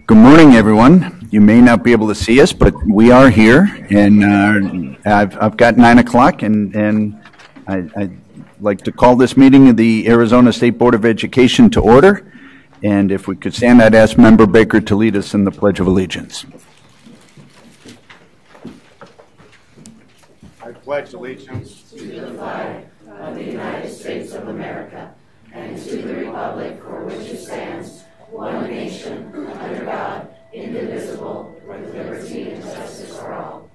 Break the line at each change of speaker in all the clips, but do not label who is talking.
Good morning, everyone. You may not be able to see us, but we are here, and I've got 9 o'clock, and I'd like to call this meeting of the Arizona State Board of Education to order. And if we could stand, I'd ask Member Baker to lead us in the Pledge of Allegiance.
I pledge allegiance
to the flag of the United States of America and to the republic for which it stands, one nation, under God, indivisible, with liberty and justice for all.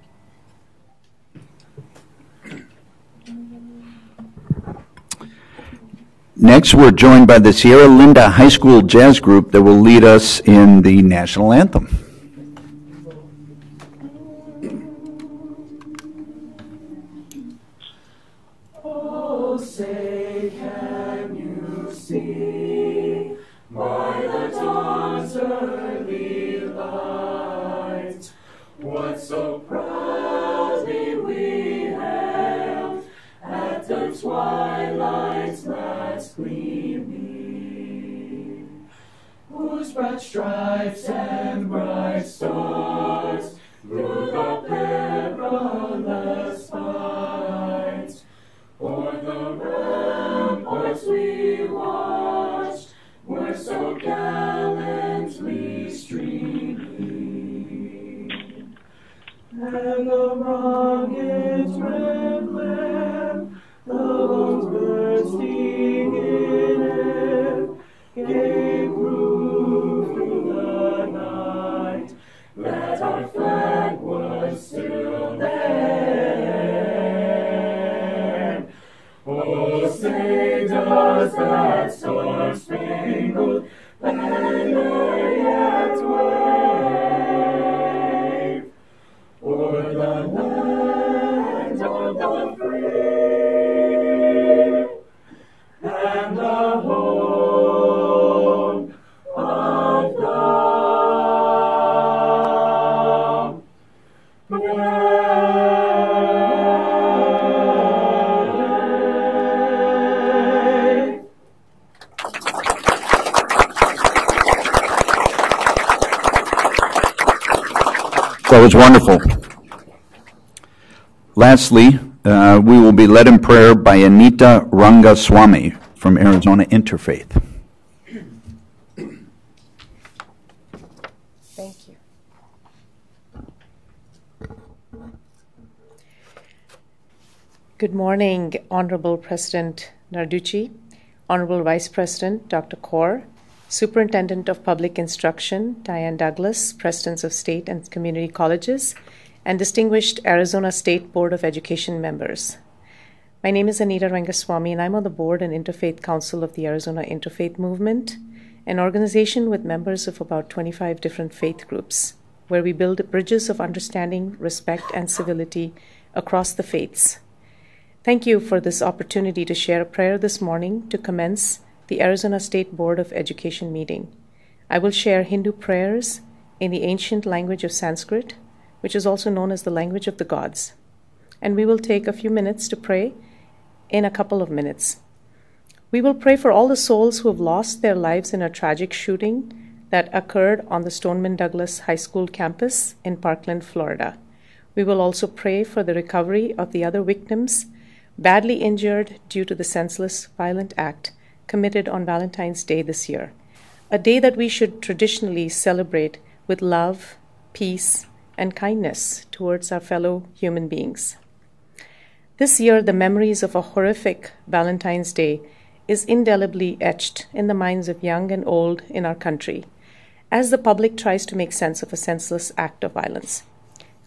Next, we're joined by the Sierra Linda High School Jazz Group that will lead us in the national anthem.
Oh, say, can you see by the dawn's early light what so proudly we hailed at the twilight's last gleaming, whose broad stripes and bright stars through the perilous fight o'er the ramparts we watched were so gallantly streaming, and the rugged red lamp, those birds bursting in air, gave proof through the night that our flag was still there. Oh, say does that star-spangled banner yet wave o'er the land of the free and the home of the brave?
That was wonderful. Lastly, we will be led in prayer by Anita Rangaswamy from Arizona Interfaith.
Thank you. Good morning, Honorable President Narducci, Honorable Vice President Dr. Kaur, Superintendent of Public Instruction Diane Douglas, Presidents of State and Community Colleges, and distinguished Arizona State Board of Education members. My name is Anita Rangaswamy, and I'm on the Board and Interfaith Council of the Arizona Interfaith Movement, an organization with members of about 25 different faith groups, where we build bridges of understanding, respect, and civility across the faiths. Thank you for this opportunity to share a prayer this morning to commence the Arizona State Board of Education meeting. I will share Hindu prayers in the ancient language of Sanskrit, which is also known as the language of the gods. And we will take a few minutes to pray in a couple of minutes. We will pray for all the souls who have lost their lives in a tragic shooting that occurred on the Stoneman Douglas High School campus in Parkland, Florida. We will also pray for the recovery of the other victims badly injured due to the senseless, violent act committed on Valentine's Day this year, a day that we should traditionally celebrate with love, peace, and kindness towards our fellow human beings. This year, the memories of a horrific Valentine's Day is indelibly etched in the minds of young and old in our country, as the public tries to make sense of a senseless act of violence.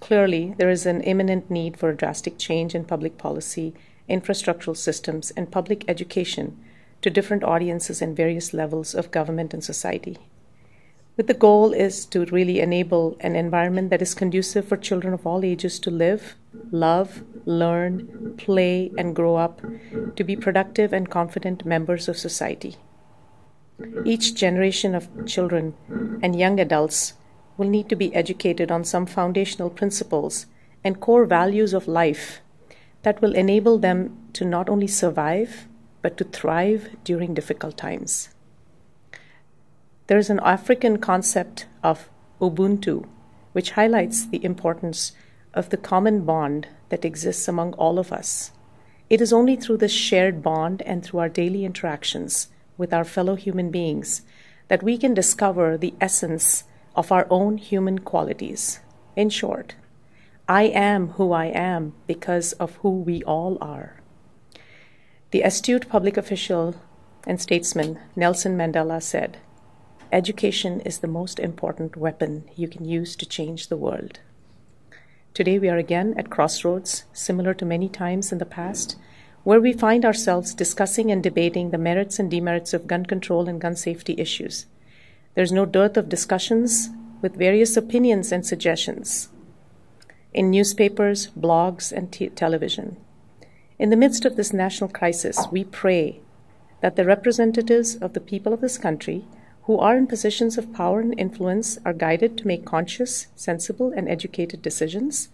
Clearly, there is an imminent need for a drastic change in public policy, infrastructural systems, and public education to different audiences and various levels of government and society. But the goal is to really enable an environment that is conducive for children of all ages to live, love, learn, play, and grow up to be productive and confident members of society. Each generation of children and young adults will need to be educated on some foundational principles and core values of life that will enable them to not only survive, but to thrive during difficult times. There is an African concept of Ubuntu, which highlights the importance of the common bond that exists among all of us. It is only through this shared bond and through our daily interactions with our fellow human beings that we can discover the essence of our own human qualities. In short, I am who I am because of who we all are. The astute public official and statesman Nelson Mandela said, "Education is the most important weapon you can use to change the world." Today we are again at crossroads, similar to many times in the past, where we find ourselves discussing and debating the merits and demerits of gun control and gun safety issues. There's no dearth of discussions with various opinions and suggestions in newspapers, blogs, and television. In the midst of this national crisis, we pray that the representatives of the people of this country who are in positions of power and influence are guided to make conscious, sensible, and educated decisions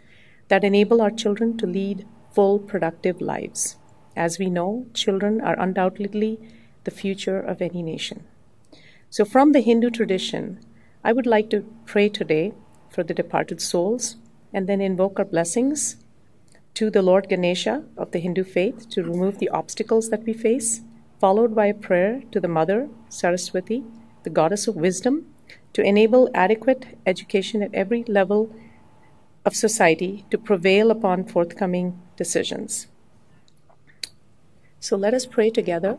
that enable our children to lead full, productive lives. As we know, children are undoubtedly the future of any nation. So from the Hindu tradition, I would like to pray today for the departed souls and then invoke our blessings to the Lord Ganesha of the Hindu faith to remove the obstacles that we face, followed by a prayer to the Mother, Saraswati, the goddess of wisdom, to enable adequate education at every level of society to prevail upon forthcoming decisions. So let us pray together,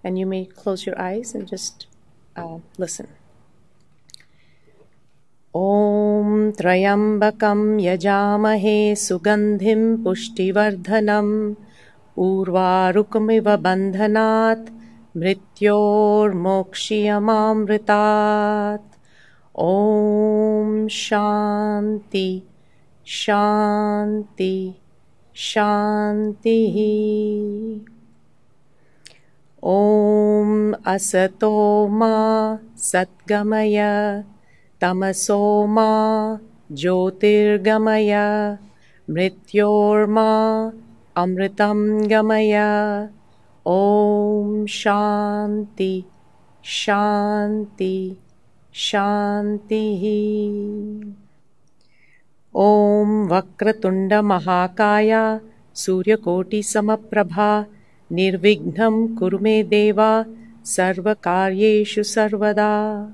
and you may close your eyes and just listen. Om Trayambakam Yajamahe Sugandhim Pushtivardhanam Urvarukumiva Bandhanat Mrityor Mokshiyamamritat. Om Shanti Shanti Shanti. Om Asato Ma Satgamaya Tamaso Ma Jyotirgamaya Mrityorma Amritam Gamaya. Om Shanti Shanti Shanti. Om Vakratunda Mahakaya Suryakoti Samaprabha Nirvignam Kurume Deva Sarvakaryeshu Sarvada.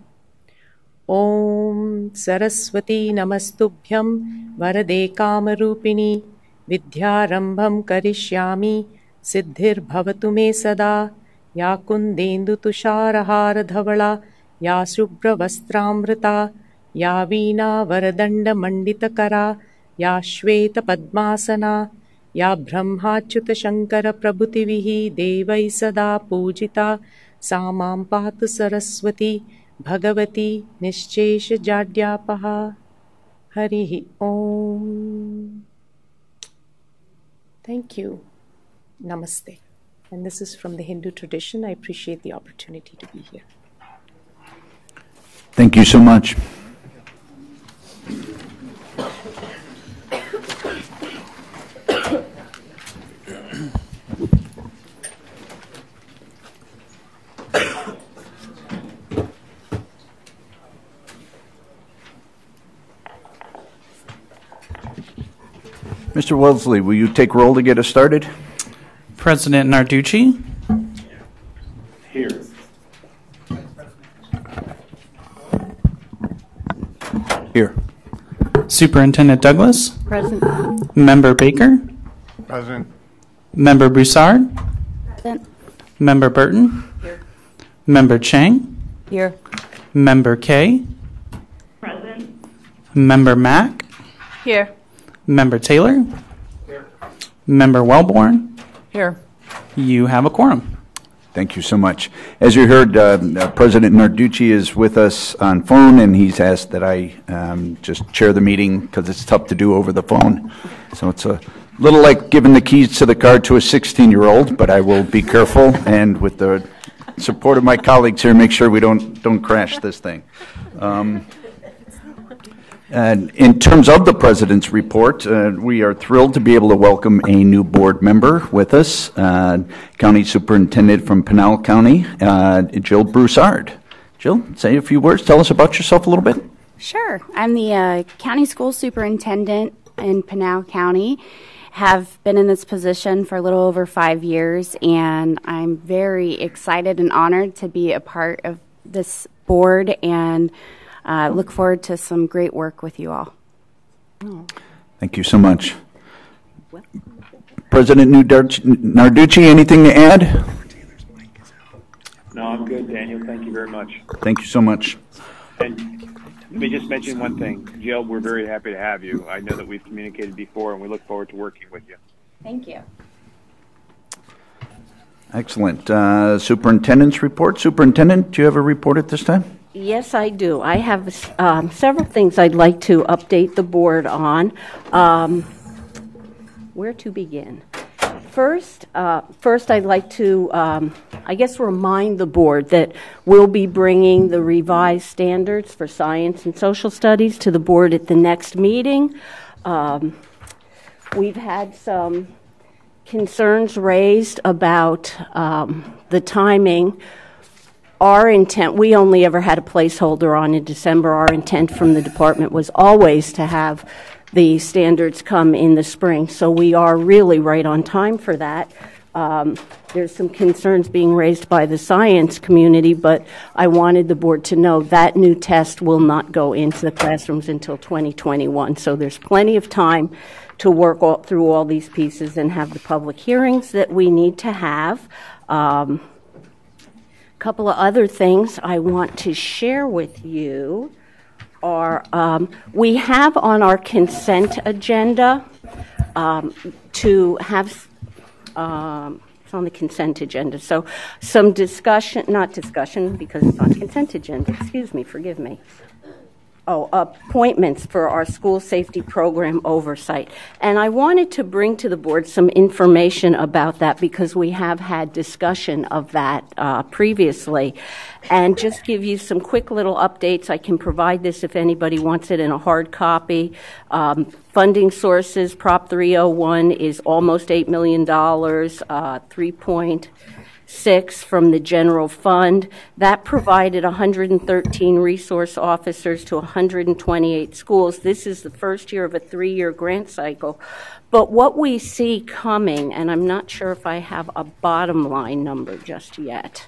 Om Saraswati Namastubhyam Varade Kamarupini Vidyarambham Karishyami Siddhir Bhavatu Me Sada. Ya Kundendu Tusharahara Dhavala Ya Subhra Vastramrita Ya Veena Varadanda Manditakara Ya Shveta Padmasana Ya Brahmachyuta Shankara Prabhutivihi Devai Sada Pujita Samam Patu Saraswati Bhagavati Nishchesha Jadyapaha. Harihi Om. Thank you. Namaste. And this is from the Hindu tradition. I appreciate the opportunity to be here.
Thank you so much. Mr. Wellesley, will you take roll to get us started?
President Narducci.
Here. Here.
Superintendent Douglas.
Present.
Member Baker.
Present.
Member Broussard.
Present.
Member Burton.
Here.
Member Chang.
Here.
Member Kay.
Present.
Member Mack.
Here.
Member Taylor.
Here.
Member Wellborn.
Here.
You have a quorum.
Thank you so much. As you heard, President Narducci is with us on phone, and he's asked that I just chair the meeting because it's tough to do over the phone. So it's a little like giving the keys to the car to a 16-year-old, but I will be careful, and with the support of my colleagues here, make sure we don't crash this thing. And in terms of the President's report, we are thrilled to be able to welcome a new board member with us, County Superintendent from Pinal County, Jill Broussard. Jill, say a few words. Tell us about yourself a little bit.
Sure. I'm the county school superintendent in Pinal County. Have been in this position for a little over 5 years, and I'm very excited and honored to be a part of this board, and look forward to some great work with you all.
Thank you so much. President Narducci, anything to add?
No, I'm good, Daniel. Thank you very much.
Thank you so much.
And let me just mention one thing. Jill, we're very happy to have you. I know that we've communicated before, and we look forward to working with you.
Thank you.
Excellent. Superintendent's report. Superintendent, do you have a report at this time?
Yes, I do. I have several things I'd like to update the board on. Where to begin? First, I'd like to, remind the board that we'll be bringing the revised standards for science and social studies to the board at the next meeting. We've had some concerns raised about the timing. Our intent, we only ever had a placeholder on in December. Our intent from the department was always to have the standards come in the spring, so we are really right on time for that. There's some concerns being raised by the science community, but I wanted the board to know that new test will not go into the classrooms until 2021, so there's plenty of time to work through all these pieces and have the public hearings that we need to have. A couple of other things I want to share with you are we have on our consent agenda to have it's on the consent agenda, so some discussion, not discussion because it's on consent agenda, forgive me. Appointments for our school safety program oversight. And I wanted to bring to the board some information about that because we have had discussion of that previously. And just give you some quick little updates. I can provide this if anybody wants it in a hard copy. Funding sources, Prop 301 is almost $8 million, 3.6 from the general fund. That provided 113 resource officers to 128 schools. This is the first year of a 3-year grant cycle. But what we see coming, and I'm not sure if I have a bottom line number just yet,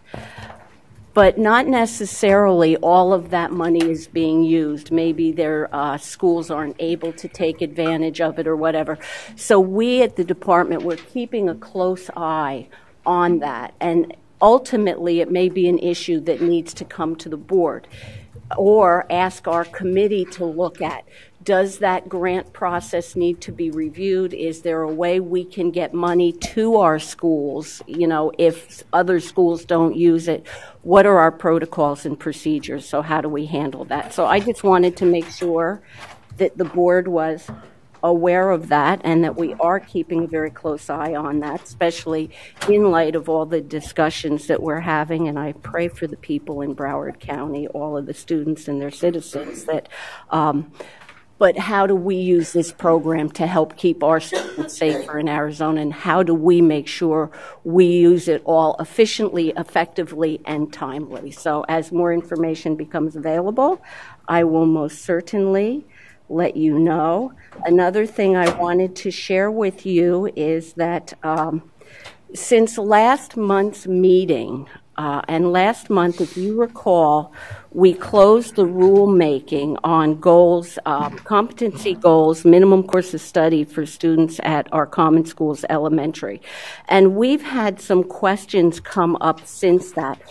but not necessarily all of that money is being used. Maybe their schools aren't able to take advantage of it or whatever. So we at the department, we're keeping a close eye on that, and ultimately it may be an issue that needs to come to the board or ask our committee to look at. Does that grant process need to be reviewed? Is there a way we can get money to our schools, if other schools don't use it? What are our protocols and procedures? So how do we handle that? So I just wanted to make sure that the board was aware of that and that we are keeping a very close eye on that, especially in light of all the discussions that we're having. And I pray for the people in Broward County, all of the students and their citizens that, but how do we use this program to help keep our students safer in Arizona, and how do we make sure we use it all efficiently, effectively, and timely? So as more information becomes available, I will most certainly let you know. Another thing I wanted to share with you is that since last month's meeting, and last month, if you recall, we closed the rulemaking on goals, competency goals, minimum course of study for students at our common schools elementary. And we've had some questions come up since that.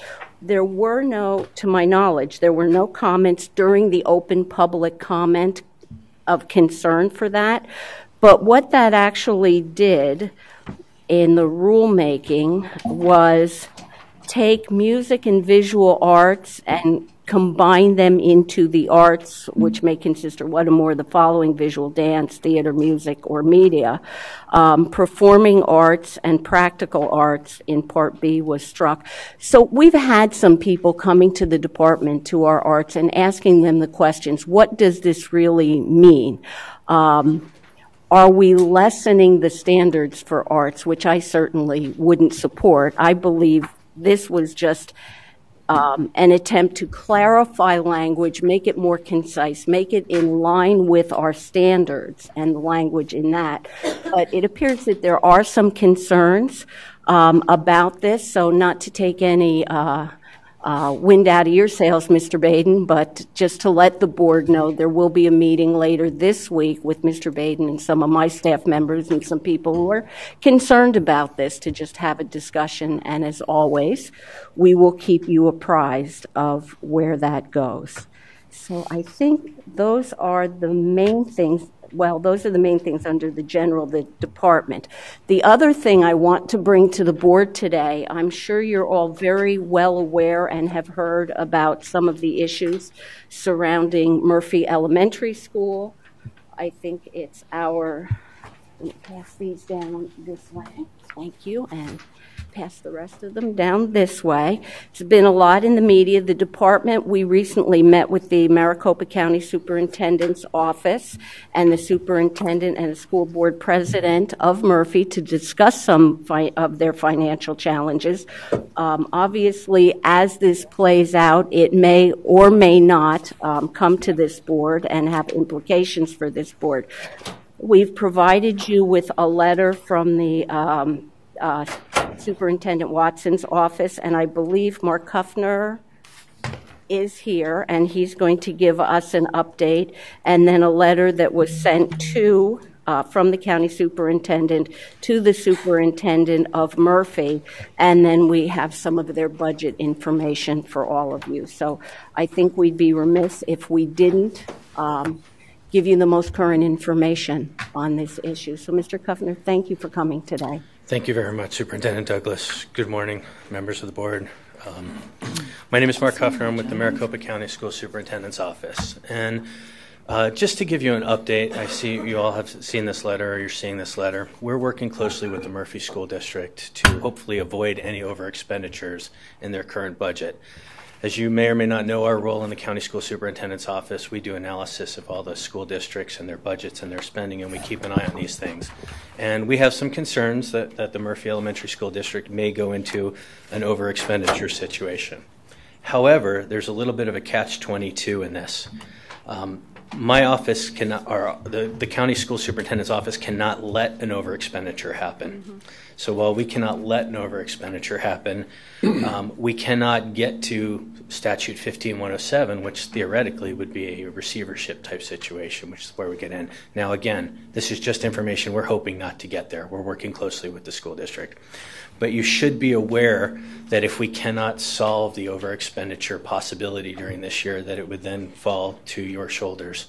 There were to my knowledge, there were no comments during the open public comment of concern for that. But what that actually did in the rulemaking was take music and visual arts and combine them into the arts, which may consist of one or more of the following: visual, dance, theater, music, or media. Performing arts and practical arts in Part B was struck. So we've had some people coming to the department, to our arts, and asking them the questions: what does this really mean? Are we lessening the standards for arts, which I certainly wouldn't support? I believe this was just an attempt to clarify language, make it more concise, make it in line with our standards and the language in that. But it appears that there are some concerns about this, so not to take any wind out of your sails, Mr. Baden, but just to let the board know there will be a meeting later this week with Mr. Baden and some of my staff members and some people who are concerned about this to just have a discussion. And as always, we will keep you apprised of where that goes. So I think those are the main things. Well, those are the main things under the department. The other thing I want to bring to the board today, I'm sure you're all very well aware and have heard about some of the issues surrounding Murphy Elementary School. I think it's let me pass these down this way. Thank you. And pass the rest of them down this way. There's been a lot in the media. The department, we recently met with the Maricopa County Superintendent's Office and the superintendent and the school board president of Murphy to discuss some of their financial challenges. Obviously, as this plays out, it may or may not come to this board and have implications for this board. We've provided you with a letter from the Superintendent Watson's office, and I believe Mark Kuffner is here, and he's going to give us an update, and then a letter that was sent to from the county superintendent to the superintendent of Murphy, and then we have some of their budget information for all of you. So I think we'd be remiss if we didn't give you the most current information on this issue. So, Mr. Kuffner, thank you for coming today.
Thank you very much, Superintendent Douglas. Good morning, members of the board. My name is Mark Kuffner. I'm with the Maricopa County School Superintendent's Office. And just to give you an update, I see you all have seen this letter, or you're seeing this letter. We're working closely with the Murphy School District to hopefully avoid any over expenditures in their current budget. As you may or may not know, our role in the County School Superintendent's Office, we do analysis of all the school districts and their budgets and their spending, and we keep an eye on these things. And we have some concerns that the Murphy Elementary School District may go into an over-expenditure situation. However, there's a little bit of a catch-22 in this. My office cannot, or the County School Superintendent's Office cannot let an over-expenditure happen. Mm-hmm. So while we cannot let an over-expenditure happen, we cannot get to Statute 15107, which theoretically would be a receivership type situation, which is where we get in. Now, again, this is just information. We're hoping not to get there. We're working closely with the school district. But you should be aware that if we cannot solve the over-expenditure possibility during this year, that it would then fall to your shoulders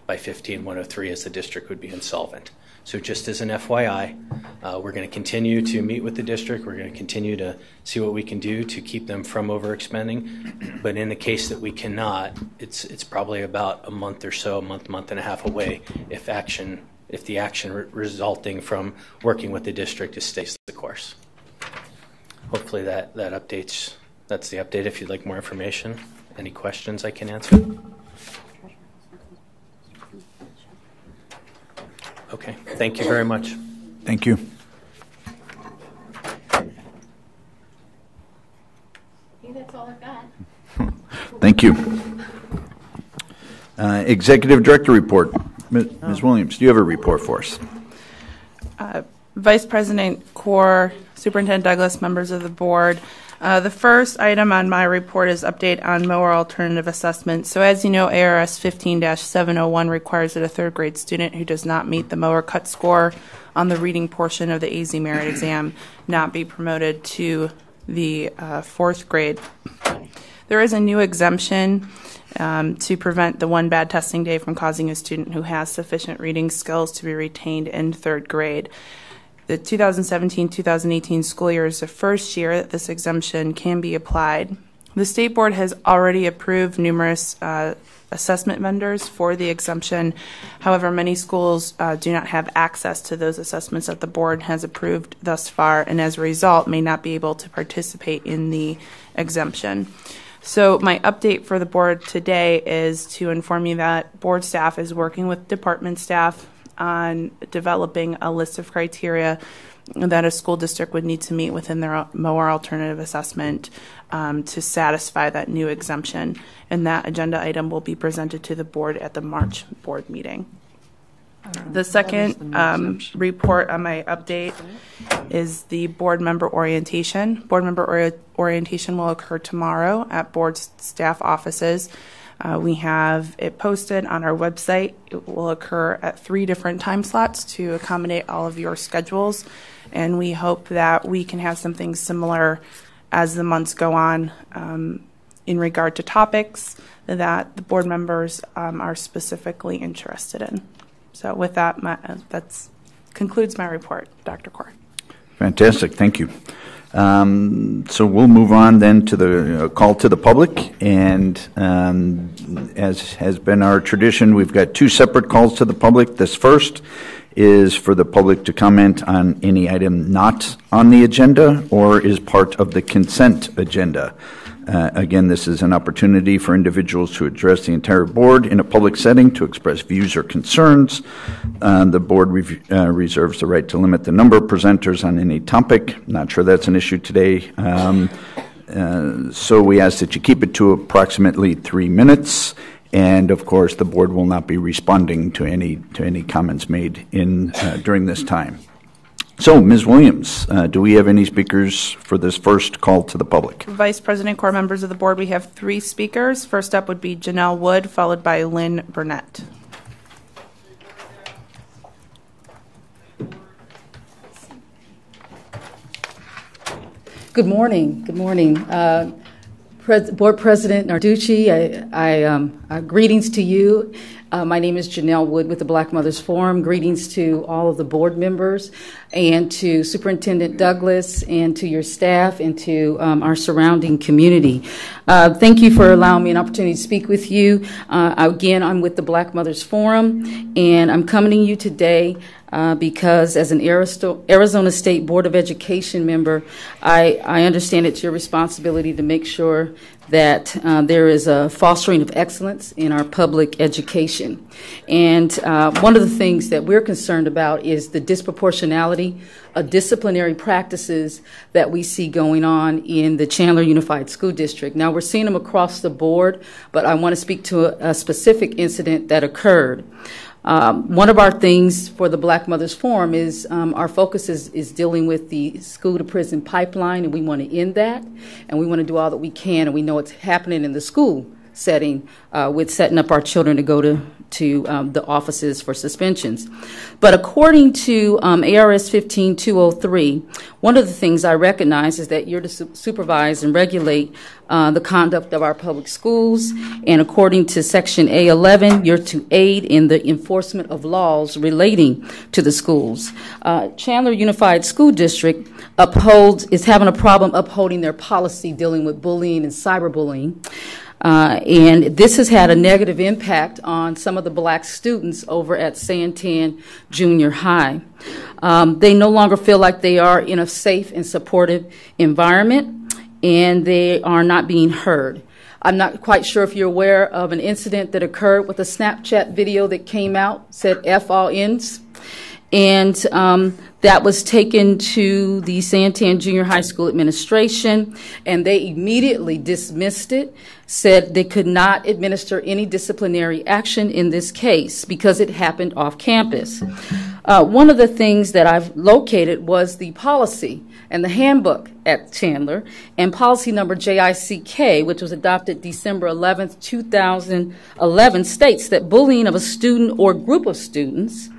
by 15103 as the district would be insolvent. So just as an FYI, we're going to continue to meet with the district. We're going to continue to see what we can do to keep them from overexpending. But in the case that we cannot, it's probably about a month or so, month and a half away if the action resulting from working with the district stays the course. Hopefully that updates. That's the update. If you'd like more information, any questions I can answer. Okay, thank you very much.
Thank you.
I think that's all I've got.
Thank you. Executive Director report. Ms. Williams, do you have a report for us?
Vice President Corr, Superintendent Douglas, members of the board. The first item on my report is update on mower alternative assessment. So as you know, ARS 15-701 requires that a third grade student who does not meet the mower cut score on the reading portion of the AZ Merit exam not be promoted to the fourth grade. There is a new exemption to prevent the one bad testing day from causing a student who has sufficient reading skills to be retained in third grade. The 2017-2018 school year is the first year that this exemption can be applied. The state board has already approved numerous assessment vendors for the exemption. However, many schools do not have access to those assessments that the board has approved thus far, and as a result may not be able to participate in the exemption. So my update for the board today is to inform you that board staff is working with department staff on developing a list of criteria that a school district would need to meet within their MOAR alternative assessment to satisfy that new exemption. And that agenda item will be presented to the board at the March board meeting. The second report on my update is the board member orientation. Board member orientation will occur tomorrow at board staff offices. We have it posted on our website. It will occur at 3 different time slots to accommodate all of your schedules. And we hope that we can have something similar as the months go on in regard to topics that the board members are specifically interested in. So with that, that concludes my report, Dr. Kaur.
Fantastic, thank you. So we'll move on then to the call to the public, and as has been our tradition, we've got 2 separate calls to the public. This first is for the public to comment on any item not on the agenda or is part of the consent agenda. Again, this is an opportunity for individuals to address the entire board in a public setting to express views or concerns. The board reserves the right to limit the number of presenters on any topic. Not sure that's an issue today. So we ask that you keep it to approximately 3 minutes. And of course, the board will not be responding to any comments made during this time. So, Ms. Williams, do we have any speakers for this first call to the public?
Vice President, core members of the board, we have 3 speakers. First up would be Janelle Wood, followed by Lynn Burnett.
Good morning. Good morning. Board President Narducci, greetings to you. My name is Janelle Wood with the Black Mothers Forum. Greetings to all of the board members and to Superintendent Douglas and to your staff and to our surrounding community. Thank you for allowing me an opportunity to speak with you. Again, I'm with the Black Mothers Forum, and I'm coming to you today because as an Arizona State Board of Education member, I understand it's your responsibility to make sure that there is a fostering of excellence in our public education. And one of the things that we're concerned about is the disproportionality of disciplinary practices that we see going on in the Chandler Unified School District. Now, we're seeing them across the board, but I want to speak to a specific incident that occurred. One of our things for the Black Mothers Forum is our focus is dealing with the school to prison pipeline, and we want to end that, and we want to do all that we can, and we know it's happening in the school setting with setting up our children to go to the offices for suspensions. But according to ARS 15203, one of the things I recognize is that you're to supervise and regulate the conduct of our public schools, and according to Section A11, you're to aid in the enforcement of laws relating to the schools. Chandler Unified School District is having a problem upholding their policy dealing with bullying and cyberbullying. And this has had a negative impact on some of the black students over at Santan Junior High. They no longer feel like they are in a safe and supportive environment, and they are not being heard. I'm not quite sure if you're aware of an incident that occurred with a Snapchat video that came out, said F all ends. And that was taken to the Santan Junior High School administration, and they immediately dismissed it, said they could not administer any disciplinary action in this case because it happened off campus. One of the things that I've located was the policy and the handbook at Chandler, and policy number JICK, which was adopted December 11th, 2011, states that bullying of a student or group of students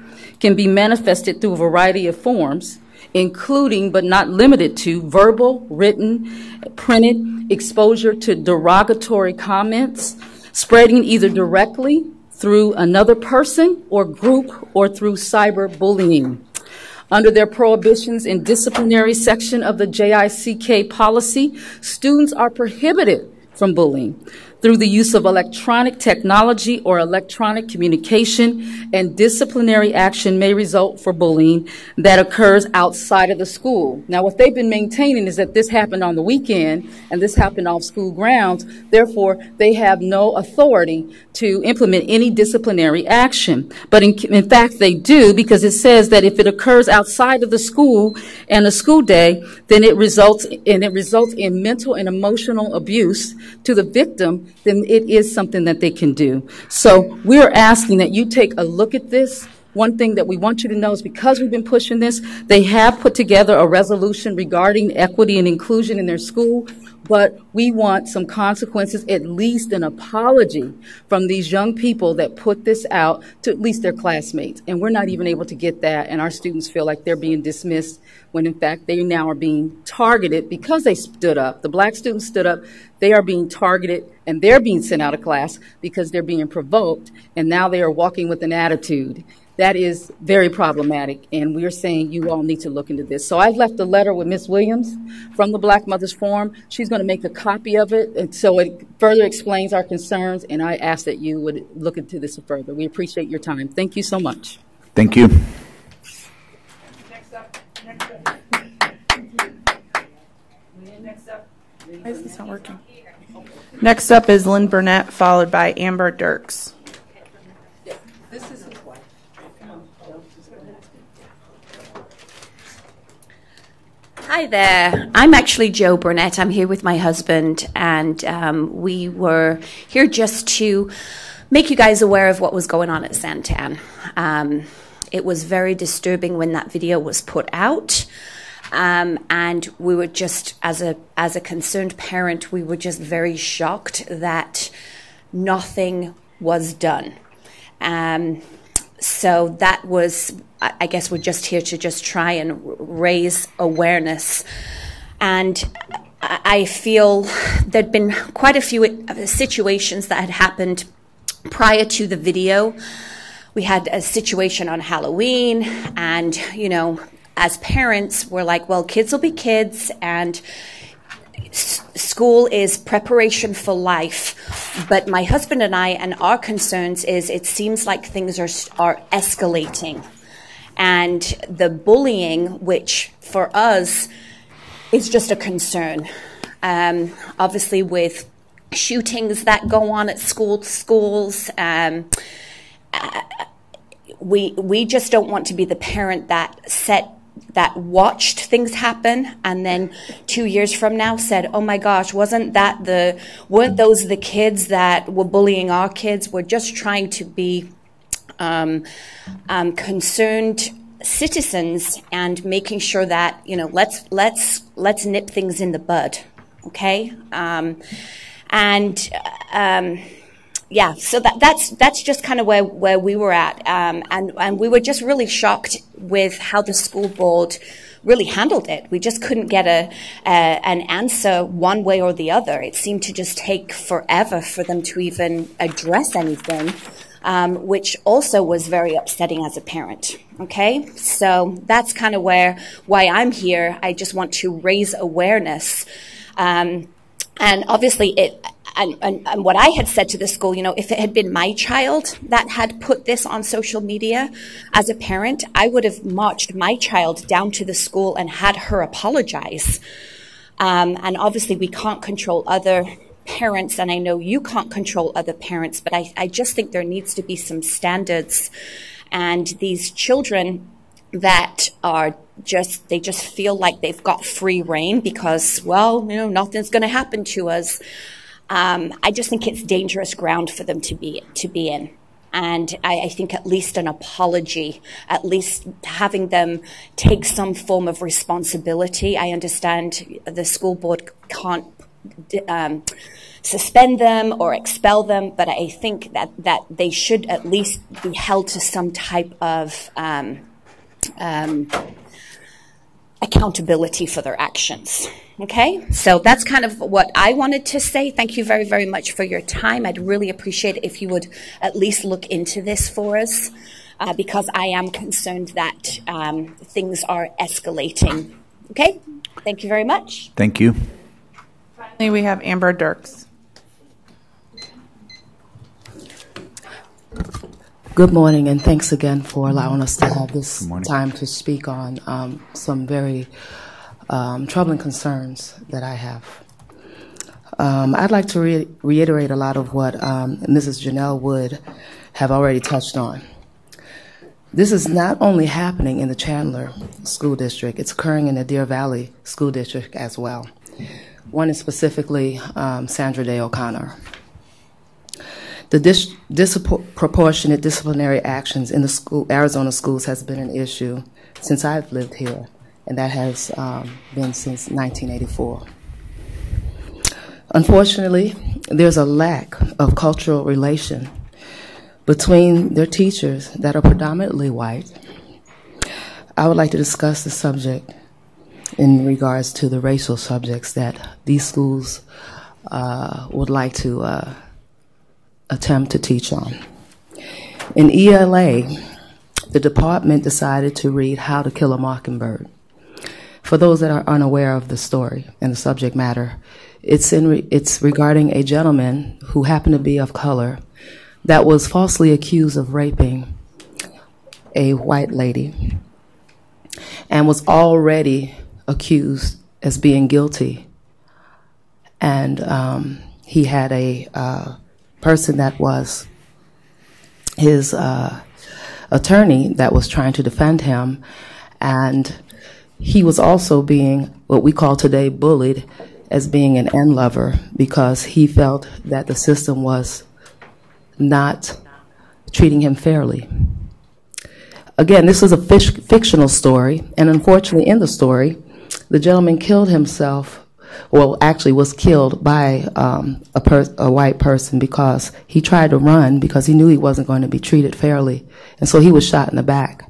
can be manifested through a variety of forms, including but not limited to verbal, written, printed, exposure to derogatory comments, spreading either directly through another person or group or through cyberbullying. Under their prohibitions and disciplinary section of the JICK policy, students are prohibited from bullying. through the use of electronic technology or electronic communication, and disciplinary action may result for bullying that occurs outside of the school. Now, what they've been maintaining is that this happened on the weekend and this happened off school grounds. Therefore, they have no authority to implement any disciplinary action. But in fact, they do, because it says that if it occurs outside of the school and a school day, then it results in mental and emotional abuse to the victim, then it is something that they can do. So we're asking that you take a look at this. One thing that we want you to know is because we've been pushing this, they have put together a resolution regarding equity and inclusion in their school, but we want some consequences, at least an apology from these young people that put this out to at least their classmates. And we're not even able to get that, and our students feel like they're being dismissed when in fact they now are being targeted because they stood up. The black students stood up. They are being targeted and they're being sent out of class because they're being provoked, and now they are walking with an attitude. That is very problematic, and we are saying you all need to look into this. So I've left a letter with Ms. Williams from the Black Mothers Forum. She's going to make a copy of it, and so it further explains our concerns, and I ask that you would look into this further. We appreciate your time. Thank you so much.
Thank you.
Why is this not working? Next up is Lynn Burnett, followed by Amber Dirks.
This is his wife.
Hi there. I'm actually Jo Burnett. I'm here with my husband, and we were here just to make you guys aware of what was going on at Santan. It was very disturbing when that video was put out. And we were just, as a concerned parent, we were just very shocked that nothing was done. So that was, I guess we're just here to just try and raise awareness. And I feel there'd been quite a few situations that had happened prior to the video. We had a situation on Halloween, and, you know, as parents, we're like, well, kids will be kids, and school is preparation for life. But my husband and I, and our concerns is it seems like things are escalating. And the bullying, which for us is just a concern. Obviously with shootings that go on at schools, we just don't want to be the parent that watched things happen and then 2 years from now said, oh my gosh, weren't those the kids that were bullying our kids? We're just trying to be concerned citizens and making sure that, you know, let's nip things in the bud. Okay. Yeah, so that's just kind of where we were at, and we were just really shocked with how the school board really handled it. We just couldn't get an answer one way or the other. It seemed to just take forever for them to even address anything, which also was very upsetting as a parent. Okay, so that's kind of why I'm here. I just want to raise awareness, and obviously And what I had said to the school, you know, if it had been my child that had put this on social media as a parent, I would have marched my child down to the school and had her apologize. And obviously we can't control other parents, and I know you can't control other parents, but I just think there needs to be some standards. And these children that are they just feel like they've got free reign because, well, you know, nothing's going to happen to us. I just think it's dangerous ground for them to be in. And I think at least an apology, at least having them take some form of responsibility. I understand the school board can't suspend them or expel them, but I think that they should at least be held to some type of accountability for their actions. Okay, so that's kind of what I wanted to say. Thank you very, very much for your time. I'd really appreciate it if you would at least look into this for us, because I am concerned that things are escalating. Okay, thank you very much.
Thank you.
Finally, we have Amber Dirks.
Good morning, and thanks again for allowing us to have this time to speak on some very troubling concerns that I have. I'd like to reiterate a lot of what Mrs. Janelle Wood have already touched on. This is not only happening in the Chandler School District, it's occurring in the Deer Valley School District as well. One is specifically Sandra Day O'Connor. The disproportionate disciplinary actions in the Arizona schools has been an issue since I've lived here, and that has been since 1984. Unfortunately, there's a lack of cultural relation between their teachers that are predominantly white. I would like to discuss the subject in regards to the racial subjects that these schools would like to attempt to teach on. In ELA, the department decided to read How to Kill a Mockingbird. For those that are unaware of the story and the subject matter, it's regarding a gentleman who happened to be of color that was falsely accused of raping a white lady and was already accused as being guilty. And he had a person that was his attorney that was trying to defend him, and he was also being what we call today bullied as being an end lover because he felt that the system was not treating him fairly. Again, this is a fictional story, and unfortunately in the story, the gentleman killed himself, well, actually was killed by a white person because he tried to run because he knew he wasn't going to be treated fairly, and so he was shot in the back.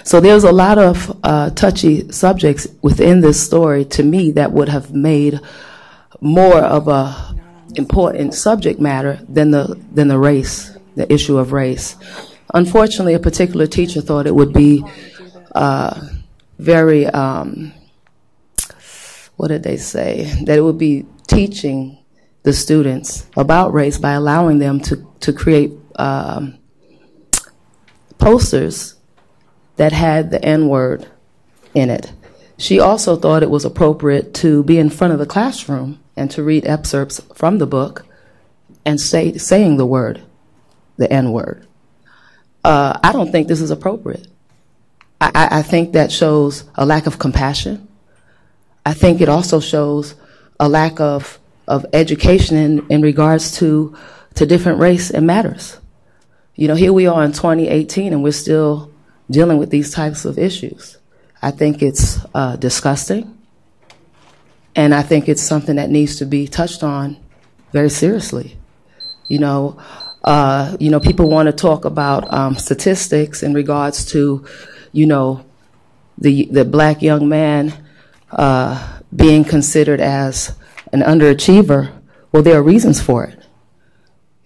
So there's a lot of touchy subjects within this story to me that would have made more of a important subject matter than the race, the issue of race. Unfortunately, a particular teacher thought it would be very, what did they say? That it would be teaching the students about race by allowing them to create posters that had the N-word in it. She also thought it was appropriate to be in front of the classroom and to read excerpts from the book and saying the word, the N-word. I don't think this is appropriate. I think that shows a lack of compassion. I think it also shows a lack of education in regards to different race and matters. You know, here we are in 2018 and we're still dealing with these types of issues. I think it's disgusting, and I think it's something that needs to be touched on very seriously. You know, people want to talk about statistics in regards to, you know, the black young man being considered as an underachiever. Well, there are reasons for it.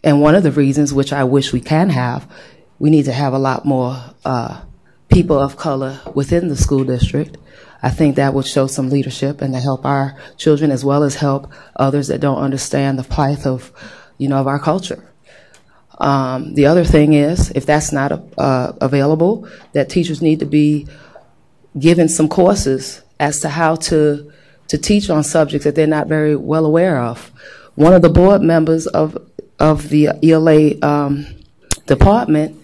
And one of the reasons, which I wish we can have, we need to have a lot more people of color within the school district. I think that would show some leadership and to help our children as well as help others that don't understand the plight of, of our culture. The other thing is, if that's not available, that teachers need to be given some courses as to how to teach on subjects that they're not very well aware of. One of the board members of the ELA department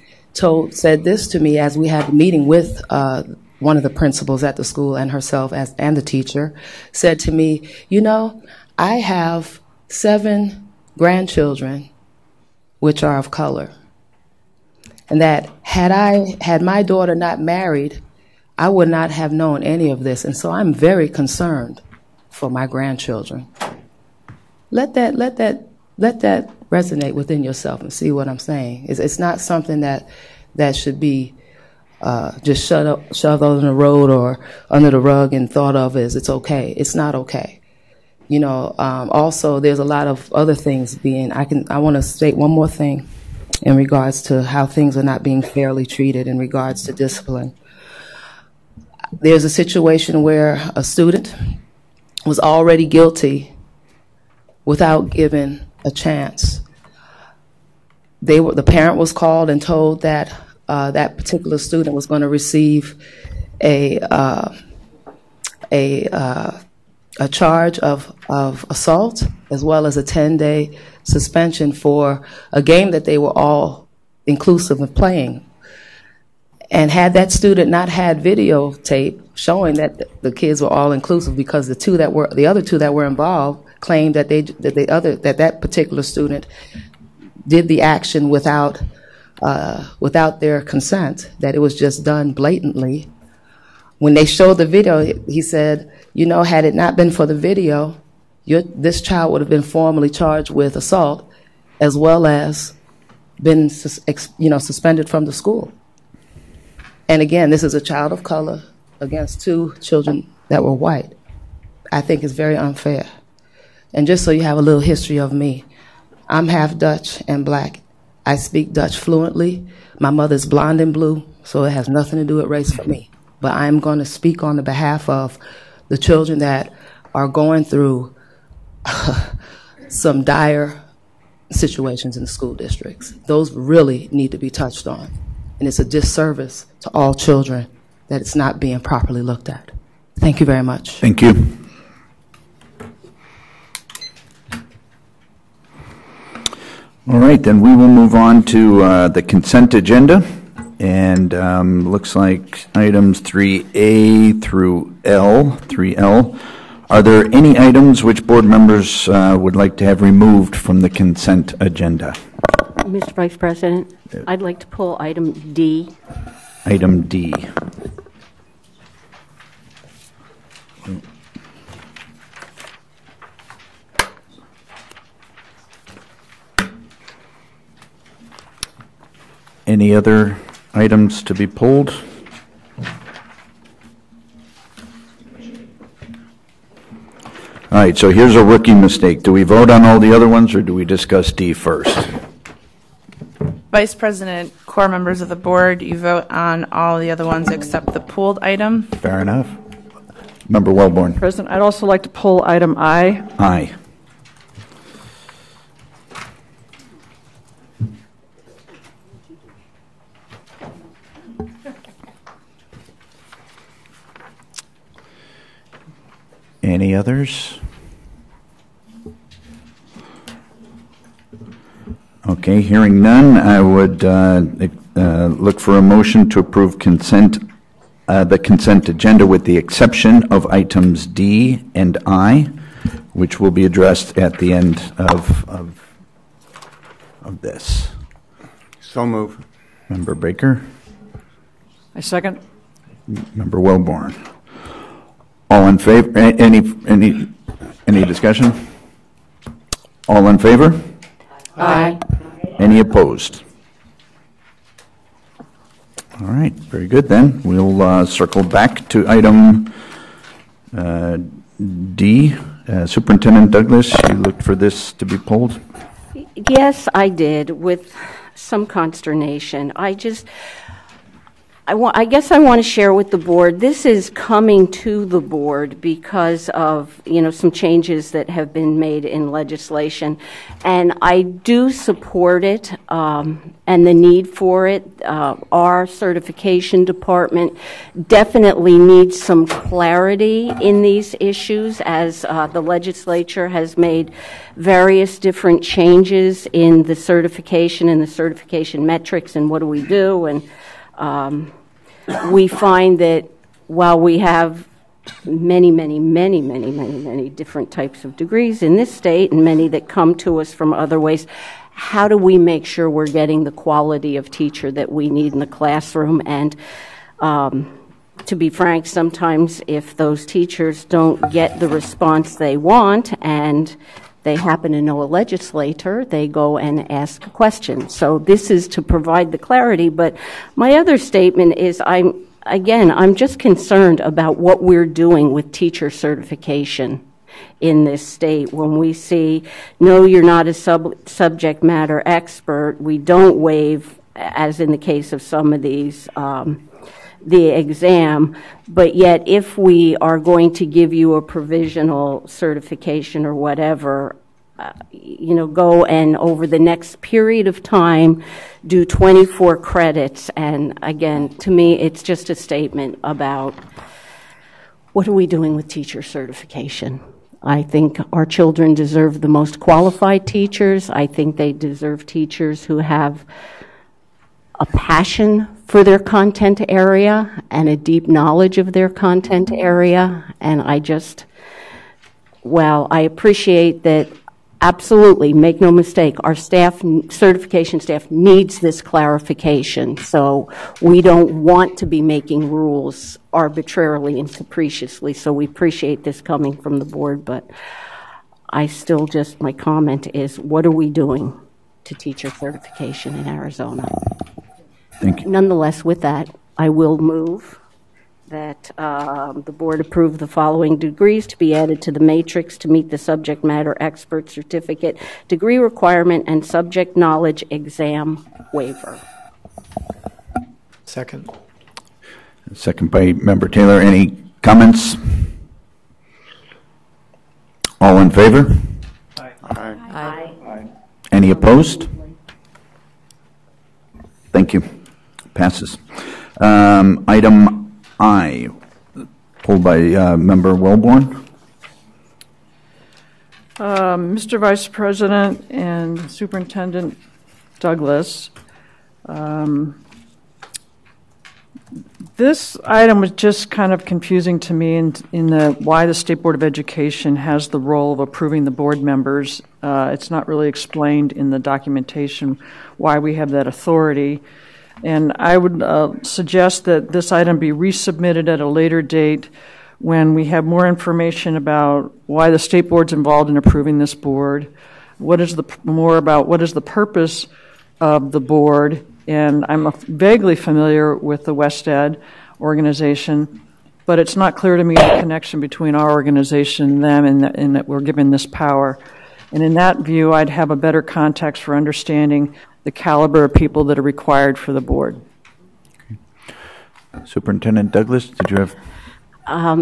said this to me as we had a meeting with one of the principals at the school and herself and the teacher, said to me, I have 7 grandchildren which are of color, and that had my daughter not married, I would not have known any of this, and so I'm very concerned for my grandchildren. Let that resonate within yourself and see what I'm saying. It's not something that should be just shoved on the road or under the rug and thought of as it's okay. It's not okay. Also there's a lot of other things I want to state one more thing in regards to how things are not being fairly treated in regards to discipline. There's a situation where a student was already guilty without given a chance the parent was called and told that that particular student was going to receive a charge of assault, as well as a 10-day suspension for a game that they were all inclusive of playing. And had that student not had videotape showing that the kids were all inclusive, because the other two that were involved claimed that that particular student did the action without their consent, that it was just done blatantly. When they showed the video, he said, had it not been for the video, this child would have been formally charged with assault, as well as been suspended from the school. And again, this is a child of color against two children that were white. I think it's very unfair. And just so you have a little history of me, I'm half Dutch and black. I speak Dutch fluently. My mother's blonde and blue, so it has nothing to do with race for me. But I'm going to speak on the behalf of the children that are going through some dire situations in the school districts. Those really need to be touched on. And it's a disservice to all children that it's not being properly looked at. Thank you very much.
Thank you. All right, then we will move on to the consent agenda. And looks like items 3A through L, 3L. Are there any items which board members would like to have removed from the consent agenda?
Mr. Vice President, I'd like to pull item D.
Item D. Any other items to be pulled? All right, so here's a rookie mistake. Do we vote on all the other ones, or do we discuss D first?
Vice President, core members of the board, you vote on all the other ones except the pooled item.
Fair enough. Member Wellborn.
President, I'd also like to pull item I.
Aye. Any others? Okay, hearing none, I would look for a motion to approve the consent agenda with the exception of items D and I, which will be addressed at the end of this.
So move.
Member Baker.
I second.
Member Wellborn. All in favor? Any discussion? All in favor?
Aye.
Any opposed? All right, very good then. We'll circle back to item D. Superintendent Douglas, you looked for this to be pulled?
Yes, I did, with some consternation. I guess I want to share with the board, this is coming to the board because of, some changes that have been made in legislation. And I do support it and the need for it. Our certification department definitely needs some clarity in these issues as the legislature has made various different changes in the certification and the certification metrics and what do we do. And we find that while we have many different types of degrees in this state and many that come to us from other ways, how do we make sure we're getting the quality of teacher that we need in the classroom? And to be frank, sometimes if those teachers don't get the response they want and they happen to know a legislator, they go and ask a question. So this is to provide the clarity, but my other statement is I'm just concerned about what we're doing with teacher certification in this state. When we see, no, you're not a subject matter expert, we don't waive, as in the case of some of these, the exam, but yet if we are going to give you a provisional certification or whatever, go and over the next period of time do 24 credits. And again, to me, it's just a statement about what are we doing with teacher certification. I think our children deserve the most qualified teachers. I think they deserve teachers who have a passion for their content area and a deep knowledge of their content area. And I appreciate that. Absolutely, make no mistake, our certification staff needs this clarification. So we don't want to be making rules arbitrarily and capriciously. So we appreciate this coming from the board, but my comment is, what are we doing to teacher certification in Arizona?
Thank you.
Nonetheless, with that, I will move that the board approve the following degrees to be added to the matrix to meet the subject matter expert certificate degree requirement and subject knowledge exam waiver.
Second.
Second by Member Taylor. Any comments? All in favor?
Aye.
Aye.
Any opposed? Thank you. Passes. Item I, pulled by Member Wellborn.
Mr. Vice President and Superintendent Douglas, this item was just kind of confusing to me in why the State Board of Education has the role of approving the board members. It's not really explained in the documentation why we have that authority. And I would suggest that this item be resubmitted at a later date when we have more information about why the state board's involved in approving this board, what is the purpose of the board. And I'm vaguely familiar with the WestEd organization, but it's not clear to me the connection between our organization and them and that we're given this power. And in that view, I'd have a better context for understanding the caliber of people that are required for the board.
Okay. Superintendent Douglas, did you have?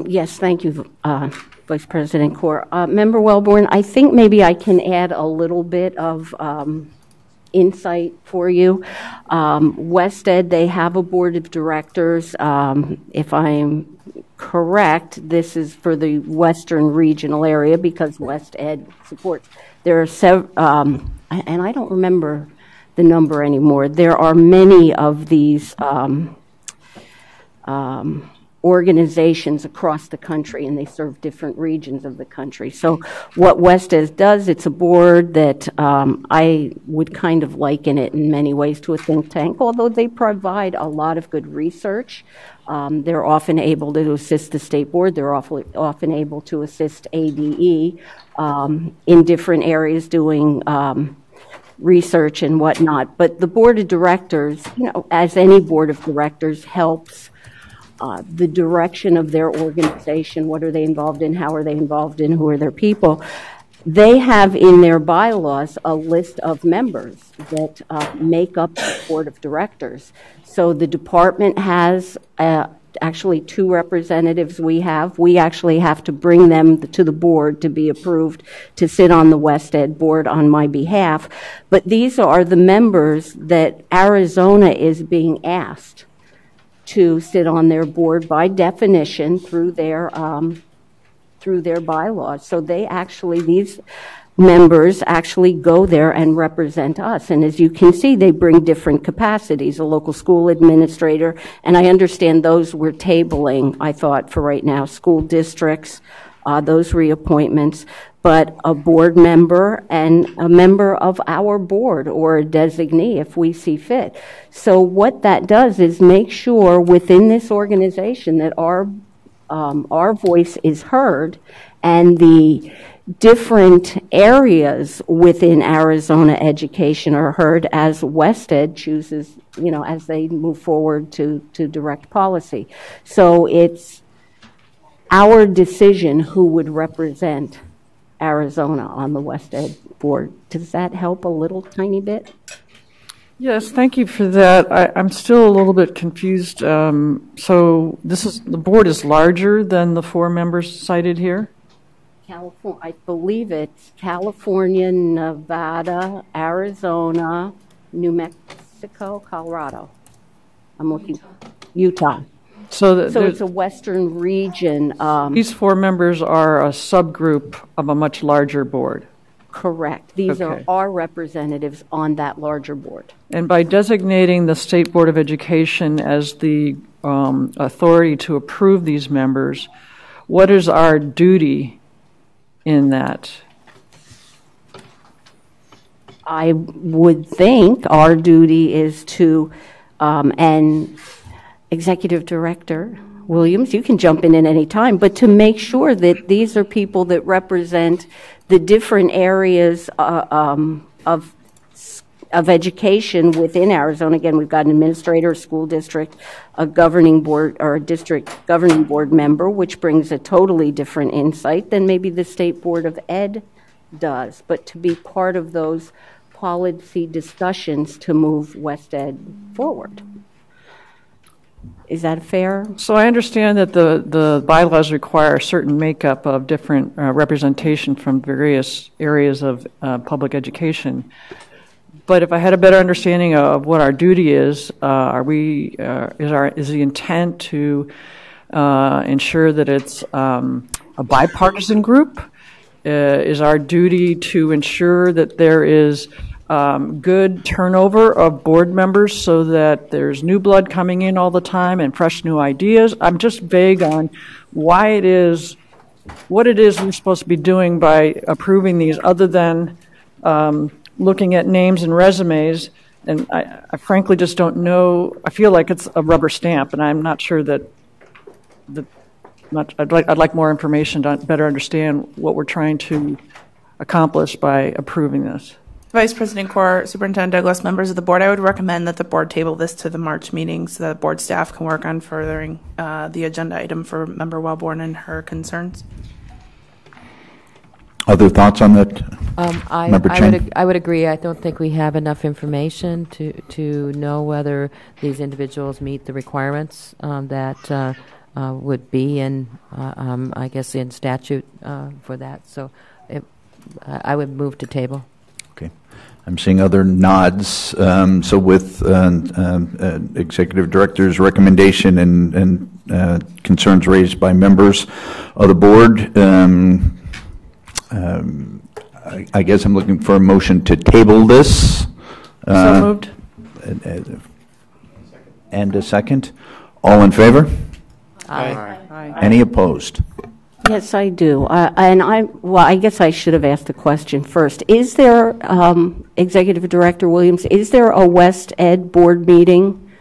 Yes, thank you, Vice President Corr. Member Wellborn, I think maybe I can add a little bit of insight for you. WestEd, they have a board of directors. If I'm correct, this is for the Western regional area because WestEd supports. There are several, and I don't remember the number anymore. There are many of these organizations across the country, and they serve different regions of the country. So what WestEd does, it's a board that I would kind of liken it in many ways to a think tank, although they provide a lot of good research. They're often able to assist the state board. They're often able to assist ADE in different areas doing research and whatnot. But the board of directors, as any board of directors, helps the direction of their organization. What are they involved in? How are they involved in? Who are their people? They have in their bylaws a list of members that make up the board of directors. So the department has actually 2 representatives we actually have to bring them to the board to be approved to sit on the WestEd board on my behalf. But these are the members that Arizona is being asked to sit on their board by definition through their bylaws. So these members actually go there and represent us. And as you can see, they bring different capacities, a local school administrator, and I understand those we're tabling, I thought, for right now, school districts, those reappointments, but a board member and a member of our board or a designee if we see fit. So what that does is make sure within this organization that our voice is heard and the different areas within Arizona education are heard as WestEd chooses, as they move forward to direct policy. So it's our decision who would represent Arizona on the WestEd board. Does that help a little tiny bit?
Yes, thank you for that. I'm still a little bit confused. So the board is larger than the 4 members cited here?
California, I believe it's California, Nevada, Arizona, New Mexico, Colorado. I'm looking, Utah.
So
it's a western region.
These 4 members are a subgroup of a much larger board.
Correct. These are our representatives on that larger board.
And by designating the State Board of Education as the authority to approve these members, what is our duty in that?
I would think our duty is to, and Executive Director Williams, you can jump in at any time, but to make sure that these are people that represent the different areas of education within Arizona. Again, we've got an administrator, a school district, a governing board, or a district governing board member, which brings a totally different insight than maybe the State Board of Ed does. But to be part of those policy discussions to move West Ed forward. Is that fair?
So I understand that the bylaws require a certain makeup of different representation from various areas of public education. But if I had a better understanding of what our duty is, is the intent to ensure that it's a bipartisan group? Is our duty to ensure that there is good turnover of board members so that there's new blood coming in all the time and fresh new ideas? I'm just vague on what it is we're supposed to be doing by approving these, other than looking at names and resumes. And I frankly just don't know. I feel like it's a rubber stamp, and I'm not sure that I'd like more information to better understand what we're trying to accomplish by approving this.
Vice President Corr, Superintendent Douglas, members of the board, I would recommend that the board table this to the March meeting so that board staff can work on furthering the agenda item for Member Wellborn and her concerns.
Other thoughts on that? Member Chen?
I would agree. I don't think we have enough information to know whether these individuals meet the requirements that would be in, I guess, in statute for that. So I would move to table.
Okay. I'm seeing other nods. So with Executive Director's recommendation and concerns raised by members of the board, I guess I'm looking for a motion to table this.
So moved.
And a second. All in favor?
Aye.
Any opposed?
Yes, I do. I guess I should have asked the question first. Is there, Executive Director Williams, is there a West Ed board meeting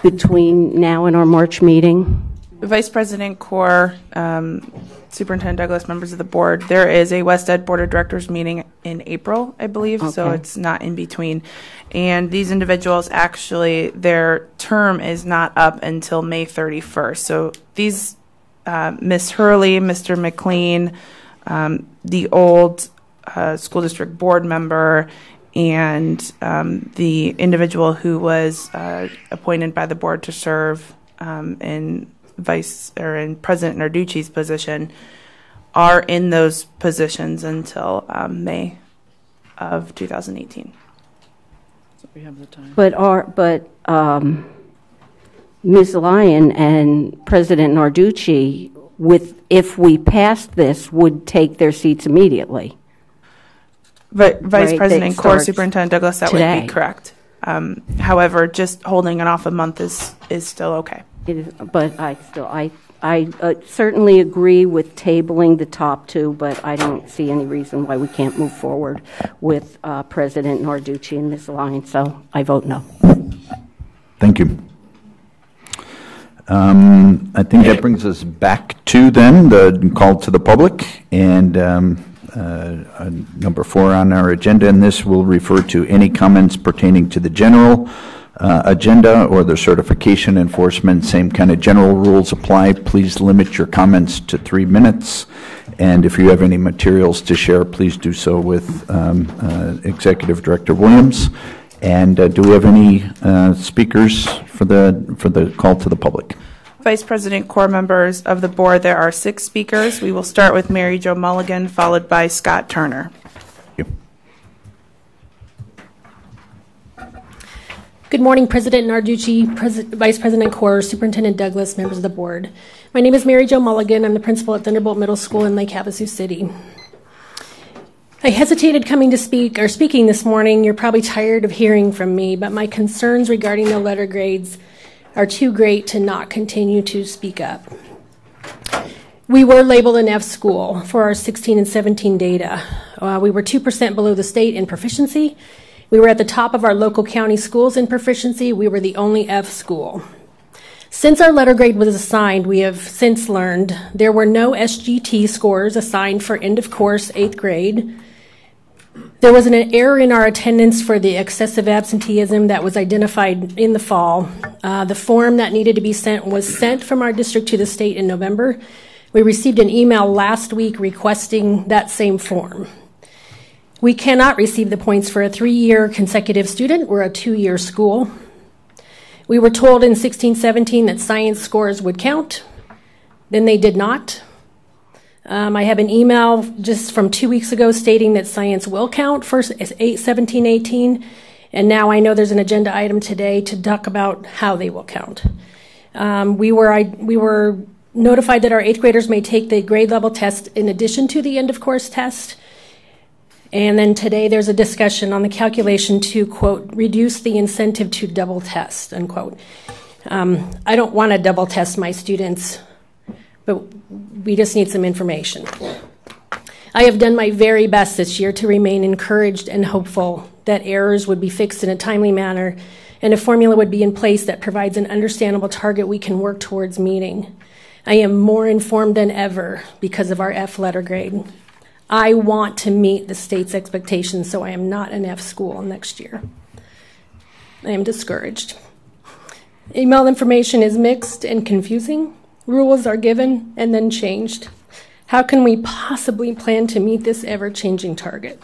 between now and our March meeting?
Vice President Corr, Superintendent Douglas, members of the board, there is a West Ed Board of Directors meeting in April, I believe, so it's not in between. And these individuals, actually, their term is not up until May 31st. So these, Ms. Hurley, Mr. McLean, the old school district board member, and the individual who was appointed by the board to serve in President Narducci's position, are in those positions until May of 2018.
So we have the time.
But Ms. Lyon and President Narducci, if we passed this, would take their seats immediately.
But Vice President Corr, Superintendent Douglas, that
today.
would be correct. However, just holding it off a month is still okay.
It is, but I certainly agree with tabling the top two, but I don't see any reason why we can't move forward with President Narducci and Ms. Lyon, so I vote no.
Thank you. I think that brings us back to then the call to the public, and number 4 on our agenda, and this will refer to any comments pertaining to the general agenda or the certification enforcement. Same kind of general rules apply. Please limit your comments to 3 minutes, and if you have any materials to share, please do so with Executive Director Williams. And do we have any speakers for the call to the public?
Vice President, core members of the board, there are 6 speakers. We will start with Mary Jo Mulligan, followed by Scott Turner.
Good morning, President Narducci, Vice President Core, Superintendent Douglas, members of the board. My name is Mary Jo Mulligan. I'm the principal at Thunderbolt Middle School in Lake Havasu City. I hesitated speaking this morning. You're probably tired of hearing from me, but my concerns regarding the letter grades are too great to not continue to speak up. We were labeled an F school for our 16 and 17 data. We were 2% below the state in proficiency. We were at the top of our local county schools in proficiency. We were the only F school. Since our letter grade was assigned, we have since learned there were no SGT scores assigned for end of course 8th grade. There was an error in our attendance for the excessive absenteeism that was identified in the fall. The form that needed to be sent was sent from our district to the state in November. We received an email last week requesting that same form. We cannot receive the points for a 3-year consecutive student. We're a 2-year school. We were told in 16-17 that science scores would count. Then they did not. I have an email just from 2 weeks ago stating that science will count for 17-18. And now I know there's an agenda item today to talk about how they will count. We were notified that our 8th graders may take the grade level test in addition to the end of course test. And then today there's a discussion on the calculation to, quote, reduce the incentive to double test, unquote. I don't want to double test my students, but we just need some information. I have done my very best this year to remain encouraged and hopeful that errors would be fixed in a timely manner and a formula would be in place that provides an understandable target we can work towards meeting. I am more informed than ever because of our F letter grade. I want to meet the state's expectations, so I am not an F school next year. I am discouraged. Email information is mixed and confusing. Rules are given and then changed. How can we possibly plan to meet this ever-changing target?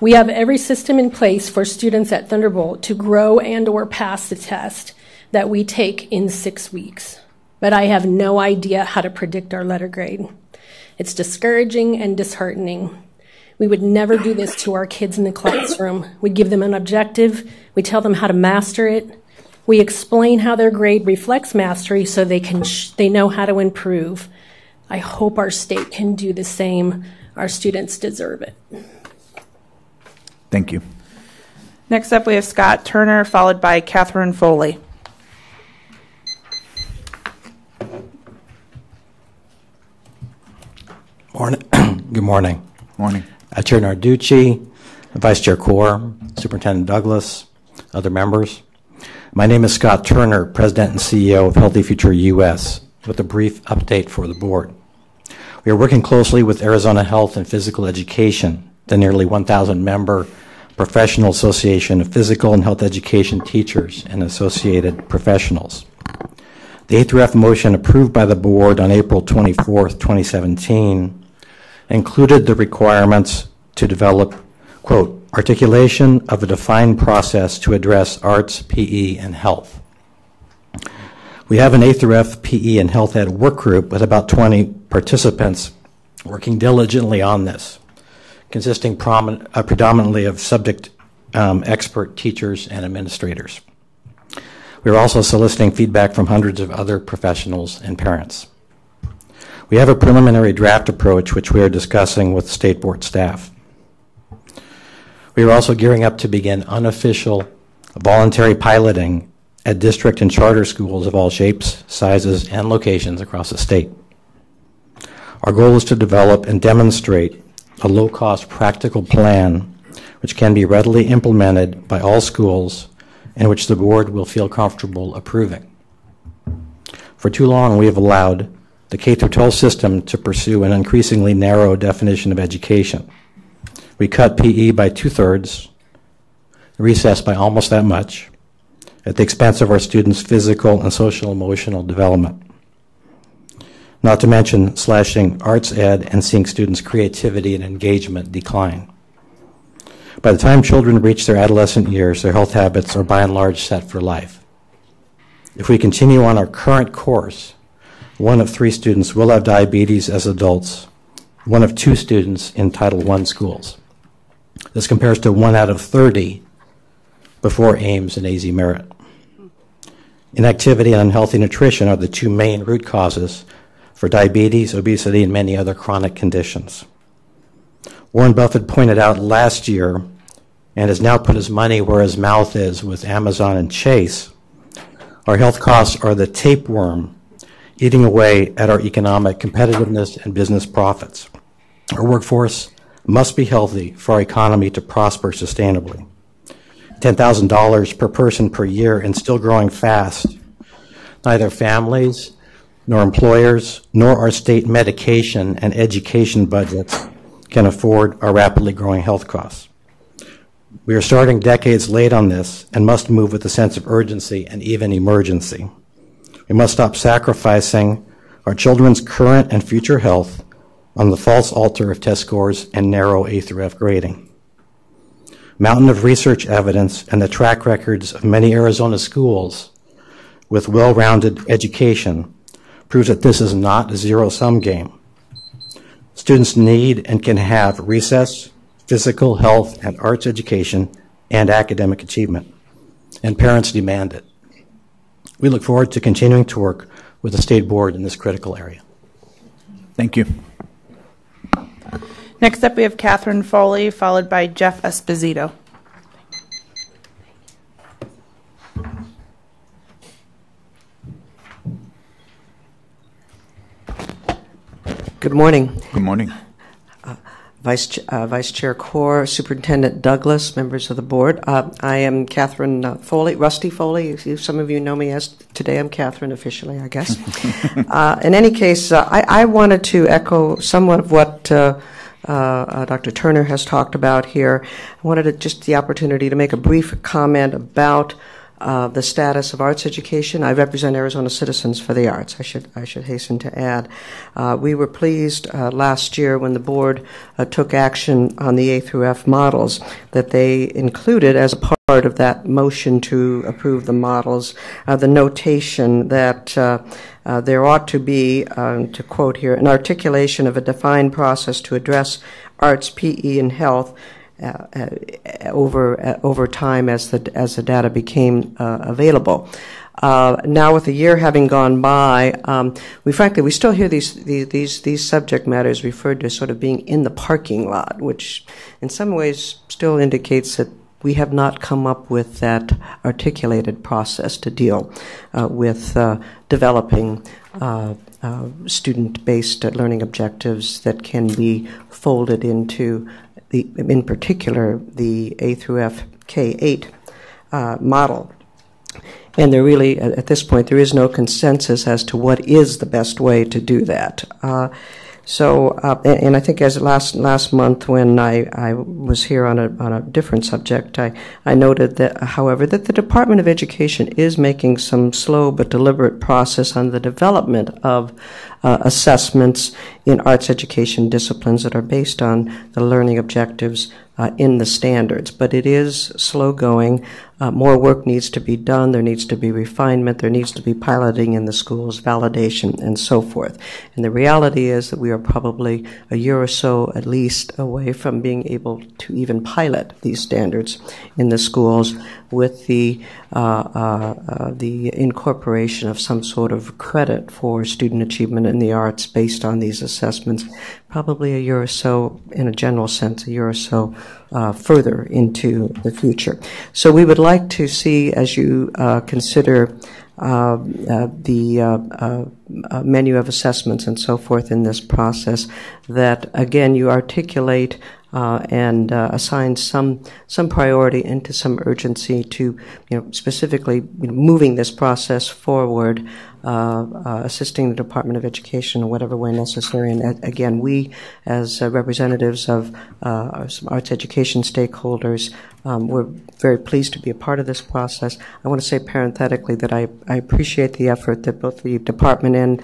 We have every system in place for students at Thunderbolt to grow and or pass the test that we take in 6 weeks, but I have no idea how to predict our letter grade. It's discouraging and disheartening. We would never do this to our kids in the classroom. We give them an objective. We tell them how to master it. We explain how their grade reflects mastery so they know how to improve. I hope our state can do the same. Our students deserve it.
Thank you.
Next up, we have Scott Turner, followed by Catherine Foley.
Morning. Good morning.
Morning.
Chair Narducci, Vice Chair Core, Superintendent Douglas, other members. My name is Scott Turner, President and CEO of Healthy Future US, with a brief update for the board. We are working closely with Arizona Health and Physical Education, the nearly 1,000-member professional association of physical and health education teachers and associated professionals. The A through F motion approved by the board on April 24, 2017, included the requirements to develop, quote, articulation of a defined process to address arts, PE, and health. We have an A through F PE and health ed work group with about 20 participants working diligently on this, consisting predominantly of subject expert teachers and administrators. We are also soliciting feedback from hundreds of other professionals and parents. We have a preliminary draft approach which we are discussing with state board staff. We are also gearing up to begin unofficial voluntary piloting at district and charter schools of all shapes, sizes, and locations across the state. Our goal is to develop and demonstrate a low-cost practical plan which can be readily implemented by all schools and which the board will feel comfortable approving. For too long, we have allowed the K-12 system to pursue an increasingly narrow definition of education. We cut PE by 2/3, recess by almost that much, at the expense of our students' physical and social emotional development. Not to mention slashing arts ed and seeing students' creativity and engagement decline. By the time children reach their adolescent years, their health habits are by and large set for life. If we continue on our current course, 1 of 3 students will have diabetes as adults, 1 of 2 students in Title I schools. This compares to 1 out of 30 before Ames and AZ Merit. Inactivity and unhealthy nutrition are the 2 main root causes for diabetes, obesity, and many other chronic conditions. Warren Buffett pointed out last year, and has now put his money where his mouth is with Amazon and Chase, our health costs are the tapeworm eating away at our economic competitiveness and business profits. Our workforce must be healthy for our economy to prosper sustainably. $10,000 per person per year and still growing fast. Neither families, nor employers, nor our state medication and education budgets can afford our rapidly growing health costs. We are starting decades late on this and must move with a sense of urgency and even emergency. We must stop sacrificing our children's current and future health on the false altar of test scores and narrow A through F grading. Mountain of research evidence and the track records of many Arizona schools with well-rounded education proves that this is not a zero-sum game. Students need and can have recess, physical, health, and arts education and academic achievement, and parents demand it. We look forward to continuing to work with the State Board in this critical area.
Thank you.
Next up, we have Catherine Foley, followed by Jeff Esposito.
Good morning.
Good morning.
Vice Chair Core, Superintendent Douglas, members of the board. I am Catherine Foley, Rusty Foley. Some of you know me as today. I'm Catherine officially, I guess. In any case, I wanted to echo somewhat of what Dr. Turner has talked about here. I wanted just the opportunity to make a brief comment about the status of arts education. I represent Arizona Citizens for the Arts, I should hasten to add. We were pleased last year when the board took action on the A through F models that they included as a part of that motion to approve the models, the notation that there ought to be, to quote here, an articulation of a defined process to address arts, PE, and health over time as the data became available. Now, with a year having gone by, we still hear these subject matters referred to as sort of being in the parking lot, which in some ways still indicates that we have not come up with that articulated process to deal with developing student-based learning objectives that can be folded into in particular, the A through F K-8 model. And there really, at this point, there is no consensus as to what is the best way to do that. And I think as last month when I was here on a different subject, I noted that, however, that the Department of Education is making some slow but deliberate process on the development of assessments in arts education disciplines that are based on the learning objectives in the standards. But it is slow going. More work needs to be done. There needs to be refinement. There needs to be piloting in the schools, validation, and so forth. And the reality is that we are probably a year or so at least away from being able to even pilot these standards in the schools with the incorporation of some sort of credit for student achievement in the arts based on these assessments, probably a year or so, in a general sense, a year or so further into the future. So we would like to see, as you consider the menu of assessments and so forth in this process, that again you articulate and assign some priority into some urgency to, specifically moving this process forward, assisting the Department of Education in whatever way necessary. And again, we as representatives of some arts education stakeholders, we're very pleased to be a part of this process. I want to say parenthetically that I appreciate the effort that both the department and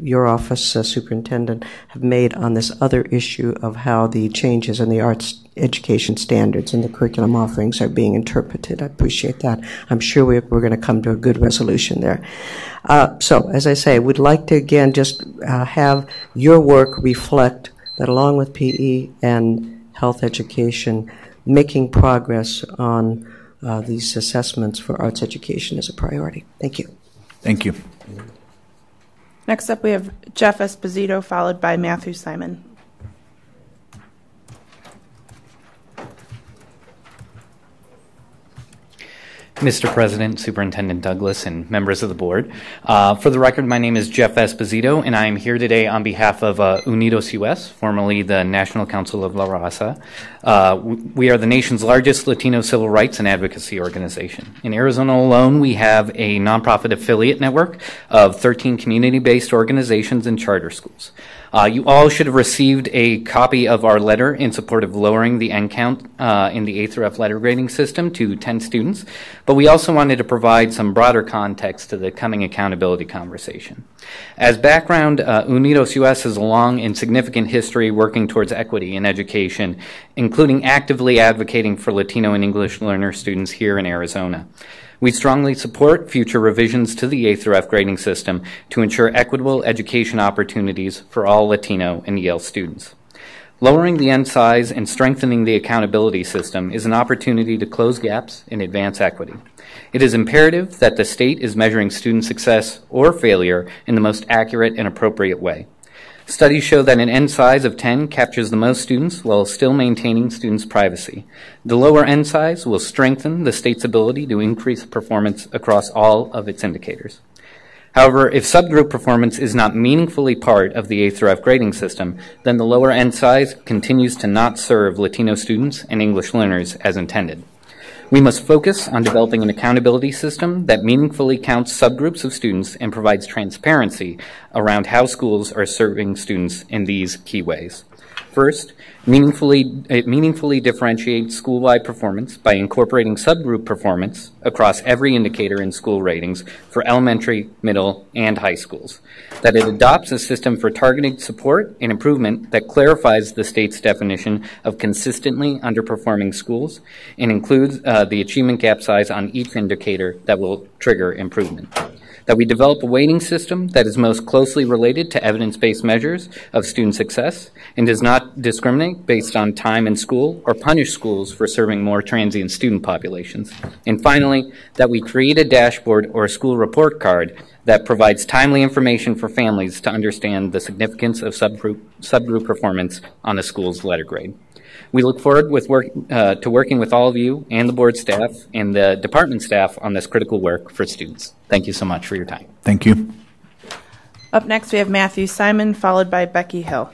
your office, superintendent, have made on this other issue of how the changes in the arts education standards and the curriculum offerings are being interpreted. I appreciate that. I'm sure we're going to come to a good resolution there. So, as I say, we'd like to, again, just have your work reflect that along with PE and health education, making progress on these assessments for arts education is a priority. Thank you.
Thank you.
Next up, we have Jeff Esposito, followed by Matthew Simon.
Mr. President, Superintendent Douglas, and members of the board. For the record, my name is Jeff Esposito, and I am here today on behalf of Unidos US, formerly the National Council of La Raza. We are the nation's largest Latino civil rights and advocacy organization. In Arizona alone, we have a nonprofit affiliate network of 13 community-based organizations and charter schools. You all should have received a copy of our letter in support of lowering the N count in the A through F letter grading system to 10 students, but we also wanted to provide some broader context to the coming accountability conversation. As background, Unidos US has a long and significant history working towards equity in education, including actively advocating for Latino and English learner students here in Arizona. We strongly support future revisions to the A through F grading system to ensure equitable education opportunities for all Latino and EL students. Lowering the N size and strengthening the accountability system is an opportunity to close gaps and advance equity. It is imperative that the state is measuring student success or failure in the most accurate and appropriate way. Studies show that an N size of 10 captures the most students while still maintaining students' privacy. The lower N size will strengthen the state's ability to increase performance across all of its indicators. However, if subgroup performance is not meaningfully part of the A through F grading system, then the lower N size continues to not serve Latino students and English learners as intended. We must focus on developing an accountability system that meaningfully counts subgroups of students and provides transparency around how schools are serving students in these key ways. First, it meaningfully differentiates school-wide performance by incorporating subgroup performance across every indicator in school ratings for elementary, middle, and high schools. That it adopts a system for targeted support and improvement that clarifies the state's definition of consistently underperforming schools and includes the achievement gap size on each indicator that will trigger improvement. That we develop a weighting system that is most closely related to evidence-based measures of student success and does not discriminate based on time in school or punish schools for serving more transient student populations. And finally, that we create a dashboard or a school report card that provides timely information for families to understand the significance of subgroup performance on a school's letter grade. We look forward to working with all of you and the board staff and the department staff on this critical work for students. Thank you so much for your time.
Thank you.
Up next, we have Matthew Simon, followed by Becky Hill.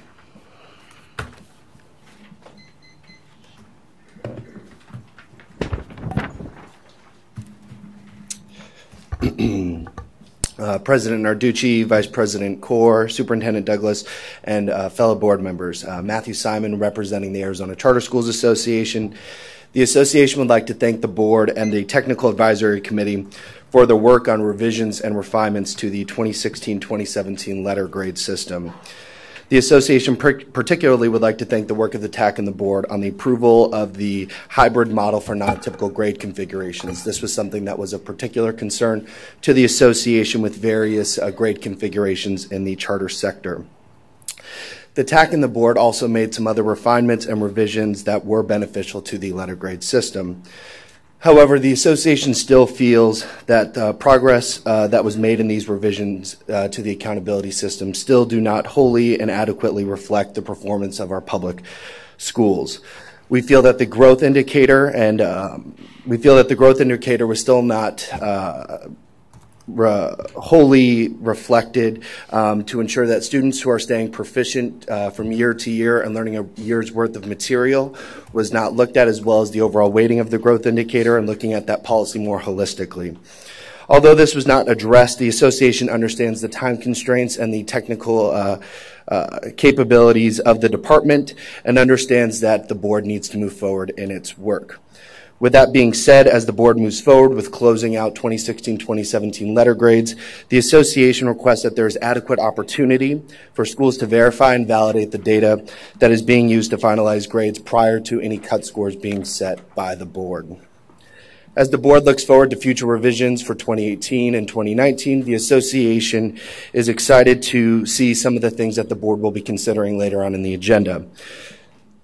President Narducci, Vice President Kaur, Superintendent Douglas, and fellow board members. Matthew Simon, representing the Arizona Charter Schools Association. The association would like to thank the board and the Technical Advisory Committee for their work on revisions and refinements to the 2016-2017 letter grade system. The association particularly would like to thank the work of the TAC and the board on the approval of the hybrid model for non-typical grade configurations. This was something that was of particular concern to the association with various grade configurations in the charter sector. The TAC and the board also made some other refinements and revisions that were beneficial to the letter grade system. However, the association still feels that progress that was made in these revisions to the accountability system still do not wholly and adequately reflect the performance of our public schools. We feel that the growth indicator was still not wholly reflected to ensure that students who are staying proficient from year to year and learning a year's worth of material was not looked at, as well as the overall weighting of the growth indicator and looking at that policy more holistically. Although this was not addressed, the association understands the time constraints and the technical capabilities of the department and understands that the board needs to move forward in its work. With that being said, as the board moves forward with closing out 2016-2017 letter grades, the association requests that there is adequate opportunity for schools to verify and validate the data that is being used to finalize grades prior to any cut scores being set by the board. As the board looks forward to future revisions for 2018 and 2019, the association is excited to see some of the things that the board will be considering later on in the agenda.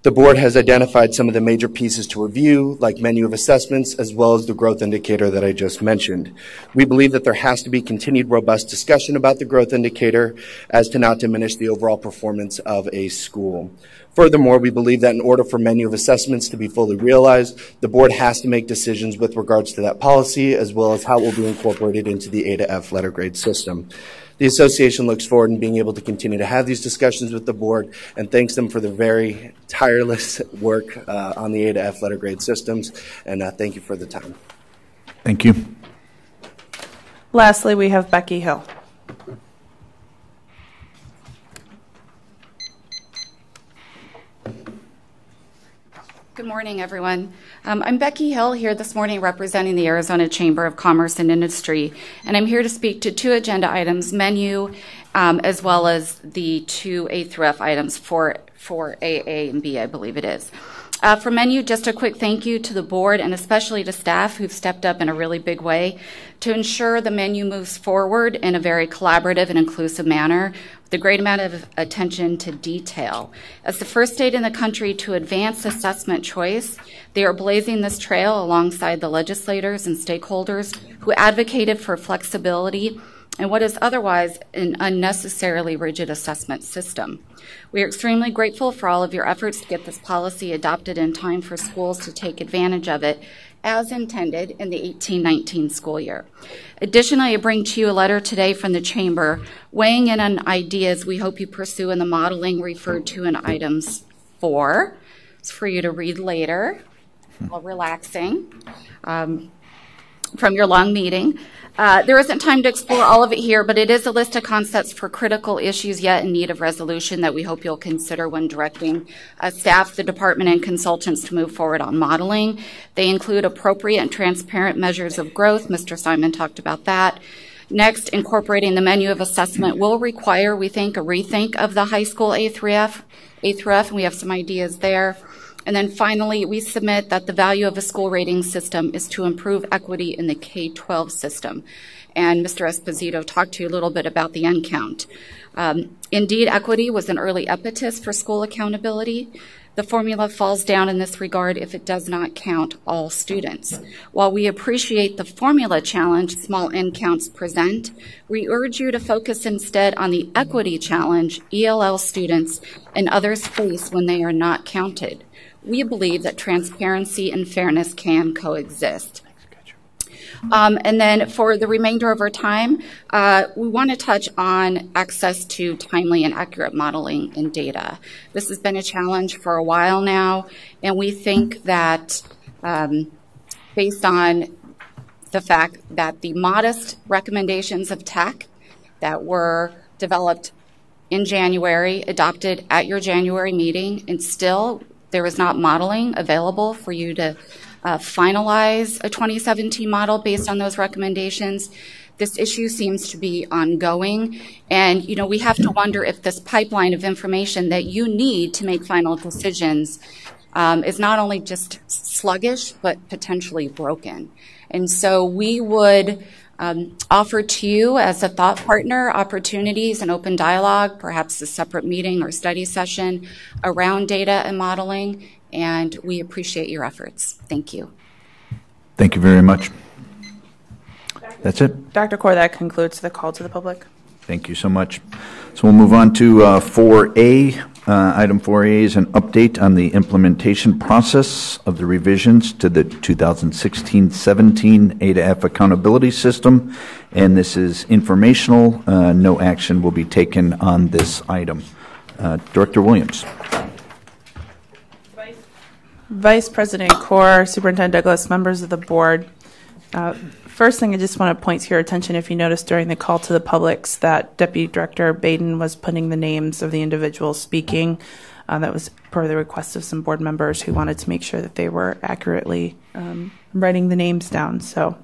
The board has identified some of the major pieces to review, like menu of assessments, as well as the growth indicator that I just mentioned. We believe that there has to be continued robust discussion about the growth indicator as to not diminish the overall performance of a school. Furthermore, we believe that in order for menu of assessments to be fully realized, the board has to make decisions with regards to that policy, as well as how it will be incorporated into the A to F letter grade system. The association looks forward in being able to continue to have these discussions with the board and thanks them for the very tireless work on the A to F letter grade systems. And thank you for the time.
Thank you.
Lastly, we have Becky Hill.
Good morning, everyone. I'm Becky Hill here this morning representing the Arizona Chamber of Commerce and Industry, and I'm here to speak to two agenda items, menu, as well as the two A through F items for AA and B, I believe it is. For menu, just a quick thank you to the board and especially to staff who've stepped up in a really big way to ensure the menu moves forward in a very collaborative and inclusive manner with a great amount of attention to detail. As the first state in the country to advance assessment choice, they are blazing this trail alongside the legislators and stakeholders who advocated for flexibility and what is otherwise an unnecessarily rigid assessment system. We are extremely grateful for all of your efforts to get this policy adopted in time for schools to take advantage of it as intended in the 18-19 school year. Additionally, I bring to you a letter today from the Chamber weighing in on ideas we hope you pursue in the modeling referred to in items 4. It's for you to read later while relaxing from your long meeting. There isn't time to explore all of it here, but it is a list of concepts for critical issues yet in need of resolution that we hope you'll consider when directing staff, the department, and consultants to move forward on modeling. They include appropriate and transparent measures of growth. Mr. Simon talked about that. Next, incorporating the menu of assessment will require, we think, a rethink of the high school A through F, and we have some ideas there. And then finally, we submit that the value of a school rating system is to improve equity in the K-12 system. And Mr. Esposito talked to you a little bit about the end count. Indeed, equity was an early impetus for school accountability. The formula falls down in this regard if it does not count all students. While we appreciate the formula challenge small end counts present, we urge you to focus instead on the equity challenge ELL students and others face when they are not counted. We believe that transparency and fairness can coexist. And then for the remainder of our time, we want to touch on access to timely and accurate modeling and data. This has been a challenge for a while now, and we think that based on the fact that the modest recommendations of TAC that were developed in January, adopted at your January meeting, and still there is not modeling available for you to finalize a 2017 model based on those recommendations. This issue seems to be ongoing, and we have to wonder if this pipeline of information that you need to make final decisions is not only just sluggish, but potentially broken. And so we would offer to you as a thought partner opportunities and open dialogue, perhaps a separate meeting or study session around data and modeling, and we appreciate your efforts. Thank you.
Thank you very much. That's it.
Dr. Kaur, that concludes the call to the public.
Thank you so much. So we'll move on to 4A. Item 4A is an update on the implementation process of the revisions to the 2016-17 A to F accountability system, and this is informational. No action will be taken on this item. Director Williams.
Vice President Kaur, Superintendent Douglas, members of the board. First thing I just want to point to your attention, if you noticed during the call to the public, that Deputy Director Baden was putting the names of the individuals speaking That was per the request of some board members who wanted to make sure that they were accurately writing the names down. So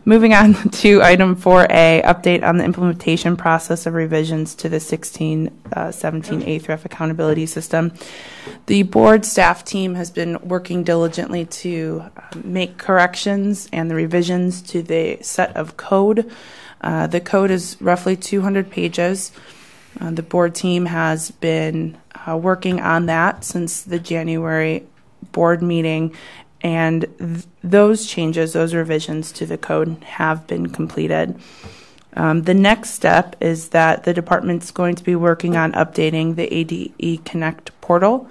moving on to item 4A, update on the implementation process of revisions to the 16-17 ATHREF accountability system. The board staff team has been working diligently to make corrections and the revisions to the set of code. The code is roughly 200 pages. The board team has been working on that since the January board meeting, and those changes, those revisions to the code have been completed. The next step is that the department's going to be working on updating the ADE Connect portal.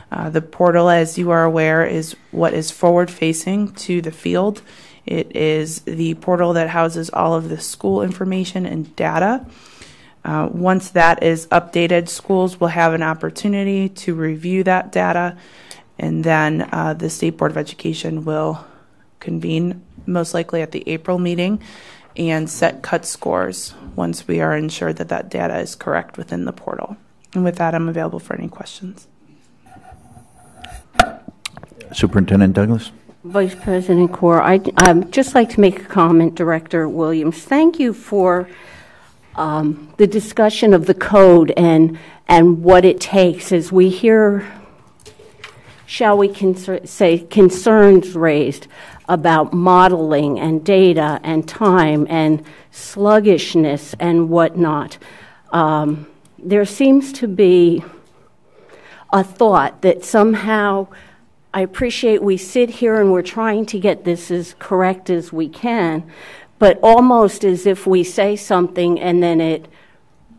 The portal, as you are aware, is what is forward-facing to the field. It is the portal that houses all of the school information and data. Once that is updated, schools will have an opportunity to review that data, and then the State Board of Education will convene, most likely at the April meeting, and set cut scores once we are ensured that that data is correct within the portal. And with that, I'm available for any questions.
Superintendent Douglas.
Vice President Kaur, I'd just like to make a comment, Director Williams. Thank you for the discussion of the code and what it takes as we hear, shall we say, concerns raised about modeling and data and time and sluggishness and whatnot. There seems to be a thought that somehow, I appreciate we sit here and we're trying to get this as correct as we can, but almost as if we say something and then it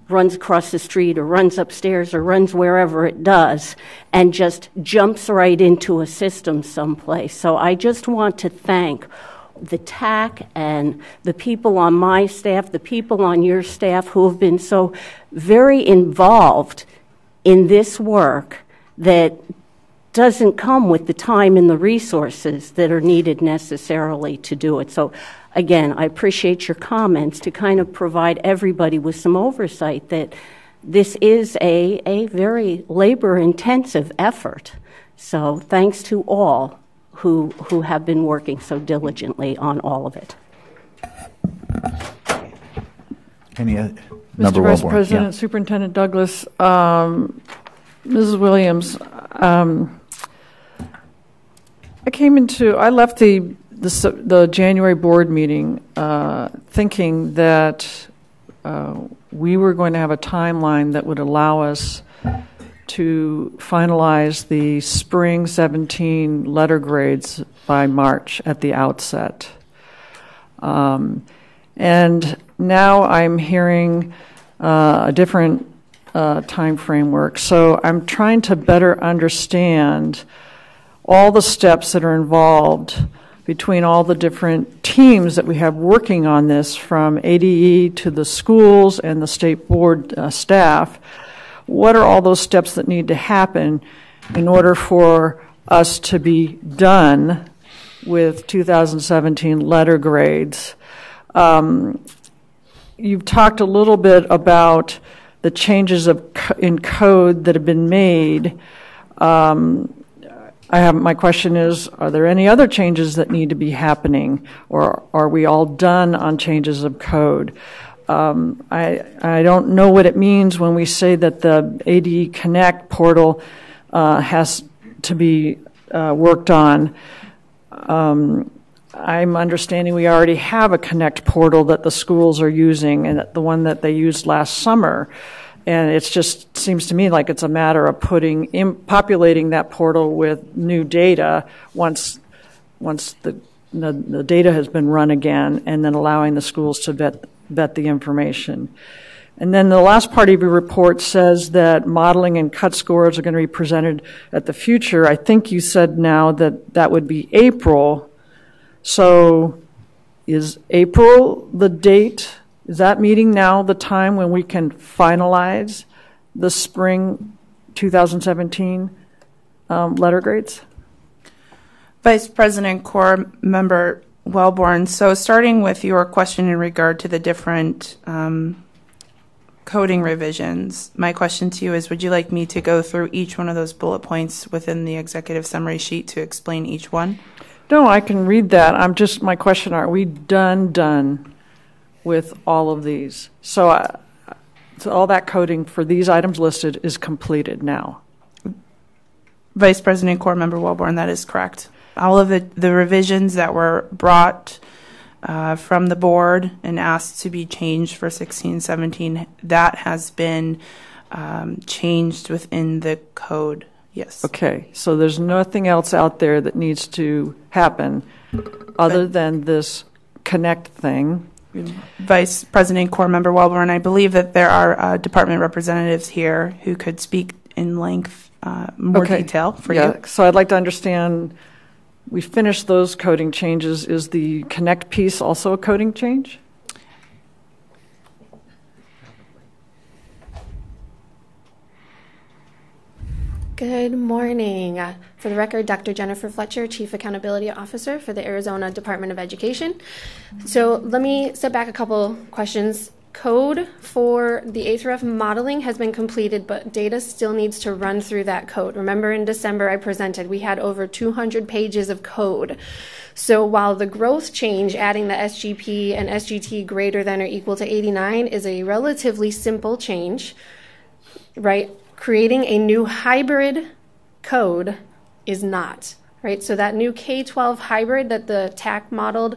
runs across the street or runs upstairs or runs wherever it does and just jumps right into a system someplace. So I just want to thank the TAC and the people on my staff, the people on your staff who have been so very involved in this work that doesn't come with the time and the resources that are needed necessarily to do it. So again, I appreciate your comments to kind of provide everybody with some oversight that this is a very labor-intensive effort. So thanks to all who have been working so diligently on all of it.
Any
Mr. Vice President, Superintendent Douglas, Mrs. Williams, I left the January board meeting thinking that we were going to have a timeline that would allow us to finalize the spring 17 letter grades by March at the outset. And now I'm hearing a different time framework. So I'm trying to better understand all the steps that are involved between all the different teams that we have working on this, from ADE to the schools and the state board staff. What are all those steps that need to happen in order for us to be done with 2017 letter grades? You've talked a little bit about the changes in code that have been made. My question is, are there any other changes that need to be happening, or are we all done on changes of code? I don't know what it means when we say that the ADE Connect portal has to be worked on. I'm understanding we already have a Connect portal that the schools are using, and the one that they used last summer. And it just seems to me like it's a matter of populating that portal with new data once the data has been run again, and then allowing the schools to vet the information. And then the last part of your report says that modeling and cut scores are going to be presented at the future. I think you said now that would be April. So is April the date? Is that meeting now the time when we can finalize the spring 2017 letter grades?
Vice President Kaur, Member Wellborn, so starting with your question in regard to the different coding revisions. My question to you is, would you like me to go through each one of those bullet points within the executive summary sheet to explain each one?
No, I can read that. My question, are we done with all of these? So all that coding for these items listed is completed now.
Vice President Corps Member Wellborn, that is correct. All of the revisions that were brought from the board and asked to be changed for 16-17, that has been changed within the code. Yes.
Okay, so there's nothing else out there that needs to happen other than this connect thing.
Vice President Corps Member Wellborn, I believe that there are department representatives here who could speak in length, more detail for you.
So I'd like to understand, we finished those coding changes. Is the connect piece also a coding change?
Good morning. For the record, Dr. Jennifer Fletcher, Chief Accountability Officer for the Arizona Department of Education. So let me step back a couple questions. Code for the A through F modeling has been completed, but data still needs to run through that code. Remember in December I presented, we had over 200 pages of code. So while the growth change, adding the SGP and SGT greater than or equal to 89 is a relatively simple change, right? Creating a new hybrid code is not, right? So that new K-12 hybrid that the TAC modeled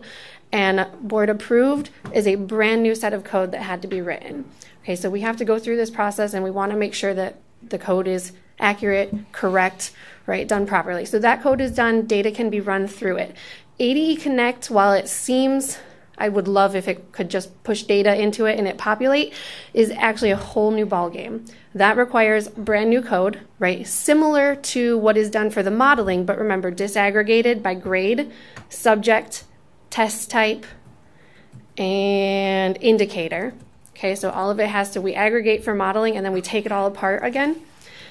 and board approved is a brand new set of code that had to be written. Okay, so we have to go through this process and we want to make sure that the code is accurate, correct, right, done properly. So that code is done, data can be run through it. ADE Connect, while it seems, I would love if it could just push data into it and it populate, is actually a whole new ballgame. That requires brand new code, right? Similar to what is done for the modeling, but remember, disaggregated by grade, subject, test type, and indicator. Okay, so all of it has to, we aggregate for modeling and then we take it all apart again.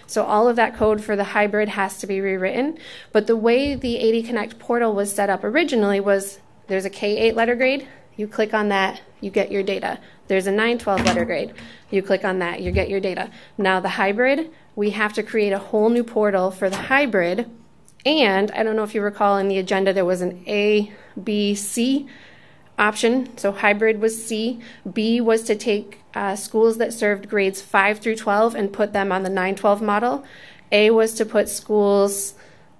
So all of that code for the hybrid has to be rewritten. But the way the AD Connect portal was set up originally was there's a K-8 letter grade, you click on that, you get your data. There's a 9-12 letter grade, you click on that, you get your data. Now the hybrid, we have to create a whole new portal for the hybrid. And I don't know if you recall in the agenda, there was an A, B, C option. So hybrid was C. B was to take schools that served grades 5 through 12 and put them on the 9-12 model. A was to put schools,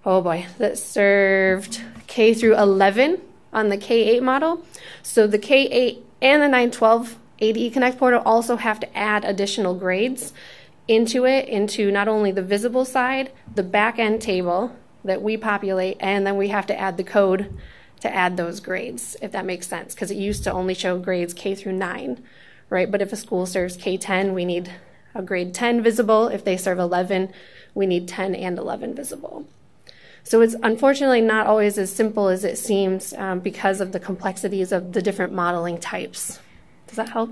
that served K through 11 on the K-8 model. So the K-8 and the 9-12 ADE Connect portal also have to add additional grades into it, into not only the visible side, the back-end table that we populate, and then we have to add the code to add those grades, if that makes sense, because it used to only show grades K through 9, right? But if a school serves K-10, we need a grade 10 visible. If they serve 11, we need 10 and 11 visible. So it's unfortunately not always as simple as it seems because of the complexities of the different modeling types. Does that help?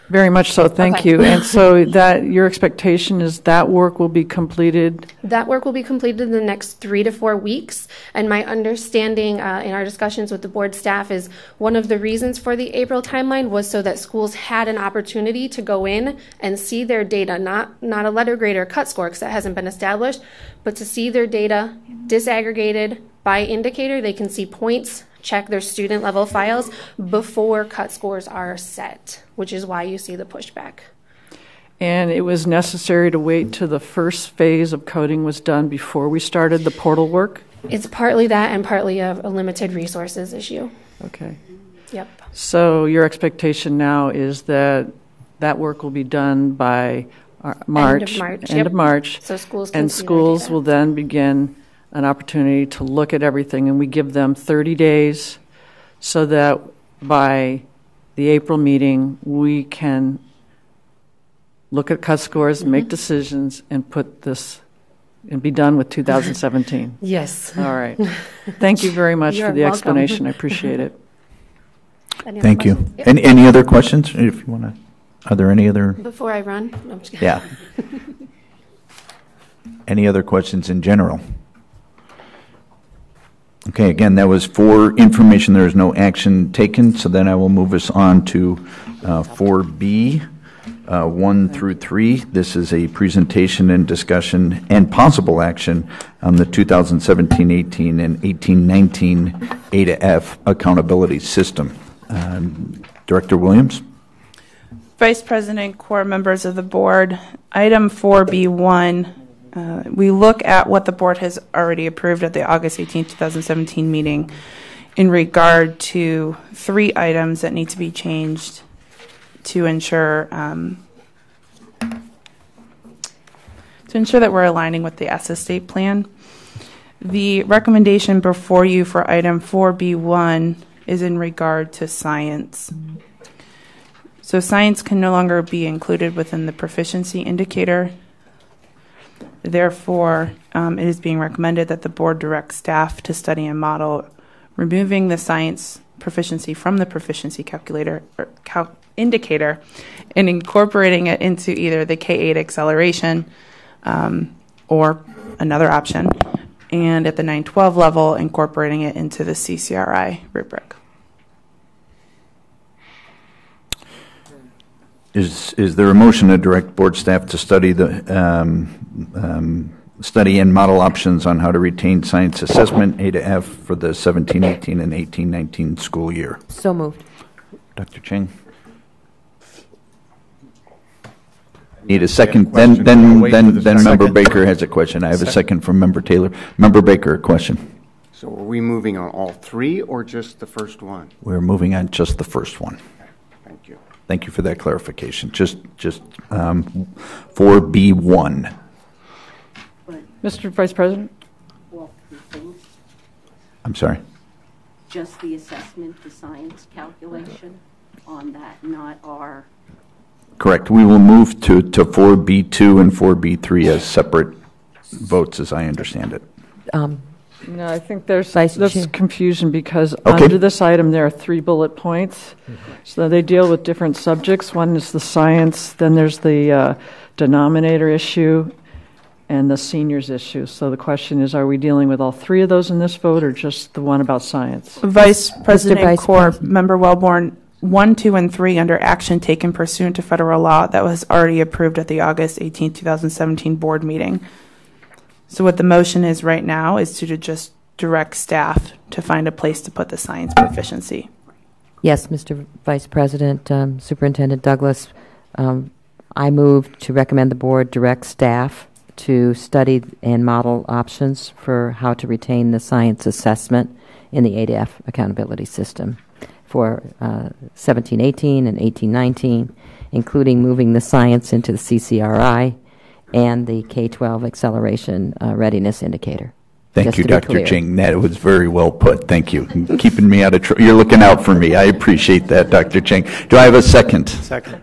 Very much so, thank you. And so that your expectation is that work will be completed?
That work will be completed in the next 3 to 4 weeks. And my understanding in our discussions with the board staff is one of the reasons for the April timeline was so that schools had an opportunity to go in and see their data, not a letter grade or cut score because that hasn't been established, but to see their data disaggregated by indicator. They can see points, check their student level files before cut scores are set, which is why you see the pushback.
And it was necessary to wait till the first phase of coding was done before we started the portal work?
It's partly that and partly a limited resources issue.
Okay.
Yep.
So your expectation now is that that work will be done by March. End of March.
So schools
can see schools will then begin an opportunity to look at everything, and we give them 30 days so that by the April meeting we can look at cut scores, make decisions, and put this and be done with 2017.
Yes.
All right. Thank you very much for the
welcome.
explanation. I appreciate it.
Thank you.
Yep.
Any other questions? If you want to, are there any other?
Before I run? No, I'm just kidding.
Yeah. Any other questions in general? Okay, again, that was for information. There is no action taken, so then I will move us on to 4B, 1 through 3. This is a presentation and discussion and possible action on the 2017-18 and 18-19 A to F accountability system. Director Williams.
Vice President, core members of the board, item 4B1, we look at what the board has already approved at the August 18, 2017 meeting in regard to 3 items that need to be changed to ensure that we're aligning with the ESSA state plan. The recommendation before you for item 4B1 is in regard to science. So science can no longer be included within the proficiency indicator. Therefore, it is being recommended that the board direct staff to study and model removing the science proficiency from the proficiency calculator or indicator and incorporating it into either the K-8 acceleration or another option, and at the 9-12 level, incorporating it into the CCRI rubric.
Is there a motion to direct board staff to study the study and model options on how to retain science assessment A to F for the 17-18 and 18-19 school year?
So moved.
Dr. Cheng. Need a second. Then Member Baker has a question. I have a second from Member Taylor. Member Baker, a question.
So are we moving on all 3 or just the first one?
We're moving on just the first one.
Okay. Thank you.
Thank you for that clarification. Just 4B1.
Mr. Vice President?
All 3 things.
I'm sorry.
Just the assessment, the science calculation on that, not our...
Correct. We will move to 4B2 and 4B3 as separate votes, as I understand it.
No, I think there's confusion because under this item there are 3 bullet points. So they deal with different subjects. One is the science, then there's the denominator issue, and the seniors issue. So the question is, are we dealing with all 3 of those in this vote or just the one about science?
Vice President Core, Member Wellborn, 1, 2, and 3 under action taken pursuant to federal law that was already approved at the August 18, 2017 board meeting. So what the motion is right now is to just direct staff to find a place to put the science proficiency.
Yes, Mr. Vice President, Superintendent Douglas, I move to recommend the board direct staff to study and model options for how to retain the science assessment in the A to F accountability system for 17-18 and 18-19, including moving the science into the CCRI and the K-12 acceleration readiness indicator.
Thank you, Dr. Cheng. That was very well put. Thank you. Keeping me out of trouble. You're looking out for me. I appreciate that, Dr. Cheng. Do I have a second?
Second.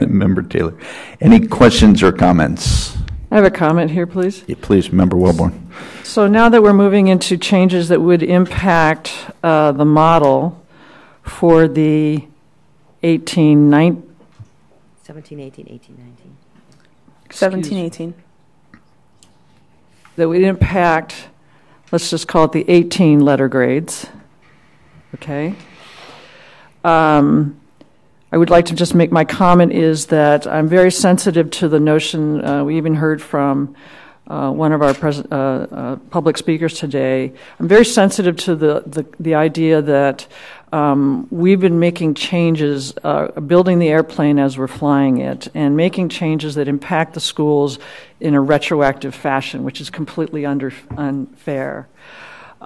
Member Taylor. Any questions or comments?
I have a comment here, please.
Yeah, please, Member Wellborn.
So now that we're moving into changes that would impact the model for the 17-18,
18-19.
17-18.
That would impact, let's just call it the 18 letter grades. Okay. I would like to just make my comment is that I'm very sensitive to the notion, we even heard from one of our public speakers today. I'm very sensitive to the idea that we've been making changes, building the airplane as we're flying it, and making changes that impact the schools in a retroactive fashion, which is completely unfair.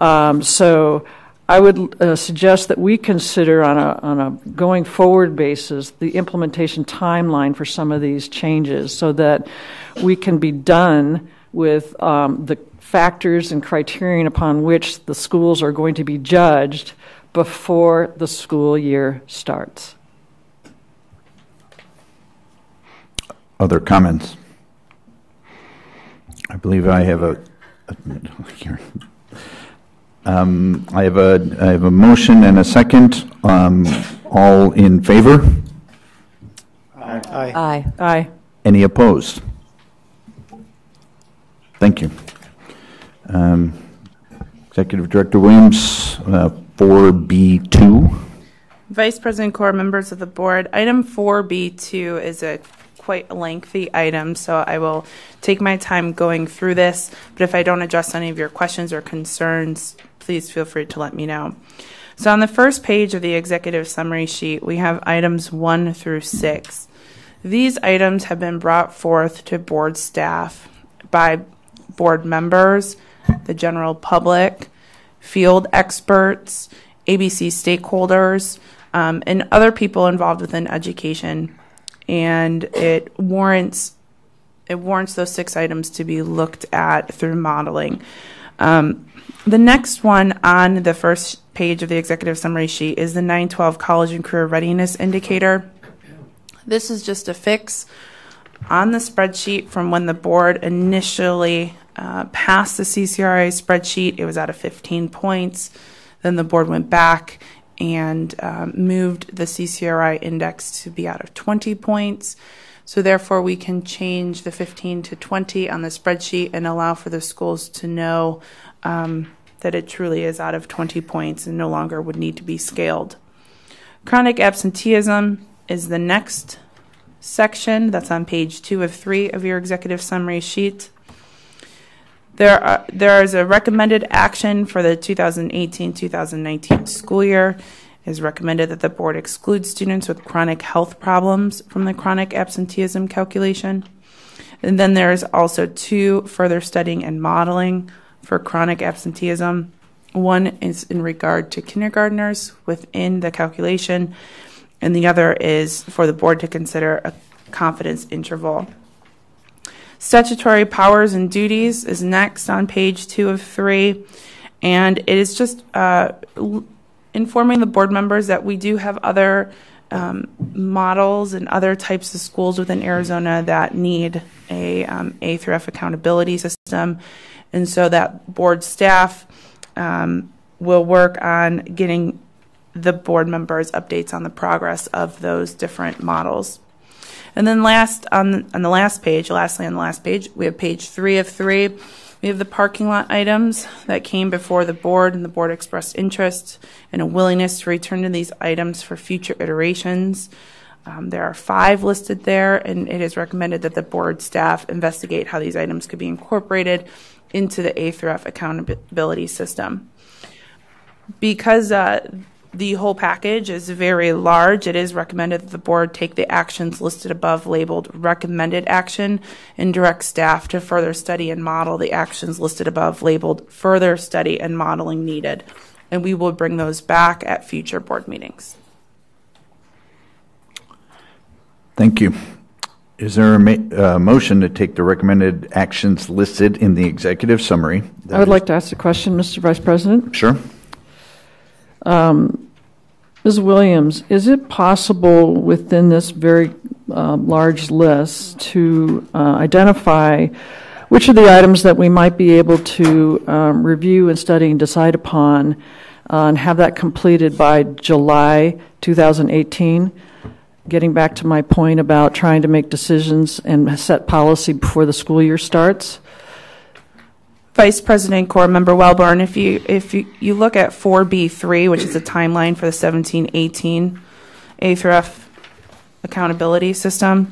So I would suggest that we consider on a going forward basis the implementation timeline for some of these changes so that we can be done with the factors and criterion upon which the schools are going to be judged before the school year starts.
Other comments? I believe I have I have a motion and a second. All in favor?
Aye.
Aye.
Aye.
Any opposed? Thank you. Executive Director Williams, 4B2.
Vice President Core, members of the board, item 4B2 is a quite lengthy item, so I will take my time going through this, but if I don't address any of your questions or concerns, please feel free to let me know. So on the first page of the executive summary sheet, we have items 1 through 6. These items have been brought forth to board staff by board members, the general public, field experts, ABC stakeholders, and other people involved within education. And it warrants those 6 items to be looked at through modeling. The next one on the first page of the executive summary sheet is the 912 College and Career Readiness Indicator. This is just a fix on the spreadsheet from when the board initially passed the CCRA spreadsheet. It was out of 15 points. Then the board went back and moved the CCRI index to be out of 20 points. So therefore, we can change the 15 to 20 on the spreadsheet and allow for the schools to know that it truly is out of 20 points and no longer would need to be scaled. Chronic absenteeism is the next section. That's on page 2 of 3 of your executive summary sheet. There is a recommended action for the 2018-2019 school year. It is recommended that the board exclude students with chronic health problems from the chronic absenteeism calculation. And then there is also 2 further studying and modeling for chronic absenteeism. One is in regard to kindergartners within the calculation, and the other is for the board to consider a confidence interval. Statutory powers and duties is next on page 2 of 3, and it is just informing the board members that we do have other models and other types of schools within Arizona that need a A through F accountability system, and so that board staff will work on getting the board members updates on the progress of those different models. And then lastly on the last page, we have page 3 of 3. We have the parking lot items that came before the board, and the board expressed interest and a willingness to return to these items for future iterations. There are 5 listed there, and it is recommended that the board staff investigate how these items could be incorporated into the A through F accountability system. Because the whole package is very large, it is recommended that the board take the actions listed above labeled recommended action and direct staff to further study and model the actions listed above labeled further study and modeling needed. And we will bring those back at future board meetings.
Thank you. Is there a motion to take the recommended actions listed in the executive summary?
I would like to ask a question, Mr. Vice President.
Sure.
Ms. Williams, is it possible within this very large list to identify which are the items that we might be able to review and study and decide upon and have that completed by July 2018? Getting back to my point about trying to make decisions and set policy before the school year starts.
Vice President Core, Member Wellborn, if you look at 4B3, which is a timeline for the 17-18 A through F accountability system,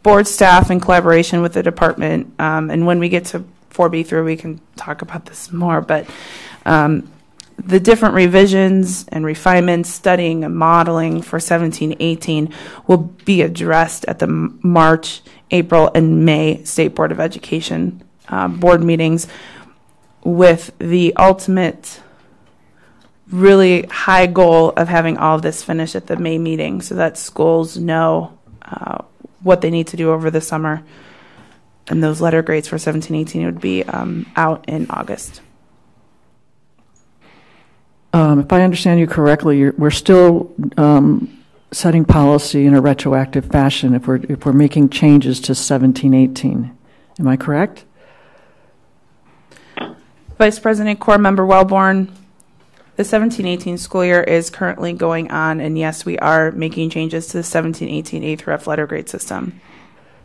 board staff in collaboration with the department, and when we get to 4B3, we can talk about this more, but the different revisions and refinements, studying and modeling for 17-18 will be addressed at the March, April, and May State Board of Education board meetings, with the ultimate really high goal of having all of this finished at the May meeting so that schools know what they need to do over the summer. And those letter grades for 17-18 would be out in August.
If I understand you correctly, we're still setting policy in a retroactive fashion if we're making changes to 17-18. Am I correct?
Vice President Core, Member Wellborn, the 17-18 school year is currently going on, and yes, we are making changes to the 17-18 A through F letter grade system.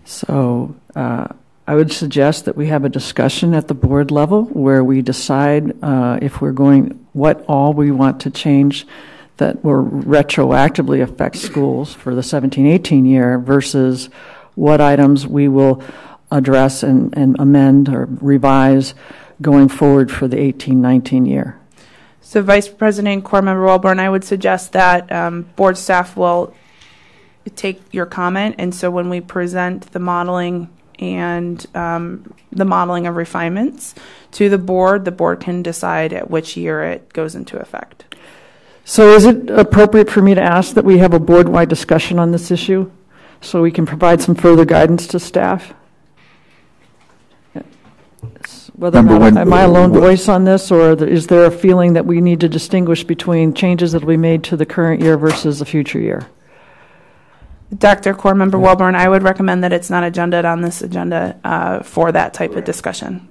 So I I would suggest that we have a discussion at the board level where we decide if we're going, what all we want to change that will retroactively affect schools for the 17-18 year versus what items we will address and amend or revise going forward for the 18-19 year.
So Vice President, Corps Member Wellborn, I would suggest that board staff will take your comment, and so when we present the modeling and the modeling of refinements to the board can decide at which year it goes into effect.
So is it appropriate for me to ask that we have a board-wide discussion on this issue so we can provide some further guidance to staff? Whether or not, am I a lone voice on this, or is there a feeling that we need to distinguish between changes that will be made to the current year versus the future year?
Dr. Corps Member Wellborn, I would recommend that it's not agended on this agenda for that type of discussion.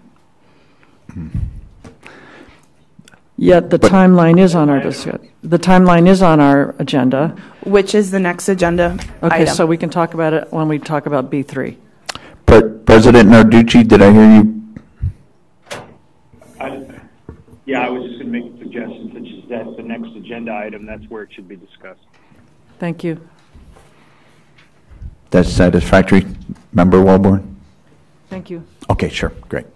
Yet the timeline is on our the timeline is on our agenda,
which is the next agenda
okay,
item.
So we can talk about it when we talk about B3.
President Narducci, did I hear you?
Yeah, I was just going to make a suggestion, such as that's the next agenda item. That's where it should be discussed.
Thank you.
That's satisfactory, Member Wellborn?
Thank you.
Okay, sure, great.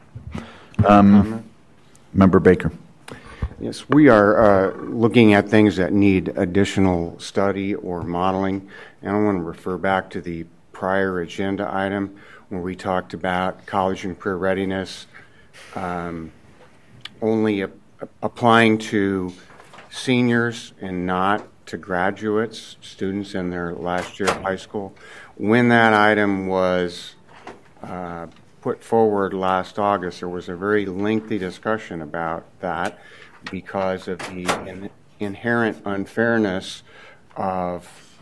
Member Baker.
Yes, we are looking at things that need additional study or modeling, and I want to refer back to the prior agenda item where we talked about college and career readiness only applying to seniors and not to graduates, students in their last year of high school. When that item was put forward last August, there was a very lengthy discussion about that because of the inherent unfairness of,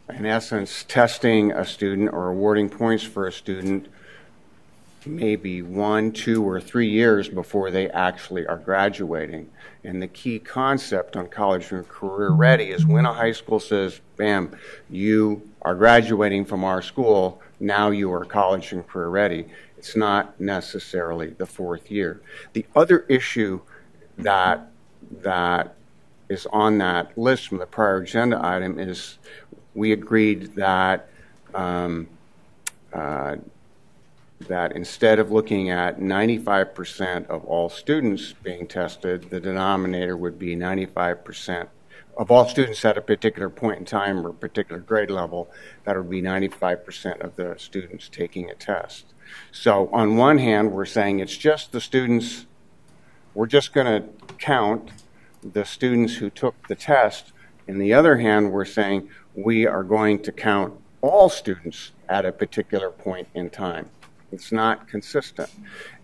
in essence, testing a student or awarding points for a student maybe 1, 2, or 3 years before they actually are graduating. And the key concept on college and career ready is when a high school says, bam, you are graduating from our school, now you are college and career ready. It's not necessarily the 4th year. The other issue that is on that list from the prior agenda item is we agreed that that instead of looking at 95% of all students being tested, the denominator would be 95% of all students at a particular point in time or a particular grade level. That would be 95% of the students taking a test. So on one hand, we're saying it's just the students, we're just going to count the students who took the test. On the other hand, we're saying we are going to count all students at a particular point in time. It's not consistent.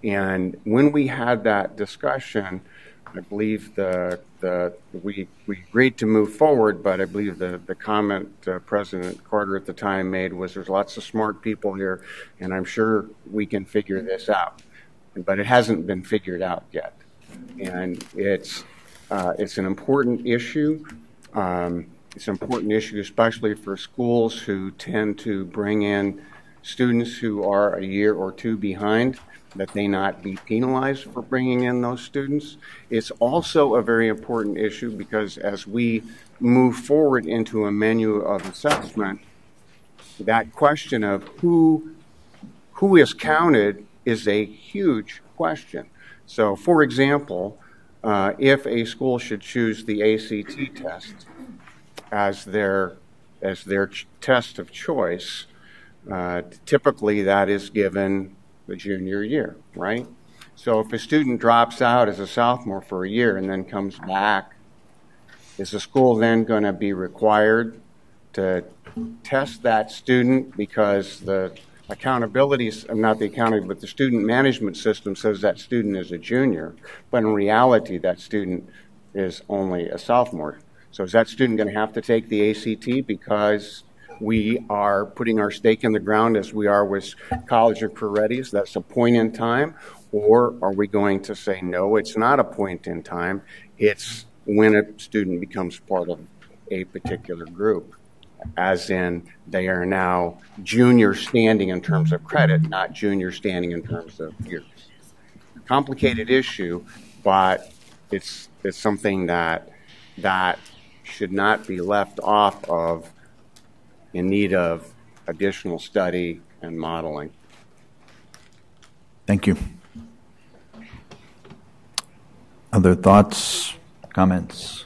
And when we had that discussion, I believe we agreed to move forward, but I believe the comment President Carter at the time made was there's lots of smart people here, and I'm sure we can figure this out. But it hasn't been figured out yet. And it's an important issue. It's an important issue, especially for schools who tend to bring in students who are a year or 2 behind, that they not be penalized for bringing in those students. It's also a very important issue because as we move forward into a menu of assessment, that question of who is counted is a huge question. So, for example, if a school should choose the ACT test as their test of choice, typically that is given the junior year, right? So if a student drops out as a sophomore for a year and then comes back, is the school then going to be required to test that student because the accountability, not the accounting, but the student management system says that student is a junior, but in reality that student is only a sophomore. So is that student going to have to take the ACT because we are putting our stake in the ground as we are with college and career ready? That's a point in time. Or are we going to say, no, it's not a point in time. It's when a student becomes part of a particular group. as in they are now junior standing in terms of credit, not junior standing in terms of years. Complicated issue, but it's something that should not be left off of in need of additional study and modeling.
Thank you. Other thoughts, comments?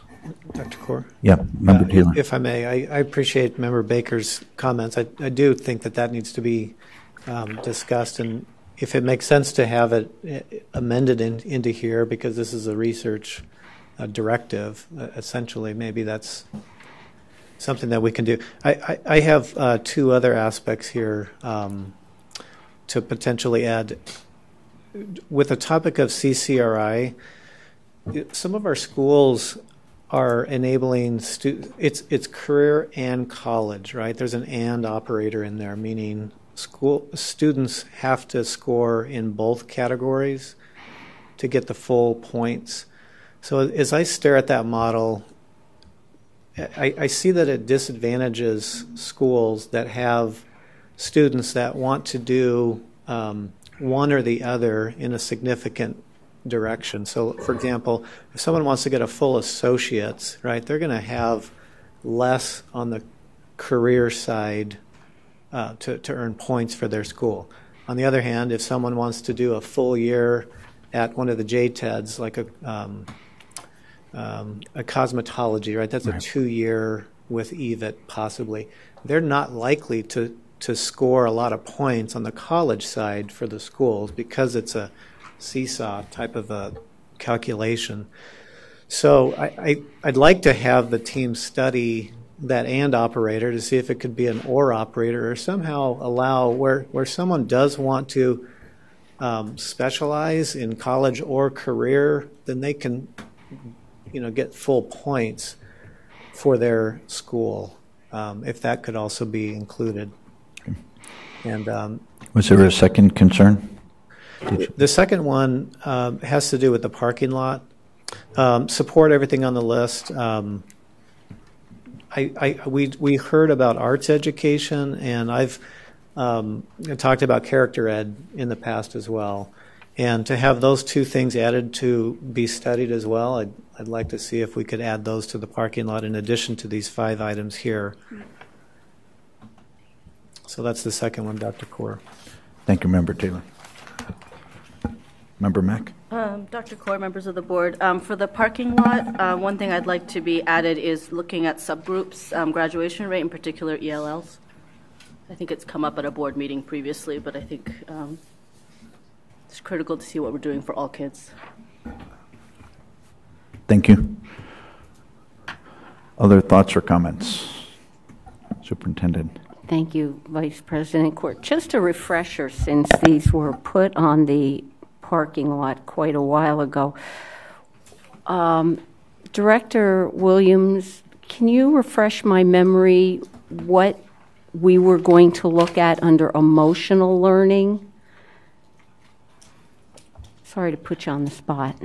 Dr. Kaur?
Yeah, Member Taylor.
If I may, I appreciate Member Baker's comments. I do think that needs to be discussed, and if it makes sense to have it amended into here, because this is a research directive, essentially, maybe that's something that we can do. I have two other aspects here to potentially add. With the topic of CCRI, some of our schools are enabling it's career and college, right? There's an and operator in there, meaning school students have to score in both categories to get the full points. So as I stare at that model, I see that it disadvantages schools that have students that want to do one or the other in a significant direction. So, for example, if someone wants to get a full associate's, right, they're going to have less on the career side to earn points for their school. On the other hand, if someone wants to do a full year at one of the JTEDs, like a cosmetology, right, that's a 2-year with EVIT possibly, they're not likely to score a lot of points on the college side for the schools because it's a seesaw type of a calculation. So I'd like to have the team study that and operator to see if it could be an or operator, or somehow allow where someone does want to specialize in college or career, then they can get full points for their school, if that could also be included. And
was there a second concern?
The second one has to do with the parking lot. Support everything on the list. We heard about arts education, and I've talked about character ed in the past as well. And to have those two things added to be studied as well, I'd like to see if we could add those to the parking lot in addition to these 5 items here. So that's the second one, Dr. Kaur.
Thank you, Member Taylor. Member Mack.
Dr. Kaur, members of the board, for the parking lot, one thing I'd like to be added is looking at subgroups, graduation rate, in particular ELLs. I think it's come up at a board meeting previously, but I think it's critical to see what we're doing for all kids.
Thank you. Other thoughts or comments? Superintendent.
Thank you, Vice President Court. Just a refresher, since these were put on the parking lot quite a while ago. Director Williams, can you refresh my memory what we were going to look at under emotional learning? Sorry to put you on the spot.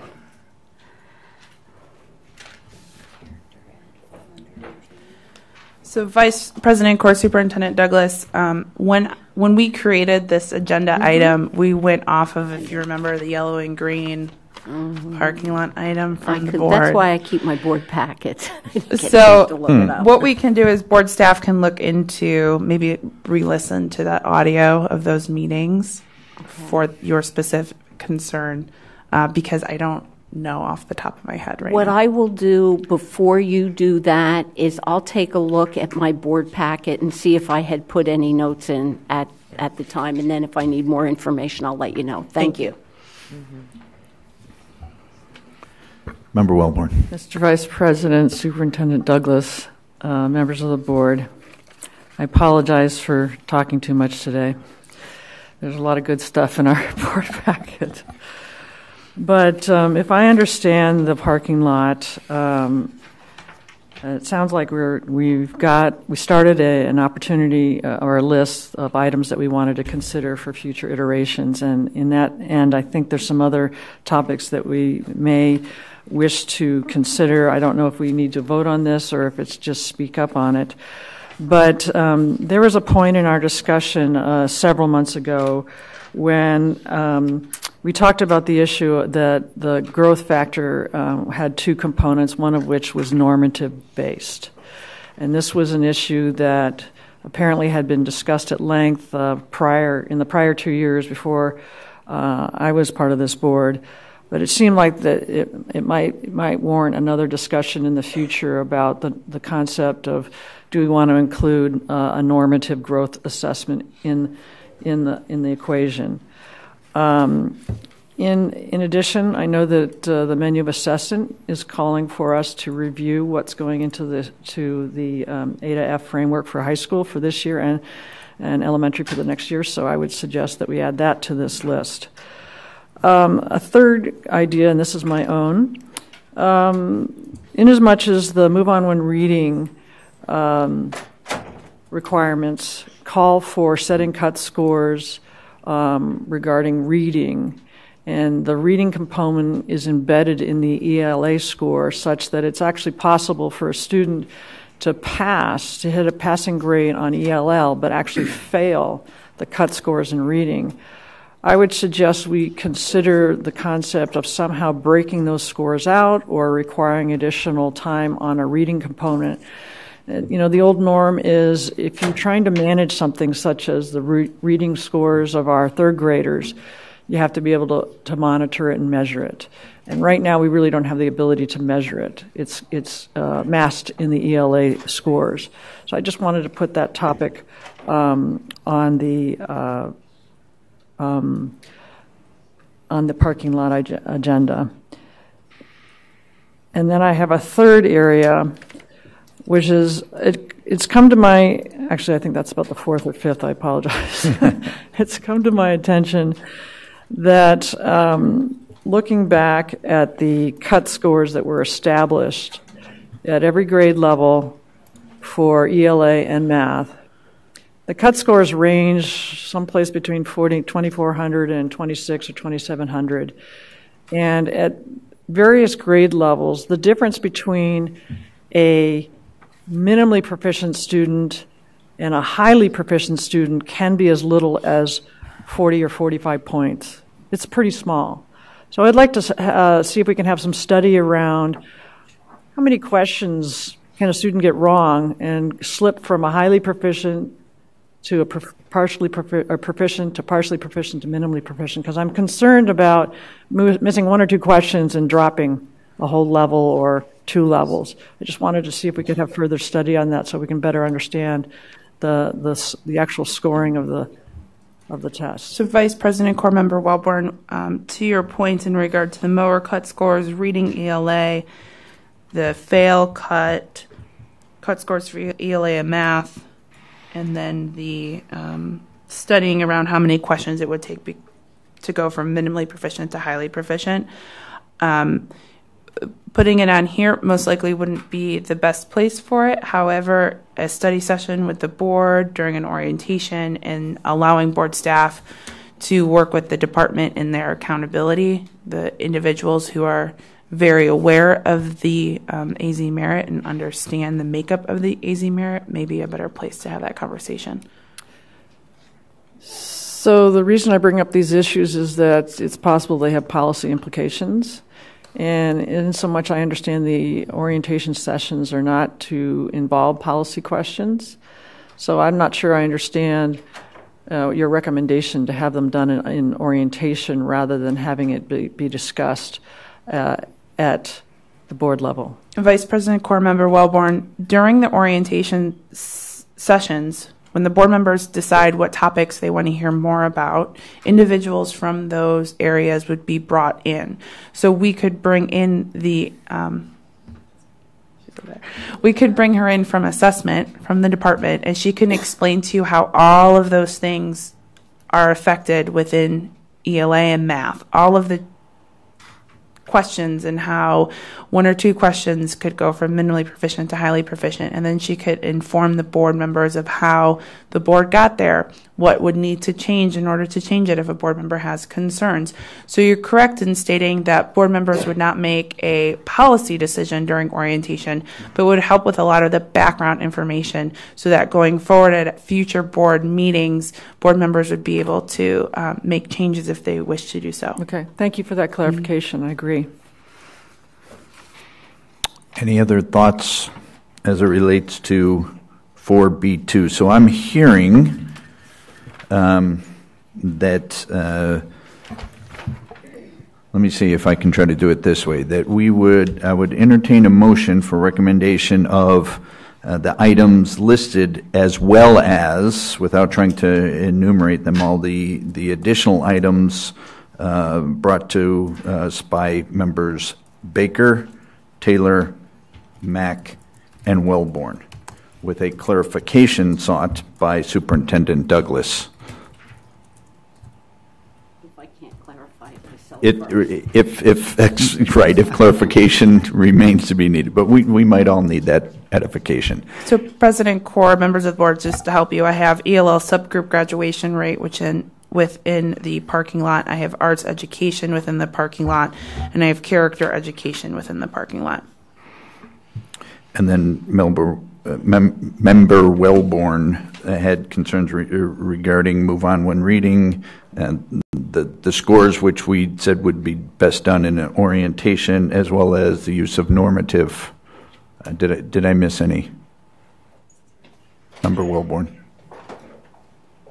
So, Vice President Court Superintendent Douglas, when we created this agenda item, we went off of, if you remember, the yellow and green parking lot item from the board.
That's why I keep my board packets.
So, what we can do is board staff can look into, maybe re-listen to that audio of those meetings for your specific concern, because I don't know off the top of my head right now.
What I will do before you do that is I'll take a look at my board packet and see if I had put any notes in at the time, and then if I need more information, I'll let you know. Thank you.
Member Wellborn.
Mr. Vice President, Superintendent Douglas, members of the board, I apologize for talking too much today. There's a lot of good stuff in our board packet. But if I understand the parking lot, it sounds like we started an opportunity or a list of items that we wanted to consider for future iterations, and in that end, I think there's some other topics that we may wish to consider. I don't know if we need to vote on this or if it's just speak up on it. But there was a point in our discussion several months ago when we talked about the issue that the growth factor had two components, one of which was normative-based. And this was an issue that apparently had been discussed at length in the prior 2 years before I was part of this board. But it seemed like that it might warrant another discussion in the future about the concept of, do we want to include a normative growth assessment in the equation. In addition, I know that the menu of assessment is calling for us to review what's going into the A-to-F framework for high school for this year and elementary for the next year, so I would suggest that we add that to this list. A third idea, and this is my own, inasmuch as the Move On When Reading requirements call for setting cut scores regarding reading, and the reading component is embedded in the ELA score such that it's actually possible for a student to hit a passing grade on ELL, but actually fail the cut scores in reading. I would suggest we consider the concept of somehow breaking those scores out or requiring additional time on a reading component. The old norm is if you're trying to manage something such as the reading scores of our third graders, you have to be able to monitor it and measure it. And right now, we really don't have the ability to measure it. It's masked in the ELA scores. So I just wanted to put that topic on the parking lot agenda. And then I have a third area, which is, it's come to my, actually I think that's about the fourth or fifth, I apologize. It's come to my attention that looking back at the cut scores that were established at every grade level for ELA and math, the cut scores range someplace between 2,400 and 2,600 or 2,700. And at various grade levels, the difference between a minimally proficient student and a highly proficient student can be as little as 40 or 45 points. It's pretty small. So I'd like to see if we can have some study around how many questions can a student get wrong and slip from a highly proficient to a partially proficient to partially proficient to minimally proficient, because I'm concerned about missing one or two questions and dropping a whole level or two levels. I just wanted to see if we could have further study on that so we can better understand the actual scoring of the test.
So Vice President Corps Member Wellborn, to your point in regard to the MOER cut scores, reading ELA, the fail cut scores for ELA and math, and then the studying around how many questions it would take to go from minimally proficient to highly proficient. Putting it on here most likely wouldn't be the best place for it. However, a study session with the board during an orientation and allowing board staff to work with the department in their accountability, the individuals who are very aware of the AZ merit and understand the makeup of the AZ merit may be a better place to have that conversation.
So the reason I bring up these issues is that it's possible they have policy implications. And in so much I understand the orientation sessions are not to involve policy questions. So I'm not sure I understand your recommendation to have them done in orientation rather than having it be discussed at the board level.
Vice President Corps Member Wellborn, during the orientation sessions, when the board members decide what topics they want to hear more about, individuals from those areas would be brought in. So we could bring in we could bring her in from assessment from the department, and she can explain to you how all of those things are affected within ELA and math, all of the questions and how one or two questions could go from minimally proficient to highly proficient, and then she could inform the board members of how the board got there, what would need to change in order to change it if a board member has concerns. So you're correct in stating that board members would not make a policy decision during orientation, but would help with a lot of the background information so that going forward at future board meetings, board members would be able to make changes if they wish to do so.
Okay, thank you for that clarification. I agree.
Any other thoughts as it relates to 4B2? So I'm hearing that, let me see if I can try to do it this way, that I would entertain a motion for recommendation of the items listed, as well as, without trying to enumerate them all, the additional items brought to us by members Baker, Taylor, Mack, and Wellborn, with a clarification sought by Superintendent Douglas.
If I can't clarify it myself.
If clarification remains to be needed, but we might all need that edification.
So President Corr, members of the board, just to help you, I have ELL subgroup graduation rate, within the parking lot. I have arts education within the parking lot, and I have character education within the parking lot.
And then member Wellborn had concerns regarding move on when reading, and the scores, which we said would be best done in an orientation, as well as the use of normative. Did I miss any? Member Wellborn.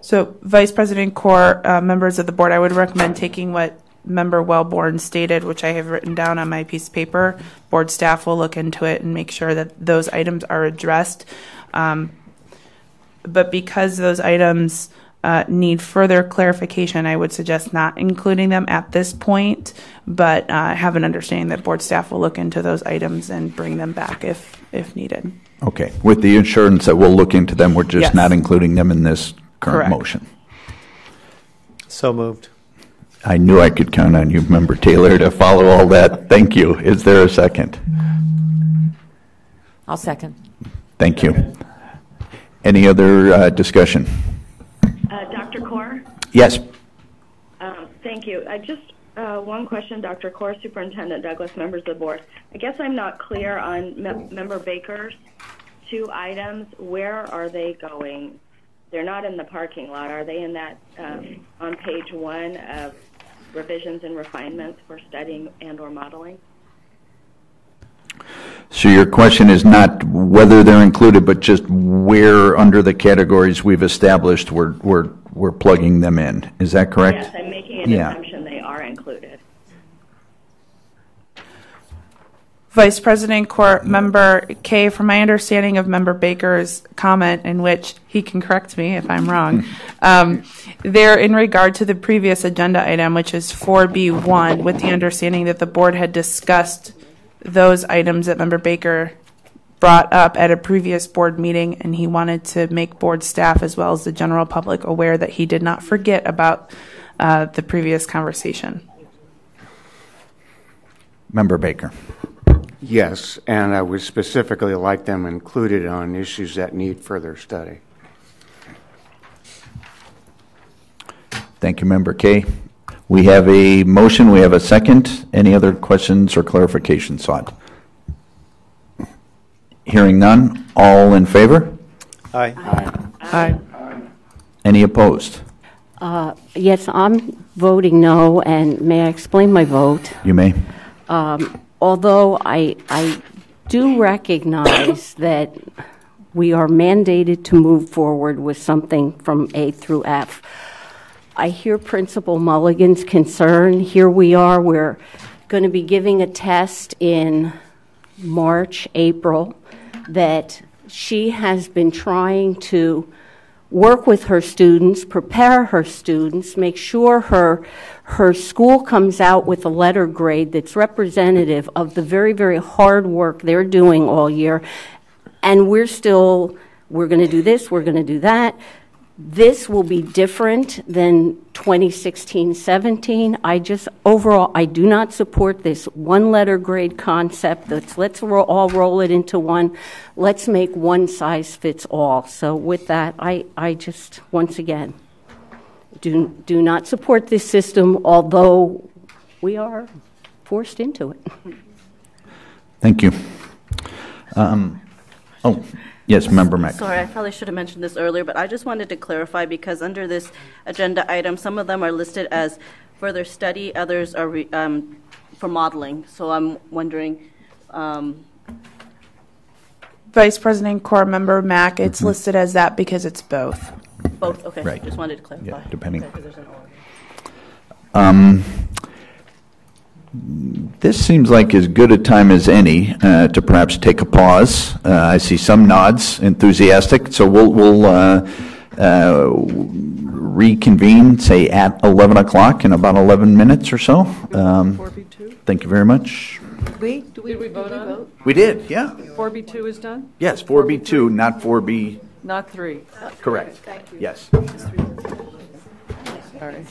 So Vice President Corr, members of the board, I would recommend taking what Member Wellborn stated, which I have written down on my piece of paper. Board staff will look into it and make sure that those items are addressed. But because those items need further clarification, I would suggest not including them at this point, but have an understanding that board staff will look into those items and bring them back if needed.
Okay, with the assurance that we'll look into them, we're just
Yes.
not including them in this current
Correct.
motion.
So moved.
I knew I could count on you, Member Taylor, to follow all that. Thank you. Is there a second?
I'll second.
Thank you. Any other discussion?
Dr. Corr?
Yes.
Thank you. I just one question, Dr. Corr, Superintendent Douglas, members of the board. I guess I'm not clear on Member Baker's 2 items. Where are they going? They're not in the parking lot. Are they in that on page 1 of revisions and refinements for studying and or modeling?
So your question is not whether they're included, but just where under the categories we've established we're plugging them in. Is that correct?
Yes, I'm making an assumption they are included.
Vice President Corr, Member Kay, from my understanding of Member Baker's comment, in which he can correct me if I'm wrong, they're in regard to the previous agenda item, which is 4B1, with the understanding that the board had discussed those items that Member Baker brought up at a previous board meeting, and he wanted to make board staff as well as the general public aware that he did not forget about the previous conversation.
Member Baker.
Yes, and I would specifically like them included on issues that need further study.
Thank you, Member Kay. We have a motion. We have a second. Any other questions or clarifications sought? Hearing none. All in favor?
Aye.
Aye.
Any opposed?
Yes, I'm voting no, and may I explain my vote?
You may.
Although I do recognize that we are mandated to move forward with something from A through F, I hear Principal Mulligan's concern. Here we are, we're going to be giving a test in March, April, that she has been trying to work with her students, prepare her students, make sure her school comes out with a letter grade that's representative of the very, very hard work they're doing all year. And we're going to do this, we're going to do that. This will be different than 2016-17. Overall, I do not support this one-letter grade concept. Let's all roll it into one. Let's make one size fits all. So with that, I just, once again, do not support this system, although we are forced into it.
Thank you. Yes, Member Mack.
Sorry, I probably should have mentioned this earlier, but I just wanted to clarify because under this agenda item, some of them are listed as further study, others are for modeling. So I'm wondering.
Vice President Core Member Mack, it's listed as that because it's both.
Both, okay.
Right.
Just wanted to clarify.
Yeah, depending.
Okay, 'cause there's an order.
This seems like as good a time as any to perhaps take a pause. I see some nods, enthusiastic. So we'll reconvene, say at 11 o'clock in about 11 minutes or so. Thank you very much.
Did we vote on it?
We did, yeah.
4B2 is done?
Yes, 4B2, not 4B.
Not 3.
Correct.
Thank you.
Yes.
Sorry.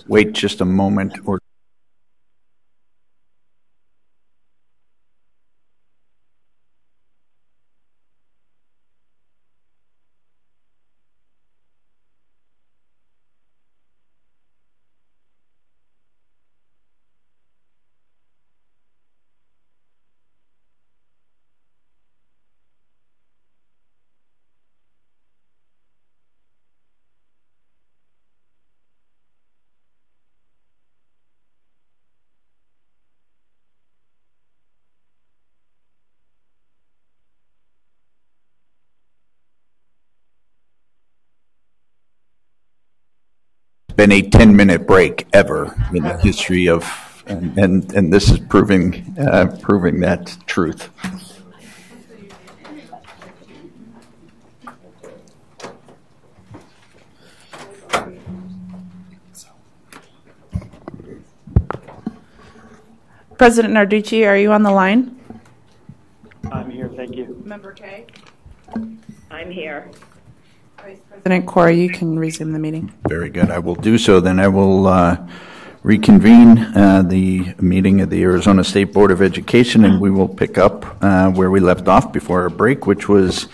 wait just a moment or been a 10-minute break ever in the history of, and this is proving that truth.
President Narducci, are you on the line?
I'm here, thank you.
Member Kay?
I'm here.
President Kaur, you can resume the meeting.
Very good. I will do so. Then I will reconvene the meeting of the Arizona State Board of Education, and we will pick up where we left off before our break, which was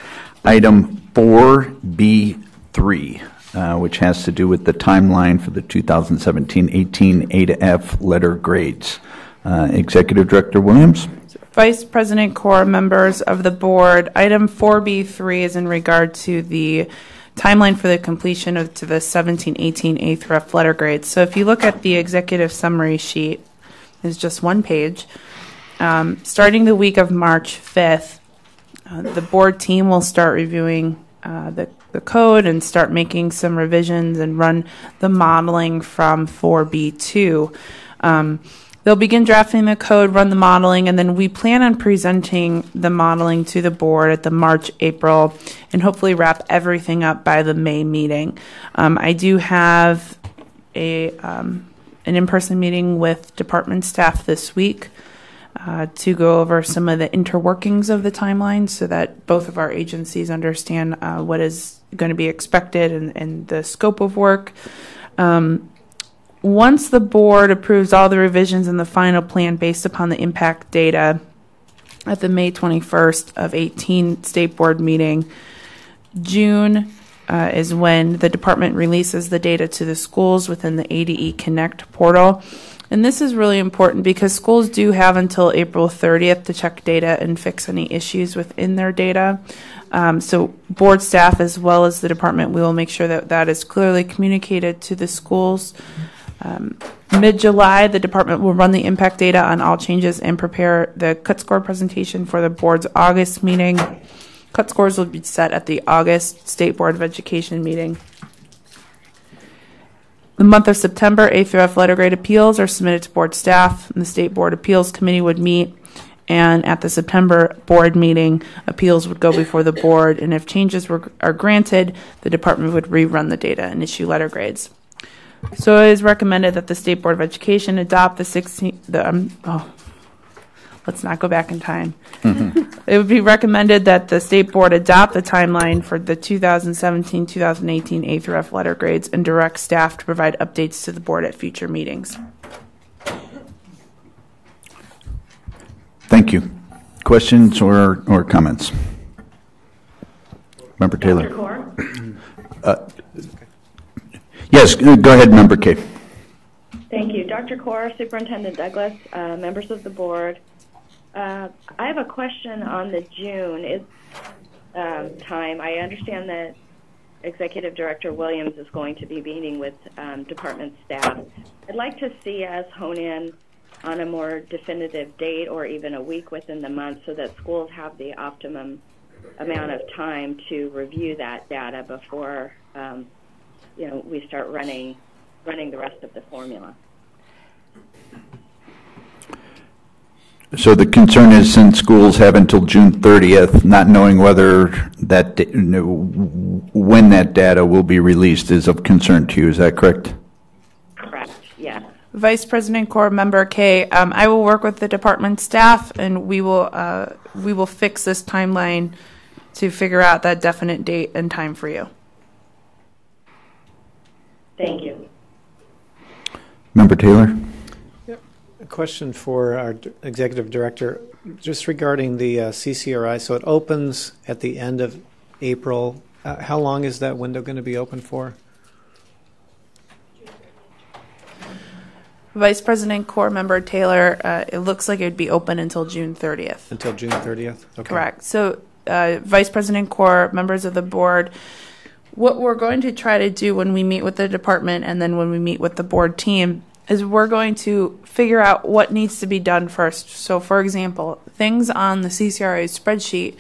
item 4B3, which has to do with the timeline for the 2017-18 A to F letter grades. Executive Director Williams.
Vice President Kaur, members of the board, item 4B3 is in regard to the timeline for the completion of the 17-18 A through F letter grades. So if you look at the executive summary sheet, it's just one page. Starting the week of March 5th, the board team will start reviewing the code and start making some revisions and run the modeling from 4B2. They'll begin drafting the code, run the modeling, and then we plan on presenting the modeling to the board at the March, April, and hopefully wrap everything up by the May meeting. I do have an in-person meeting with department staff this week to go over some of the interworkings of the timeline so that both of our agencies understand what is going to be expected and the scope of work. Once the board approves all the revisions in the final plan based upon the impact data at the May 21st of 18 state board meeting, June is when the department releases the data to the schools within the ADE Connect portal. And this is really important because schools do have until April 30th to check data and fix any issues within their data. So board staff as well as the department, we will make sure that that is clearly communicated to the schools. Mid-July, the department will run the impact data on all changes and prepare the cut score presentation for the board's August meeting. Cut scores will be set at the August State Board of Education meeting. The month of September, A through F letter grade appeals are submitted to board staff, and the State Board Appeals Committee would meet. And at the September board meeting, appeals would go before the board, and if changes are granted, the department would rerun the data and issue letter grades. So it is recommended that the State Board of Education adopt let's not go back in time. It would be recommended that the State Board adopt the timeline for the 2017-2018 A through F letter grades and direct staff to provide updates to the board at future meetings.
Thank you. Questions or comments? Member Taylor.
Dr. Kaur?
Yes, go ahead, Member Kay.
Thank you. Dr. Kaur, Superintendent Douglas, members of the board. I have a question on the June time. I understand that Executive Director Williams is going to be meeting with department staff. I'd like to see us hone in on a more definitive date or even a week within the month so that schools have the optimum amount of time to review that data before we start running the rest of the formula.
So the concern is, since schools have until June 30th, not knowing whether that when that data will be released is of concern to you. Is that correct?
Correct. Yeah.
Vice President Kaur, Member Kay, I will work with the department staff, and we will fix this timeline to figure out that definite date and time for you.
Thank you.
Member Taylor?
A question for our executive director, just regarding the CCRI. So it opens at the end of April. How long is that window going to be open for?
Vice President Core Member Taylor, it looks like it would be open until June 30th.
Until June 30th? Okay.
Correct. So, Vice President Core, members of the board, what we're going to try to do when we meet with the department and then when we meet with the board team is we're going to figure out what needs to be done first. So, for example, things on the CCRA spreadsheet,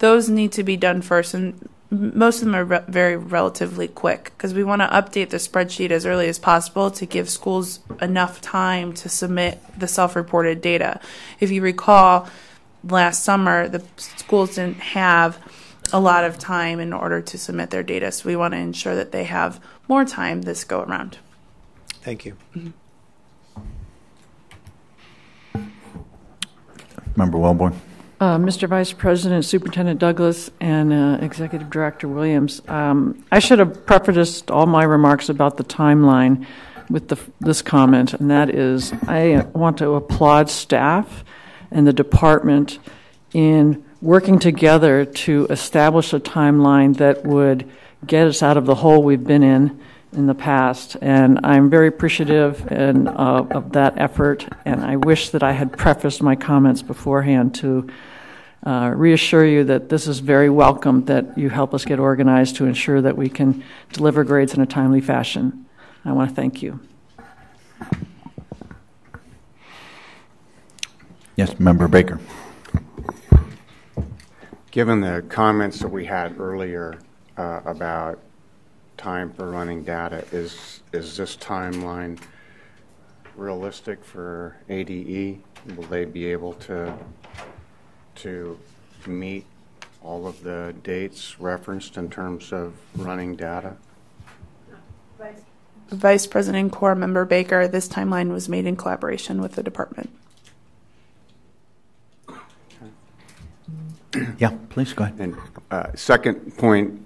those need to be done first, and most of them are very relatively quick because we want to update the spreadsheet as early as possible to give schools enough time to submit the self-reported data. If you recall, last summer, the schools didn't have a lot of time in order to submit their data, so we want to ensure that they have more time this go around.
Thank you.
Member Wellborn.
Mr. Vice President, Superintendent Douglas, and Executive Director Williams, I should have prefaced all my remarks about the timeline with this comment, and that is I want to applaud staff and the department in working together to establish a timeline that would get us out of the hole we've been in the past, and I'm very appreciative of that effort, and I wish that I had prefaced my comments beforehand to reassure you that this is very welcome, that you help us get organized to ensure that we can deliver grades in a timely fashion. I want to thank you.
Yes, Member Baker.
Given the comments that we had earlier about time for running data, is this timeline realistic for ADE? Will they be able to meet all of the dates referenced in terms of running data?
Vice President Core Member Baker, this timeline was made in collaboration with the department.
Yeah, please go ahead.
And second point,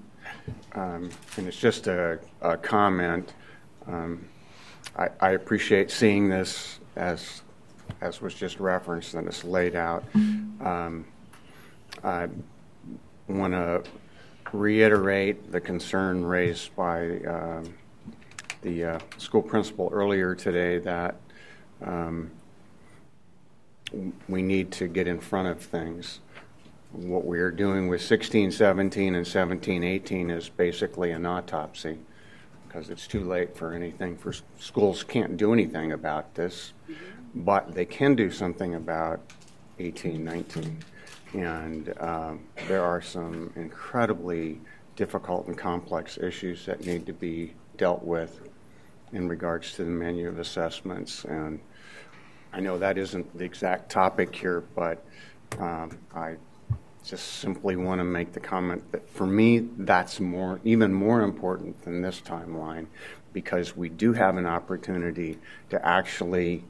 and it's just a comment. I appreciate seeing this as was just referenced and it's laid out. I want to reiterate the concern raised by the school principal earlier today that we need to get in front of things. What we are doing with 16-17 and 17-18 is basically an autopsy because it's too late for anything. For schools can't do anything about this, but they can do something about 18-19. And there are some incredibly difficult and complex issues that need to be dealt with in regards to the menu of assessments. And I know that isn't the exact topic here, but I just simply want to make the comment that for me, that's even more important than this timeline, because we do have an opportunity to actually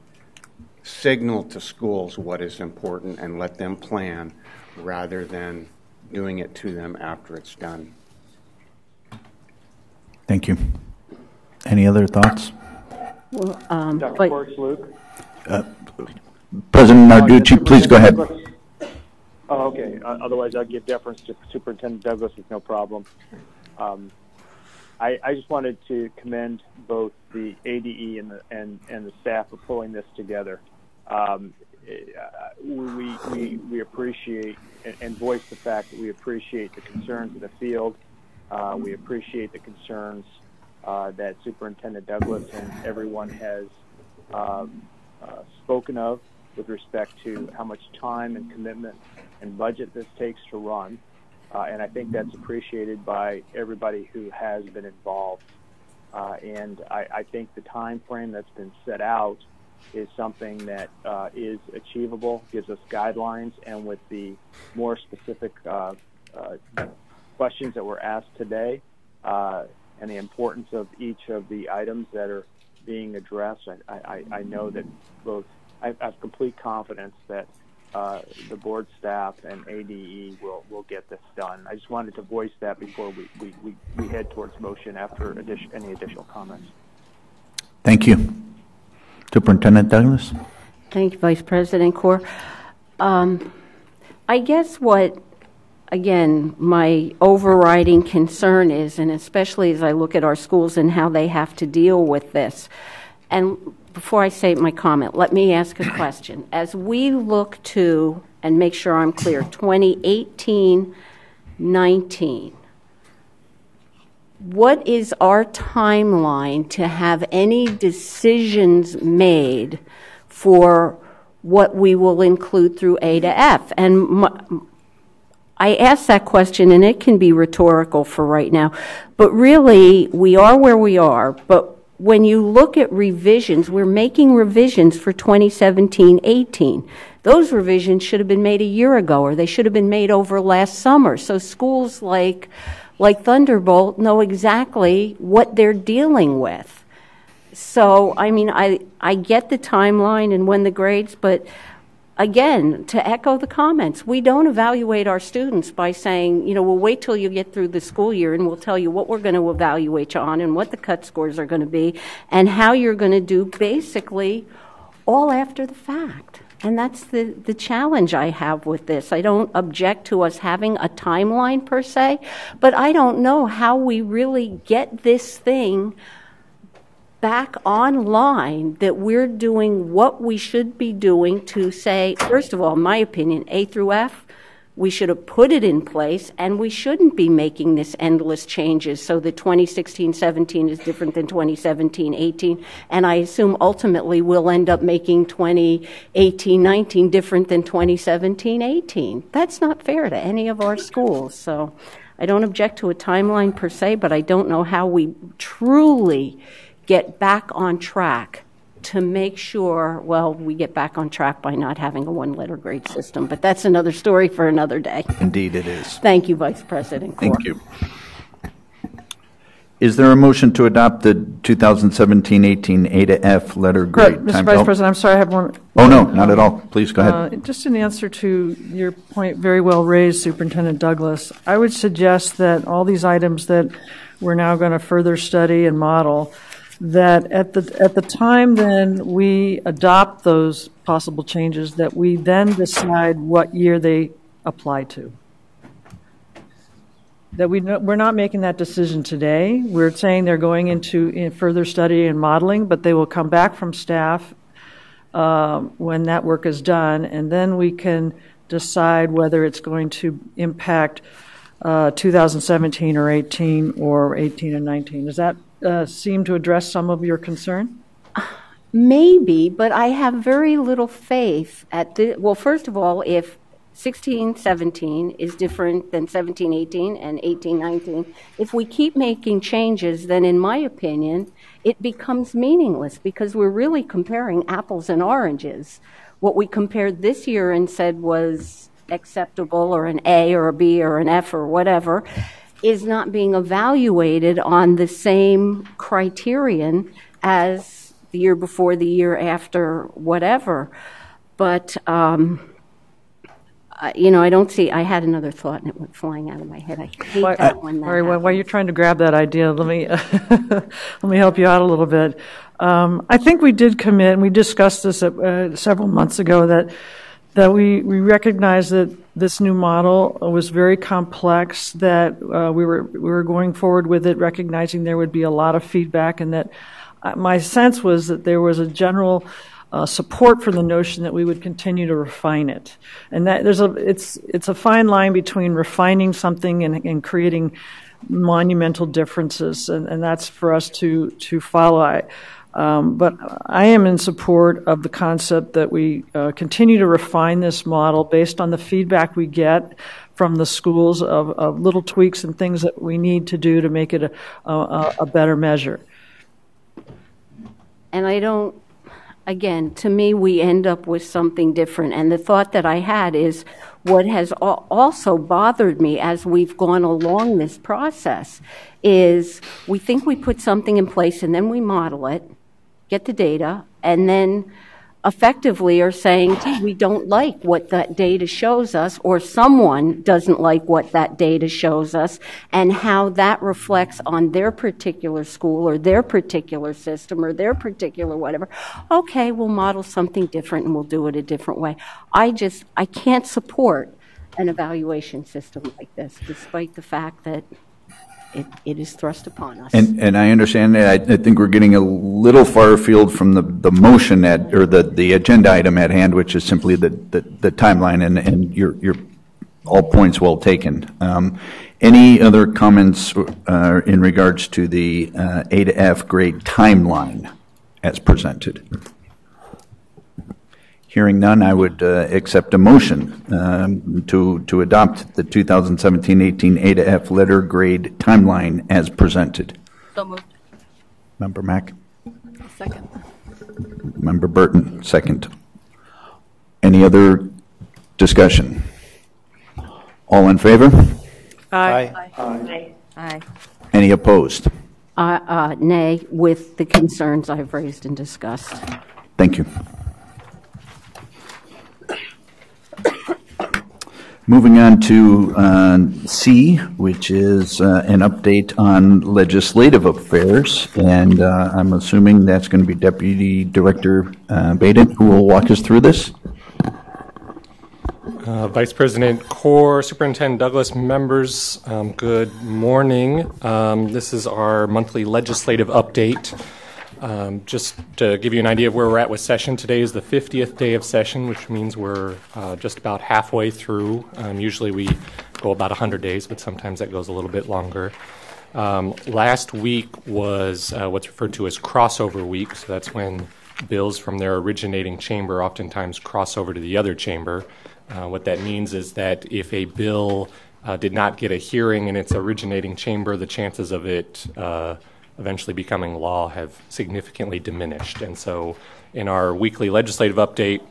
signal to schools what is important and let them plan rather than doing it to them after it's done.
Thank you. Any other thoughts?
Well,
Dr. Forrest Luke.
President Narducci, please go ahead.
Oh, okay. Otherwise, I'll give deference to Superintendent Douglas with no problem. I just wanted to commend both the ADE and the staff for pulling this together. We appreciate and voice the fact that we appreciate the concerns of the field. We appreciate the concerns that Superintendent Douglas and everyone has spoken of with respect to how much time and commitment and budget this takes to run. And I think that's appreciated by everybody who has been involved. And I think the time frame that's been set out is something that is achievable, gives us guidelines, and with the more specific questions that were asked today and the importance of each of the items that are being addressed, I know that both I have complete confidence that the board staff and ADE will get this done. I just wanted to voice that before we head towards motion after any additional comments.
Thank you. Superintendent Douglas?
Thank you, Vice President Corr. I guess what, again, my overriding concern is, and especially as I look at our schools and how they have to deal with this, and before I say my comment, let me ask a question. As we look to, and make sure I'm clear, 2018-19, what is our timeline to have any decisions made for what we will include through A to F? And I ask that question, and it can be rhetorical for right now, but really, we are where we are. But when you look at revisions, we're making revisions for 2017-18. Those revisions should have been made a year ago, or they should have been made over last summer. So schools like Thunderbolt know exactly what they're dealing with. So, I mean, I get the timeline and when the grades, but again, to echo the comments, we don't evaluate our students by saying, you know, we'll wait till you get through the school year and we'll tell you what we're going to evaluate you on and what the cut scores are going to be and how you're going to do basically all after the fact. And that's the challenge I have with this. I don't object to us having a timeline per se, but I don't know how we really get this thing back online, that we're doing what we should be doing to say, first of all, in my opinion, A through F, we should have put it in place, and we shouldn't be making this endless changes so that 2016-17 is different than 2017-18, and I assume ultimately we'll end up making 2018-19 different than 2017-18. That's not fair to any of our schools. So I don't object to a timeline per se, but I don't know how we truly get back on track to make sure, well, we get back on track by not having a one-letter grade system. But that's another story for another day.
Indeed it is.
Thank you, Vice President Corr.
Thank you. Is there a motion to adopt the 2017-18 A to F letter grade?
Mr. Vice President, I'm sorry, I have one.
Oh, no, not at all. Please go ahead.
Just in answer to your point, very well raised, Superintendent Douglas, I would suggest that all these items that we're now going to further study and model, that at the time then we adopt those possible changes, that we then decide what year they apply to. That we're not making that decision today. We're saying they're going into further study and modeling, but they will come back from staff when that work is done, and then we can decide whether it's going to impact 2017 or 18 or 18 and 19. Does that seem to address some of your concern?
Maybe, but I have very little faith at the, well, first of all, if 16-17 is different than 17-18 and 18-19, if we keep making changes, then in my opinion, it becomes meaningless because we're really comparing apples and oranges. What we compared this year and said was acceptable, or an A or a B or an F or whatever, is not being evaluated on the same criterion as the year before, the year after, whatever. But, you know, I don't see, I had another thought and it went flying out of my head. I hate that one.
While you're trying to grab that idea, let me let me help you out a little bit. I think we did commit, and we discussed this several months ago, that we recognized that this new model was very complex, that we were going forward with it, recognizing there would be a lot of feedback, and that my sense was that there was a general support for the notion that we would continue to refine it, and that it's a fine line between refining something and creating monumental differences, and that's for us to follow. But I am in support of the concept that we continue to refine this model based on the feedback we get from the schools of little tweaks and things that we need to do to make it a better measure.
And I don't, again, to me, we end up with something different. And the thought that I had is what has also bothered me as we've gone along this process is we think we put something in place and then we model it, get the data, and then effectively are saying, gee, we don't like what that data shows us, or someone doesn't like what that data shows us, and how that reflects on their particular school or their particular system or their particular whatever. Okay, we'll model something different and we'll do it a different way. I can't support an evaluation system like this, despite the fact that it is thrust upon us.
And I understand that. I think we're getting a little far afield from the motion or the agenda item at hand, which is simply the timeline, and your all points well taken. Any other comments in regards to the A to F grade timeline as presented? Hearing none, I would accept a motion to adopt the 2017-18 A to F letter grade timeline as presented.
So moved.
Member Mack?
Second.
Member Burton, second. Any other discussion? All in favor?
Aye.
Aye.
Aye.
Any opposed?
Nay, with the concerns I've raised and discussed.
Thank you. Moving on to C, which is an update on legislative affairs, and I'm assuming that's going to be Deputy Director Baden who will walk us through this.
Vice President Corr, Superintendent Douglas, members, good morning. This is our monthly legislative update. Just to give you an idea of where we're at with session, today is the 50th day of session, which means we're just about halfway through. Usually we go about 100 days, but sometimes that goes a little bit longer. Last week was what's referred to as crossover week, so that's when bills from their originating chamber oftentimes cross over to the other chamber. What that means is that if a bill did not get a hearing in its originating chamber, the chances of it eventually becoming law have significantly diminished. And so in our weekly legislative update,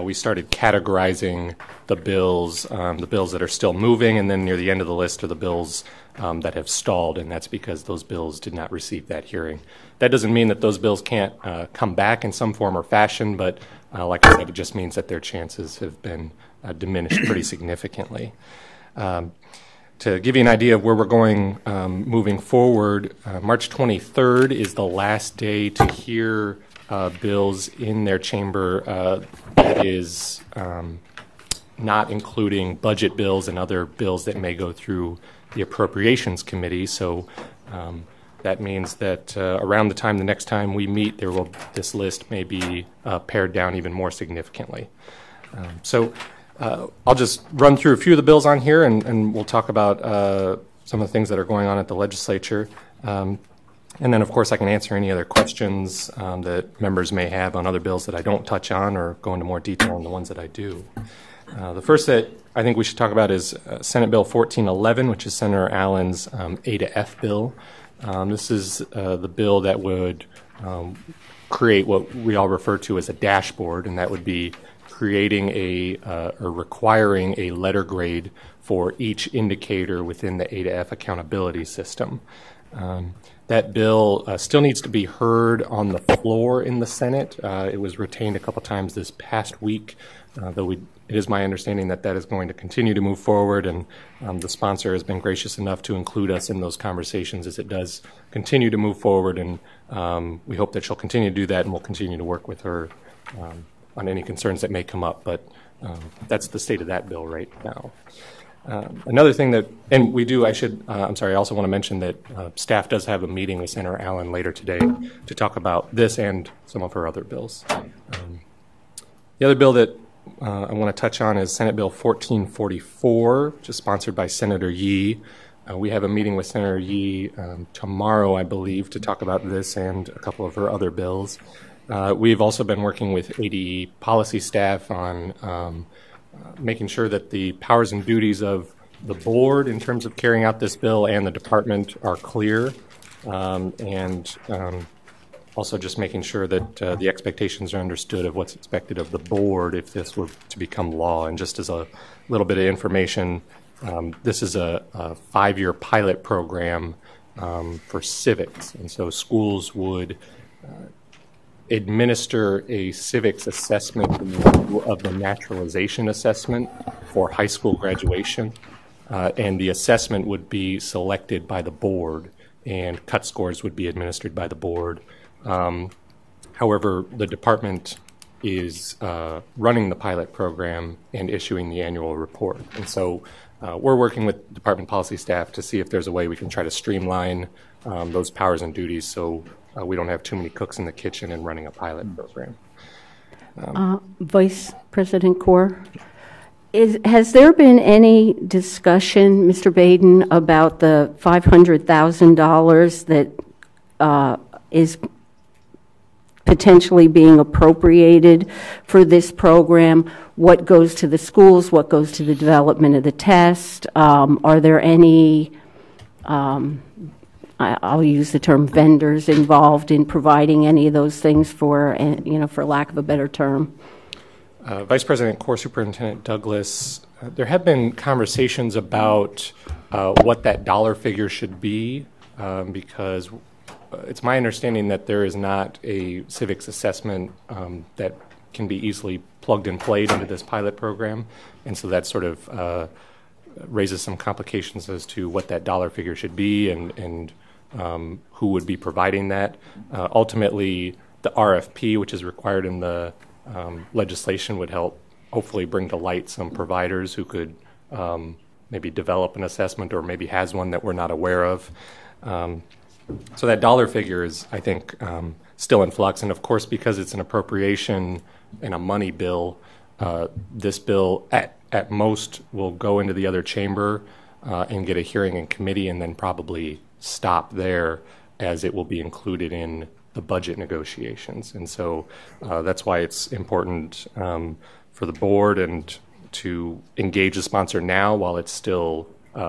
we started categorizing the bills that are still moving, and then near the end of the list are the bills that have stalled, and that's because those bills did not receive that hearing. That doesn't mean that those bills can't come back in some form or fashion, but like I said, it just means that their chances have been diminished pretty significantly. To give you an idea of where we're going moving forward, March 23rd is the last day to hear bills in their chamber that is not including budget bills and other bills that may go through the Appropriations Committee. So that means that around the time the next time we meet, this list may be pared down even more significantly. I'll just run through a few of the bills on here, and we'll talk about some of the things that are going on at the legislature. And then, of course, I can answer any other questions that members may have on other bills that I don't touch on, or go into more detail on the ones that I do. The first that I think we should talk about is Senate Bill 1411, which is Senator Allen's A to F bill. This is the bill that would create what we all refer to as a dashboard, and that would be creating or requiring a letter grade for each indicator within the A to F accountability system. That bill still needs to be heard on the floor in the Senate. It was retained a couple times this past week, though it is my understanding that is going to continue to move forward, and the sponsor has been gracious enough to include us in those conversations as it does continue to move forward, and we hope that she'll continue to do that, and we'll continue to work with her on any concerns that may come up, but that's the state of that bill right now. Another thing that, and we do, I also want to mention that staff does have a meeting with Senator Allen later today to talk about this and some of her other bills. The other bill that I want to touch on is Senate Bill 1444, which is sponsored by Senator Yee. We have a meeting with Senator Yee tomorrow, I believe, to talk about this and a couple of her other bills. We've also been working with ADE policy staff on making sure that the powers and duties of the board in terms of carrying out this bill and the department are clear, and also just making sure that the expectations are understood of what's expected of the board if this were to become law. And just as a little bit of information, this is a 5-year pilot program for civics, and so schools would administer a civics assessment of the naturalization assessment for high school graduation, and the assessment would be selected by the board, and cut scores would be administered by the board. However, the department is running the pilot program and issuing the annual report. And so we're working with department policy staff to see if there's a way we can try to streamline those powers and duties so we don't have too many cooks in the kitchen and running a pilot program.
Vice President Kaur, has there been any discussion, Mr. Baden, about the $500,000 that is potentially being appropriated for this program? What goes to the schools? What goes to the development of the test? Are there any, I'll use the term vendors involved in providing any of those things for, for lack of a better term?
Vice President Kaur, Superintendent Douglas, there have been conversations about what that dollar figure should be, because it's my understanding that there is not a civics assessment that can be easily plugged and played into this pilot program, and so that sort of raises some complications as to what that dollar figure should be and who would be providing that. Ultimately, the RFP, which is required in the legislation, would help hopefully bring to light some providers who could maybe develop an assessment or maybe has one that we're not aware of. So that dollar figure is, I think, still in flux. And of course, because it's an appropriation and a money bill, this bill at most will go into the other chamber and get a hearing in committee and then probably stop there, as it will be included in the budget negotiations. And so that's why it's important for the board and to engage the sponsor now while it's still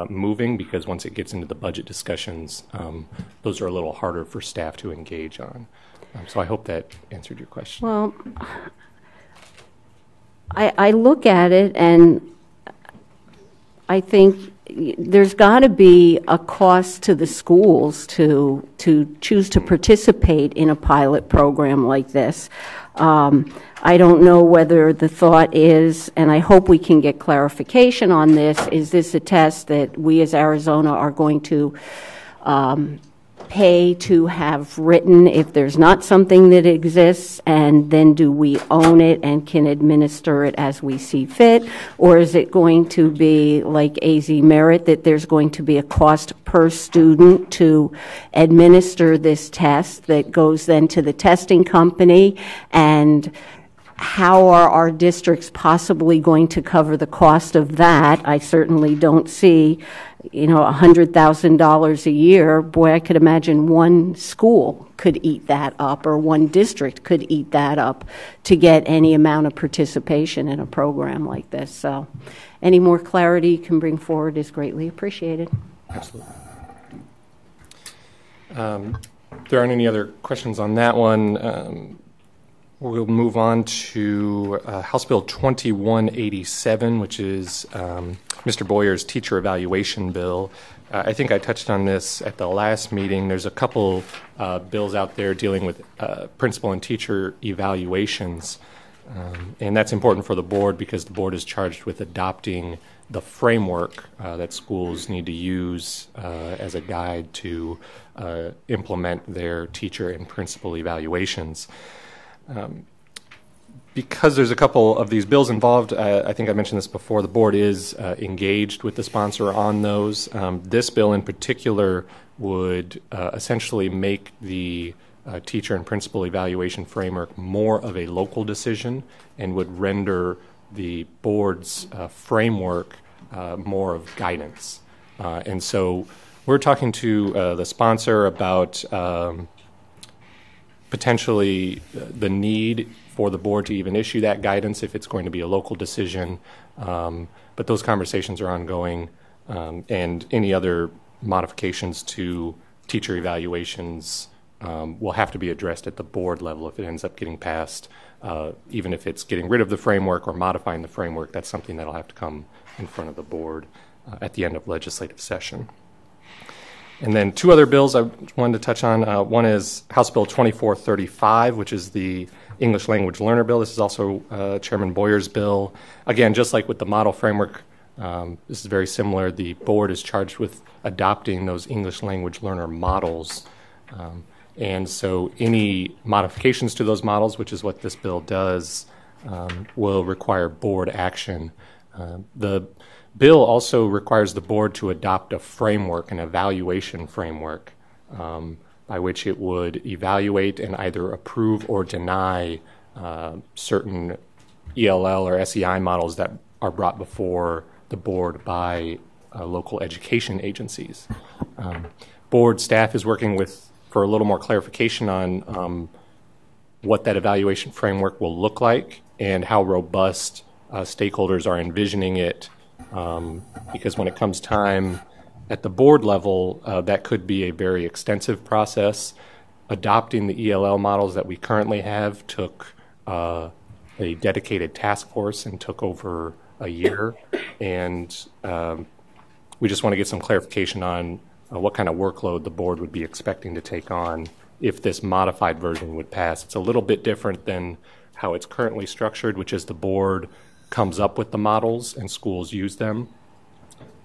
moving, because once it gets into the budget discussions, those are a little harder for staff to engage on. So I hope that answered your question.
Well, I look at it and I think there's got to be a cost to the schools to choose to participate in a pilot program like this. I don't know whether the thought is, and I hope we can get clarification on this, is this a test that we as Arizona are going to pay to have written if there's not something that exists, and then do we own it and can administer it as we see fit? Or is it going to be like AZ Merit, that there's going to be a cost per student to administer this test that goes then to the testing company? And how are our districts possibly going to cover the cost of that? I certainly don't see, $100,000 a year. Boy, I could imagine one school could eat that up, or one district could eat that up to get any amount of participation in a program like this. So any more clarity you can bring forward is greatly appreciated.
Absolutely. If there aren't any other questions on that one, we'll move on to House Bill 2187, which is Mr. Boyer's teacher evaluation bill. I think I touched on this at the last meeting. There's a couple bills out there dealing with principal and teacher evaluations, and that's important for the board because the board is charged with adopting the framework that schools need to use as a guide to implement their teacher and principal evaluations. Because there's a couple of these bills involved, I think I mentioned this before, the board is engaged with the sponsor on those. This bill in particular would essentially make the teacher and principal evaluation framework more of a local decision and would render the board's framework more of guidance. And so we're talking to the sponsor about potentially the need for the board to even issue that guidance if it's going to be a local decision. But those conversations are ongoing, and any other modifications to teacher evaluations will have to be addressed at the board level if it ends up getting passed. Even if it's getting rid of the framework or modifying the framework, that's something that'll have to come in front of the board at the end of legislative session. And then two other bills I wanted to touch on. One is House Bill 2435, which is the English Language Learner Bill. This is also Chairman Boyer's bill. Again, just like with the model framework, this is very similar. The board is charged with adopting those English Language Learner models. And so any modifications to those models, which is what this bill does, will require board action. The bill also requires the board to adopt a framework, an evaluation framework, by which it would evaluate and either approve or deny certain ELL or SEI models that are brought before the board by local education agencies. Board staff is working for a little more clarification on what that evaluation framework will look like and how robust stakeholders are envisioning it, because when it comes time at the board level, that could be a very extensive process. Adopting the ELL models that we currently have took a dedicated task force and took over a year, and we just want to get some clarification on what kind of workload the board would be expecting to take on if this modified version would pass. It's a little bit different than how it's currently structured, which is the board comes up with the models and schools use them.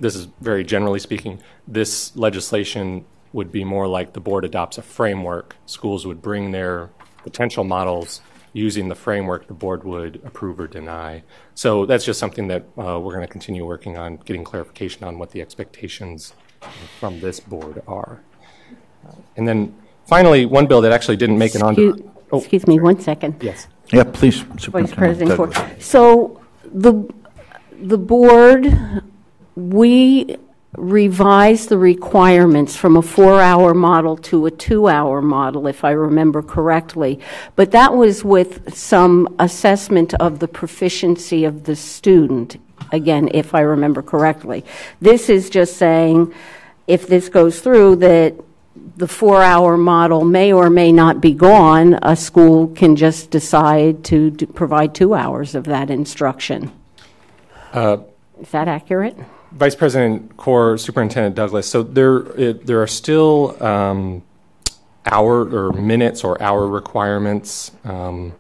This is very generally speaking. This legislation would be more like the board adopts a framework. Schools would bring their potential models. Using the framework, the board would approve or deny. So that's just something that we're going to continue working on, getting clarification on what the expectations from this board are. And then finally, one bill that actually didn't make it on.
Excuse me 1 second.
Yes.
Yeah, please,
Vice President
Douglas.
Corr. So the board, we revised the requirements from a 4-hour model to a 2-hour model, if I remember correctly. But that was with some assessment of the proficiency of the student, again, if I remember correctly. This is just saying, if this goes through, that the 4-hour model may or may not be gone. A school can just decide to provide 2 hours of that instruction. Is that accurate?
Vice President Corr, Superintendent Douglas, so there are still hour or minutes or hour requirements, and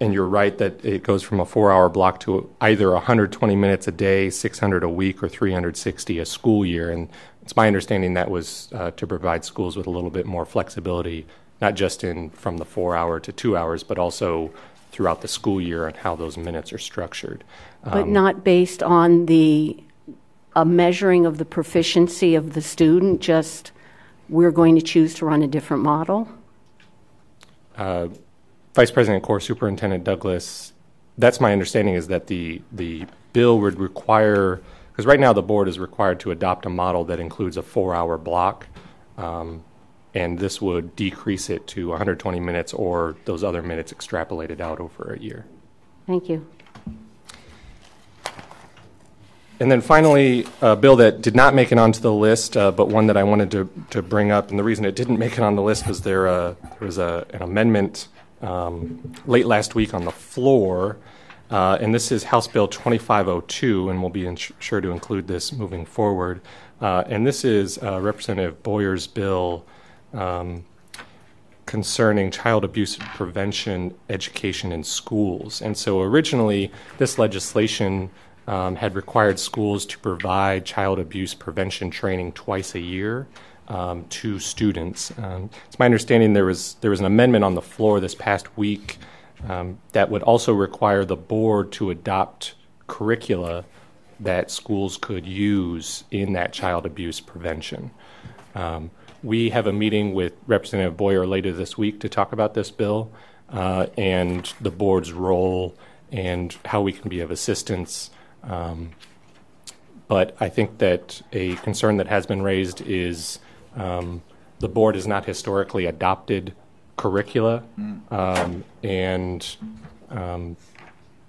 you're right that it goes from a 4-hour block to either 120 minutes a day, 600 a week, or 360 a school year. And it's my understanding that was to provide schools with a little bit more flexibility, not just from the 4-hour to 2 hours, but also throughout the school year and how those minutes are structured.
But not based on a measuring of the proficiency of the student, just we're going to choose to run a different model?
Vice President Corr, Superintendent Douglas, that's my understanding, is that the bill would require, because right now the board is required to adopt a model that includes a 4-hour block, and this would decrease it to 120 minutes or those other minutes extrapolated out over a year.
Thank you.
And then finally, a bill that did not make it onto the list, but one that I wanted to bring up, and the reason it didn't make it on the list was there was an amendment late last week on the floor, and this is House Bill 2502, and we'll be sure to include this moving forward. And this is Representative Boyer's bill concerning child abuse prevention education in schools. And so originally, this legislation had required schools to provide child abuse prevention training twice a year to students. It's my understanding there was an amendment on the floor this past week that would also require the board to adopt curricula that schools could use in that child abuse prevention. We have a meeting with Representative Boyer later this week to talk about this bill and the board's role and how we can be of assistance. But I think that a concern that has been raised is the board has not historically adopted curricula, and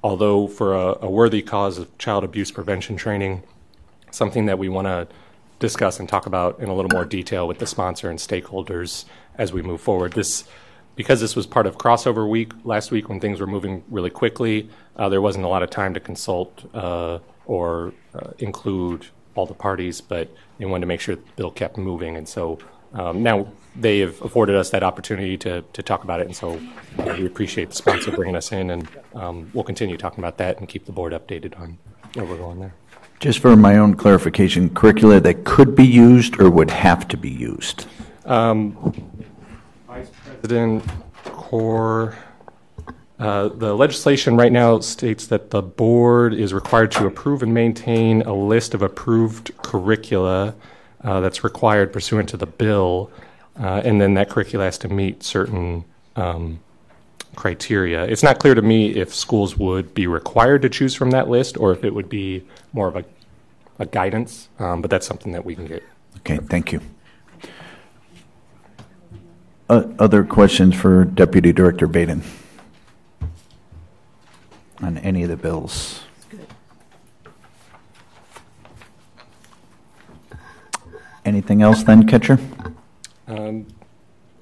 although for a worthy cause of child abuse prevention training, something that we want to discuss and talk about in a little more detail with the sponsor and stakeholders as we move forward. Because this was part of crossover week last week when things were moving really quickly, there wasn't a lot of time to consult or include all the parties, but they wanted to make sure that the bill kept moving. And so now they have afforded us that opportunity to talk about it. And so we appreciate the sponsor bringing us in, and we'll continue talking about that and keep the board updated on where we're going there.
Just for my own clarification, curricula that could be used or would have to be used?
Vice President Core, the legislation right now states that the board is required to approve and maintain a list of approved curricula that's required pursuant to the bill, and then that curricula has to meet certain criteria. It's not clear to me if schools would be required to choose from that list or if it would be more of a guidance, but that's something that we can get.
Okay, thank you. Other questions for Deputy Director Baden on any of the bills? Anything else then, Ketcher?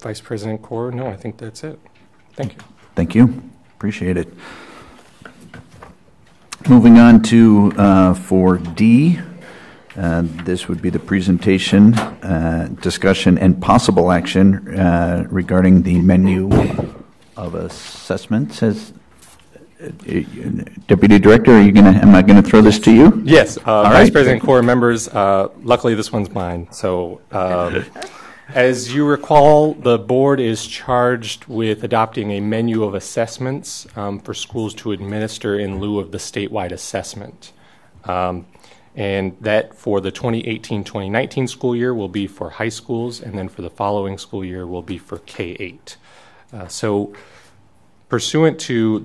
Vice President Core, no, I think that's it. Thank you.
Thank you. Appreciate it. Moving on to 4D. This would be the presentation, discussion, and possible action regarding the menu of assessments. Deputy Director, am I going to throw this to you?
Yes.
All
Vice
right.
President Core, members, luckily this one's mine. So as you recall, the board is charged with adopting a menu of assessments for schools to administer in lieu of the statewide assessment. And that for the 2018-2019 school year will be for high schools, and then for the following school year will be for K-8. So pursuant to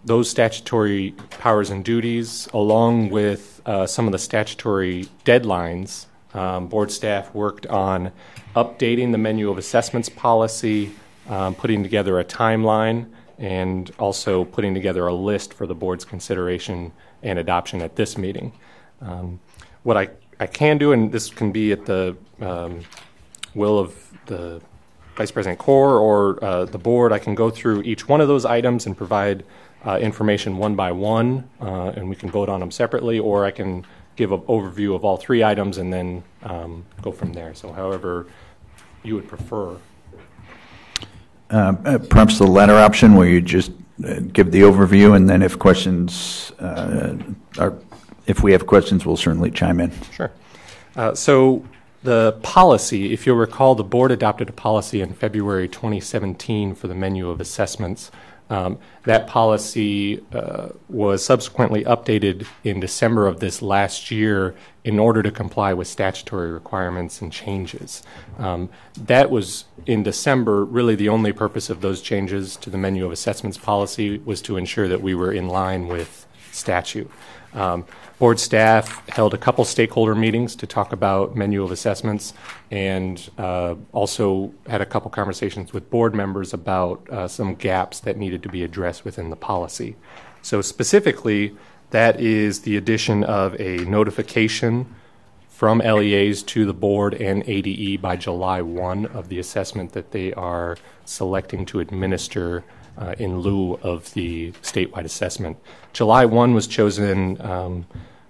those statutory powers and duties, along with some of the statutory deadlines, board staff worked on updating the menu of assessments policy, putting together a timeline, and also putting together a list for the board's consideration and adoption at this meeting. What I can do, and this can be at the will of the Vice President Core or the board, I can go through each one of those items and provide information one by one, and we can vote on them separately, or I can give an overview of all three items and then go from there. So however you would prefer.
Perhaps the latter option where you just give the overview, and then if questions if we have questions, we'll certainly chime in.
Sure. So the policy, if you'll recall, the board adopted a policy in February 2017 for the menu of assessments. That policy was subsequently updated in December of this last year in order to comply with statutory requirements and changes. That was in December. Really the only purpose of those changes to the menu of assessments policy was to ensure that we were in line with statute. Board staff held a couple stakeholder meetings to talk about menu of assessments, and also had a couple conversations with board members about some gaps that needed to be addressed within the policy. So specifically, that is the addition of a notification from LEAs to the board and ADE by July 1 of the assessment that they are selecting to administer in lieu of the statewide assessment. July 1 was chosen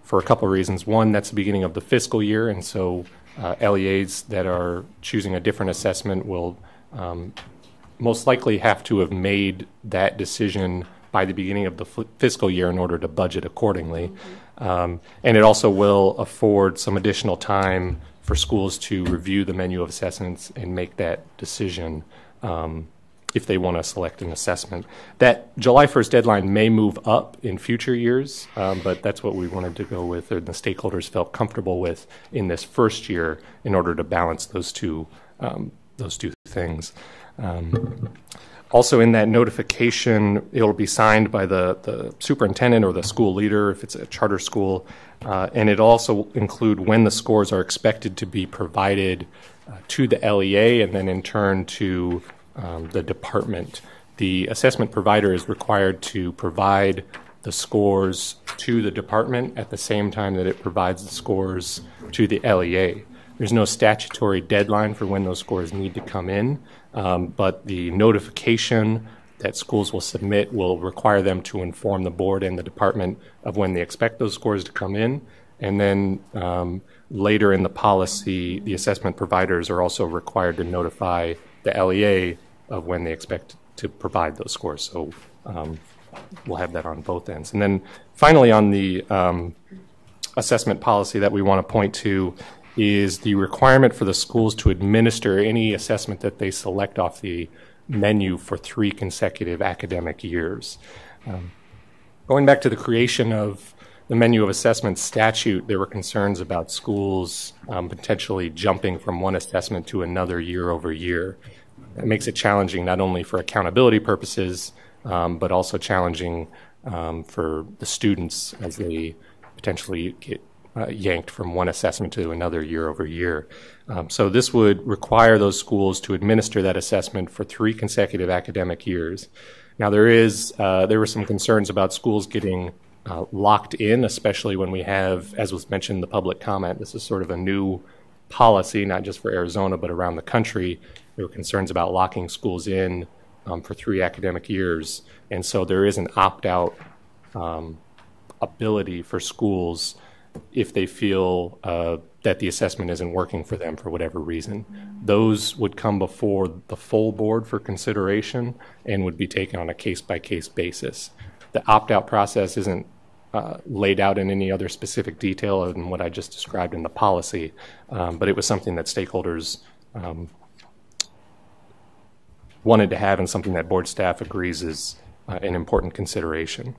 for a couple of reasons. One, that's the beginning of the fiscal year, and so LEAs that are choosing a different assessment will most likely have to have made that decision by the beginning of the fiscal year in order to budget accordingly. And it also will afford some additional time for schools to review the menu of assessments and make that decision if they want to select an assessment. That July 1st deadline may move up in future years, but that's what we wanted to go with, or the stakeholders felt comfortable with in this first year in order to balance those two things. Also in that notification, it will be signed by the superintendent or the school leader if it's a charter school, and it also include when the scores are expected to be provided to the LEA and then in turn to the department. The assessment provider is required to provide the scores to the department at the same time that it provides the scores to the LEA. There's no statutory deadline for when those scores need to come in, but the notification that schools will submit will require them to inform the board and the department of when they expect those scores to come in, And then later in the policy, the assessment providers are also required to notify the LEA of when they expect to provide those scores. So we'll have that on both ends. And then finally on the assessment policy that we want to point to is the requirement for the schools to administer any assessment that they select off the menu for 3 consecutive academic years. Going back to the creation of the menu of assessment statute, there were concerns about schools potentially jumping from one assessment to another year over year. That makes it challenging not only for accountability purposes, but also challenging for the students as they potentially get yanked from one assessment to another year over year. So this would require those schools to administer that assessment for 3 consecutive academic years. Now there were some concerns about schools getting locked in, especially when we have, as was mentioned in the public comment, this is sort of a new policy, not just for Arizona, but around the country. There were concerns about locking schools in for 3 academic years. And so there is an opt-out ability for schools if they feel that the assessment isn't working for them for whatever reason. Those would come before the full board for consideration and would be taken on a case-by-case basis. The opt-out process isn't laid out in any other specific detail other than what I just described in the policy, but it was something that stakeholders wanted to have and something that board staff agrees is an important consideration.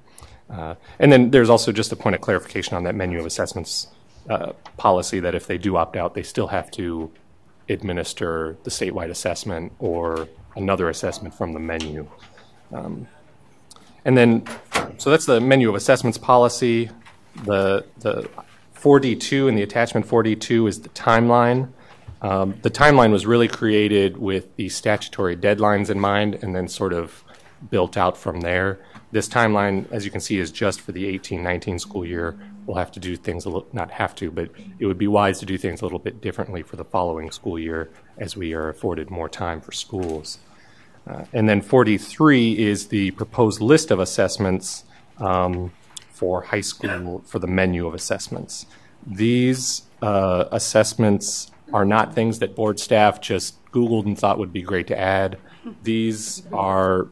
And then there's also just a point of clarification on that menu of assessments policy that if they do opt out, they still have to administer the statewide assessment or another assessment from the menu. And then, so that's the menu of assessments policy. The 4D2 and the attachment 4D2 is the timeline. The timeline was really created with the statutory deadlines in mind and then sort of built out from there. This timeline, as you can see, is just for the 18-19 school year. We'll have to do things, not have to, but it would be wise to do things a little bit differently for the following school year as we are afforded more time for schools. And then 4D3 is the proposed list of assessments for high school for the menu of assessments. These assessments are not things that board staff just Googled and thought would be great to add. These are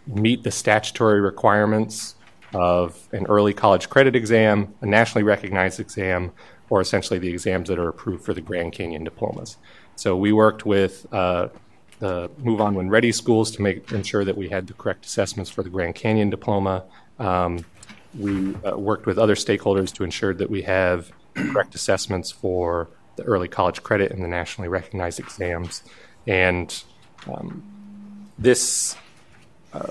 meet the statutory requirements of an early college credit exam, a nationally recognized exam, or essentially the exams that are approved for the Grand Canyon diplomas. So we worked with the Move On When Ready schools to ensure that we had the correct assessments for the Grand Canyon diploma. We worked with other stakeholders to ensure that we have correct assessments for the early college credit and the nationally recognized exams. And this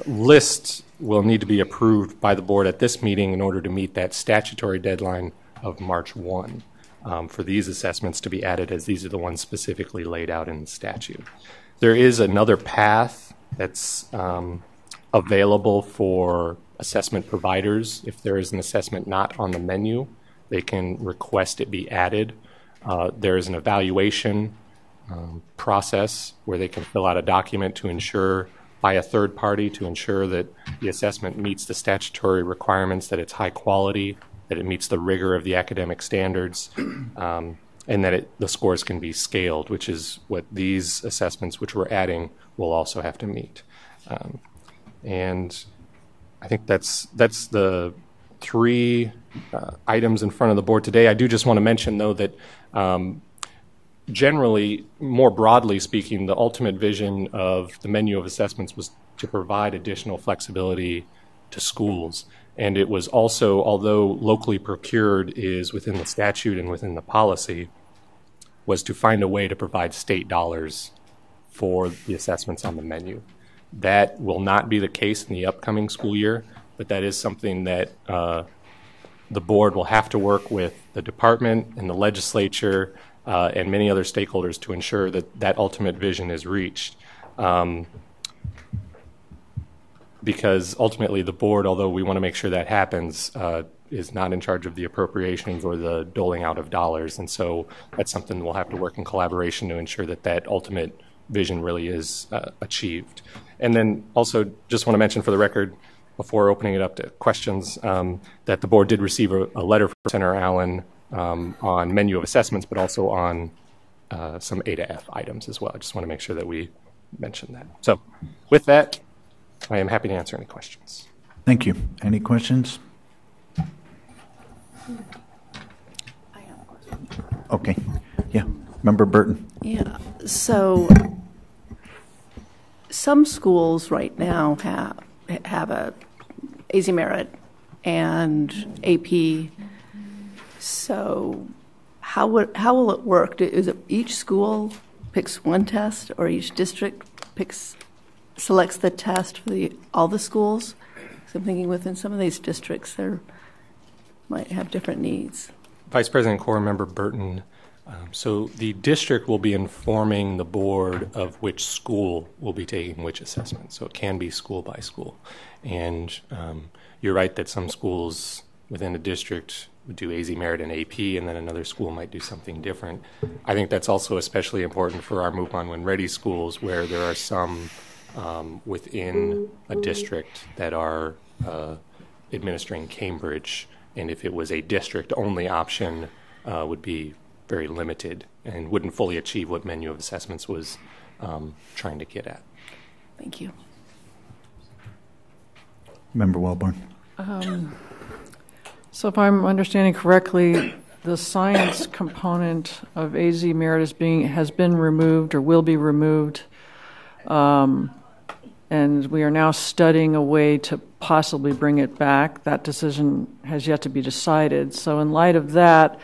list will need to be approved by the board at this meeting in order to meet that statutory deadline of March 1 for these assessments to be added, as these are the ones specifically laid out in the statute. There is another path that's available for assessment providers. If there is an assessment not on the menu, they can request it be added. There is an evaluation process where they can fill out a document to ensure by a third party to ensure that the assessment meets the statutory requirements, that it's high quality, that it meets the rigor of the academic standards, and that the scores can be scaled, which is what these assessments, which we're adding, will also have to meet. And I think that's the 3 items in front of the board today. I do just want to mention, though, that generally, more broadly speaking, the ultimate vision of the menu of assessments was to provide additional flexibility to schools. And it was also, although locally procured is within the statute and within the policy, was to find a way to provide state dollars for the assessments on the menu. That will not be the case in the upcoming school year, but that is something that the board will have to work with the department and the legislature and many other stakeholders to ensure that that ultimate vision is reached. Because ultimately the board, although we want to make sure that happens, is not in charge of the appropriations or the doling out of dollars. And so that's something we'll have to work in collaboration to ensure that that ultimate vision really is achieved. And then also just want to mention for the record, before opening it up to questions, that the board did receive a letter from Senator Allen on menu of assessments, but also on some A to F items as well. I just want to make sure that we mention that. So with that, I am happy to answer any questions.
Thank you. Any questions? Okay. Yeah. Member Burton.
Yeah. So some schools right now have a AZ Merit and AP. So how will it work? Is it each school picks one test, or each district selects the test for all the schools? So I'm thinking within some of these districts, there might have different needs.
Vice President Corr, Member Burton. So the district will be informing the board of which school will be taking which assessment. So it can be school by school. And you're right that some schools within a district would do AZ Merit and AP, and then another school might do something different. I think that's also especially important for our Move On When Ready schools, where there are some within a district that are administering Cambridge. And if it was a district-only option, would be very limited and wouldn't fully achieve what menu of assessments was trying to get at.
Thank you.
Member Wellborn.
So if I'm understanding correctly, the science component of AZ Merit has been removed or will be removed, and we are now studying a way to possibly bring it back. That decision has yet to be decided. So in light of that,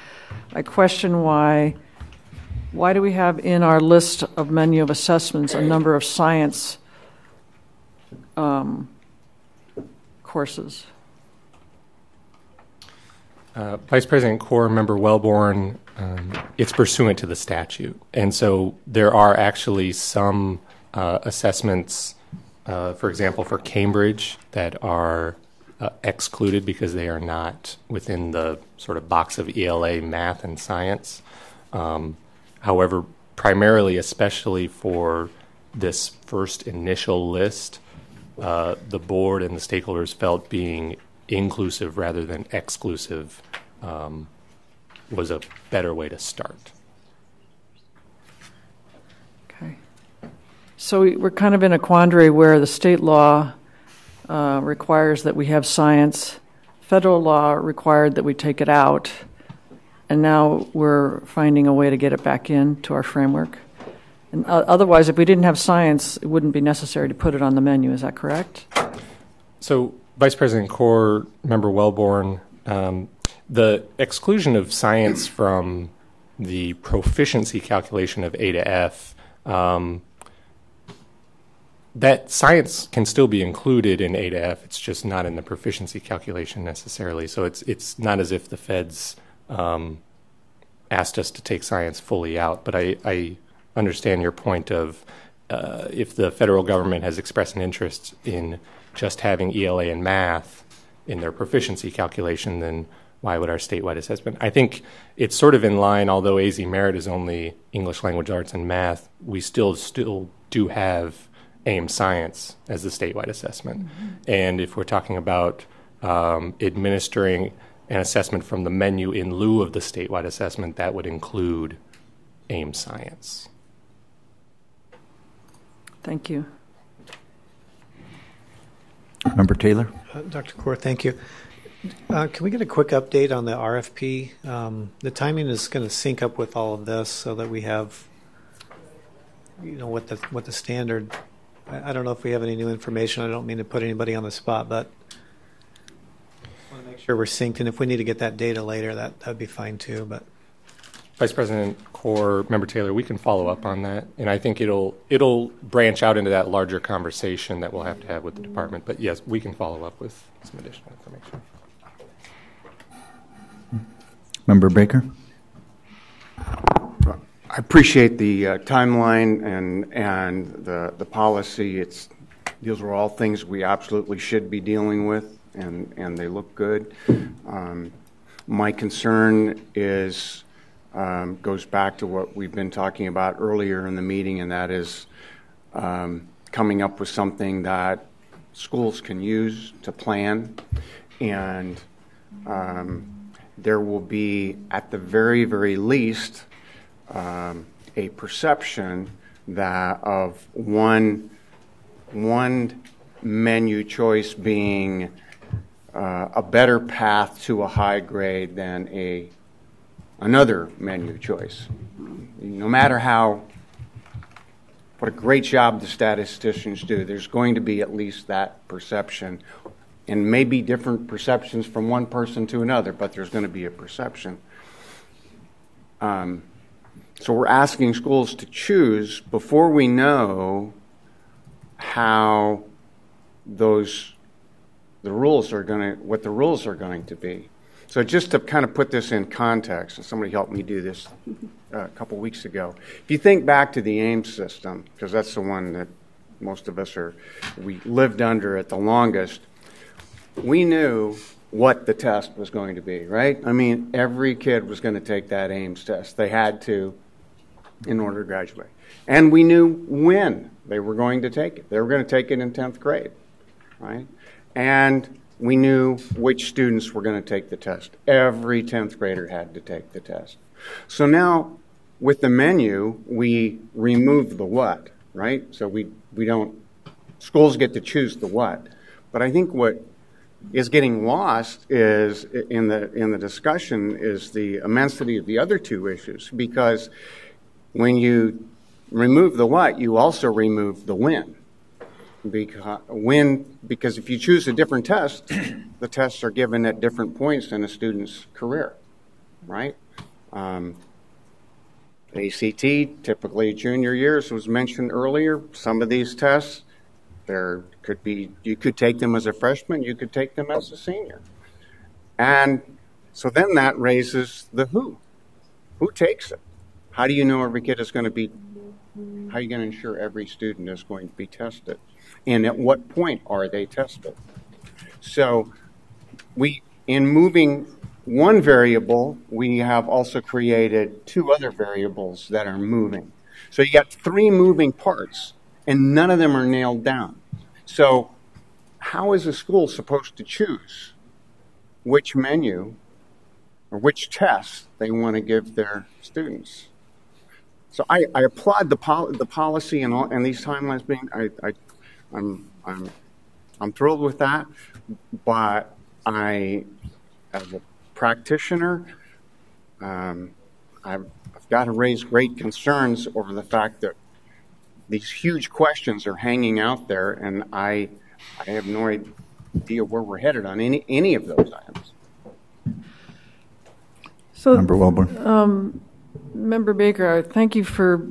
I question why do we have in our list of menu of assessments a number of science courses?
Vice President Corr, Member Wellborn, it's pursuant to the statute. And so there are actually some assessments, for example, for Cambridge, that are excluded because they are not within the sort of box of ELA math and science. However, primarily, especially for this first initial list, the board and the stakeholders felt being inclusive rather than exclusive was a better way to start.
Okay. So we're kind of in a quandary where the state law requires that we have science, federal law required that we take it out, and now we're finding a way to get it back into our framework. And otherwise, if we didn't have science, it wouldn't be necessary to put it on the menu. Is that correct?
So, Vice President Corr, Member Wellborn, the exclusion of science from the proficiency calculation of A to F, that science can still be included in A to F. It's just not in the proficiency calculation necessarily. So it's not as if the feds asked us to take science fully out. But I understand your point of if the federal government has expressed an interest in just having ELA and math in their proficiency calculation, then why would our statewide assessment? I think it's sort of in line, although AZ Merit is only English language arts and math, we still do have AIM Science as the statewide assessment. Mm-hmm. And if we're talking about administering an assessment from the menu in lieu of the statewide assessment, that would include AIM Science.
Thank you.
Member Taylor.
Dr. Corr, thank you. Can we get a quick update on the RFP? The timing is going to sync up with all of this so that we have, what the standard. I don't know if we have any new information. I don't mean to put anybody on the spot, but I want to make sure we're synced. And if we need to get that data later, that'd be fine too. But
Vice President Corr, Member Taylor, we can follow up on that, and I think it'll branch out into that larger conversation that we'll have to have with the department. But yes, we can follow up with some additional information.
Member Baker.
I appreciate the timeline and the policy. These are all things we absolutely should be dealing with, and they look good. My concern is goes back to what we've been talking about earlier in the meeting, and that is coming up with something that schools can use to plan and there will be, at the very, very least, a perception that of one menu choice being a better path to a high grade than another menu choice. No matter what a great job the statisticians do, there's going to be at least that perception, and maybe different perceptions from one person to another, but there's going to be a perception. So we're asking schools to choose before we know how what the rules are going to be. So just to kind of put this in context, and somebody helped me do this a couple weeks ago. If you think back to the Ames system, because that's the one that most of us we lived under it the longest, we knew what the test was going to be, right? I mean, every kid was going to take that Ames test. They had to in order to graduate. And we knew when they were going to take it. They were going to take it in 10th grade, right? And we knew which students were going to take the test. Every 10th grader had to take the test. So now, with the menu, we remove the what, right? So we don't, schools get to choose the what. But I think what is getting lost is in the discussion is the immensity of the other two issues, because when you remove the what, you also remove the when. Because if you choose a different test, the tests are given at different points in a student's career, right? ACT, typically junior years, was mentioned earlier. Some of these tests, you could take them as a freshman, you could take them as a senior. And so then that raises the who. Who takes it? How do you know every kid is going to be, how are you going to ensure every student is going to be tested? And at what point are they tested? So in moving one variable, we have also created two other variables that are moving. So you got three moving parts, and none of them are nailed down. So how is a school supposed to choose which menu or which test they want to give their students? So I applaud the policy and these timelines being. I'm thrilled with that, but as a practitioner, I've got to raise great concerns over the fact that these huge questions are hanging out there, and I have no idea where we're headed on any of those items.
So,
Member Wellborn.
Member Baker, thank you for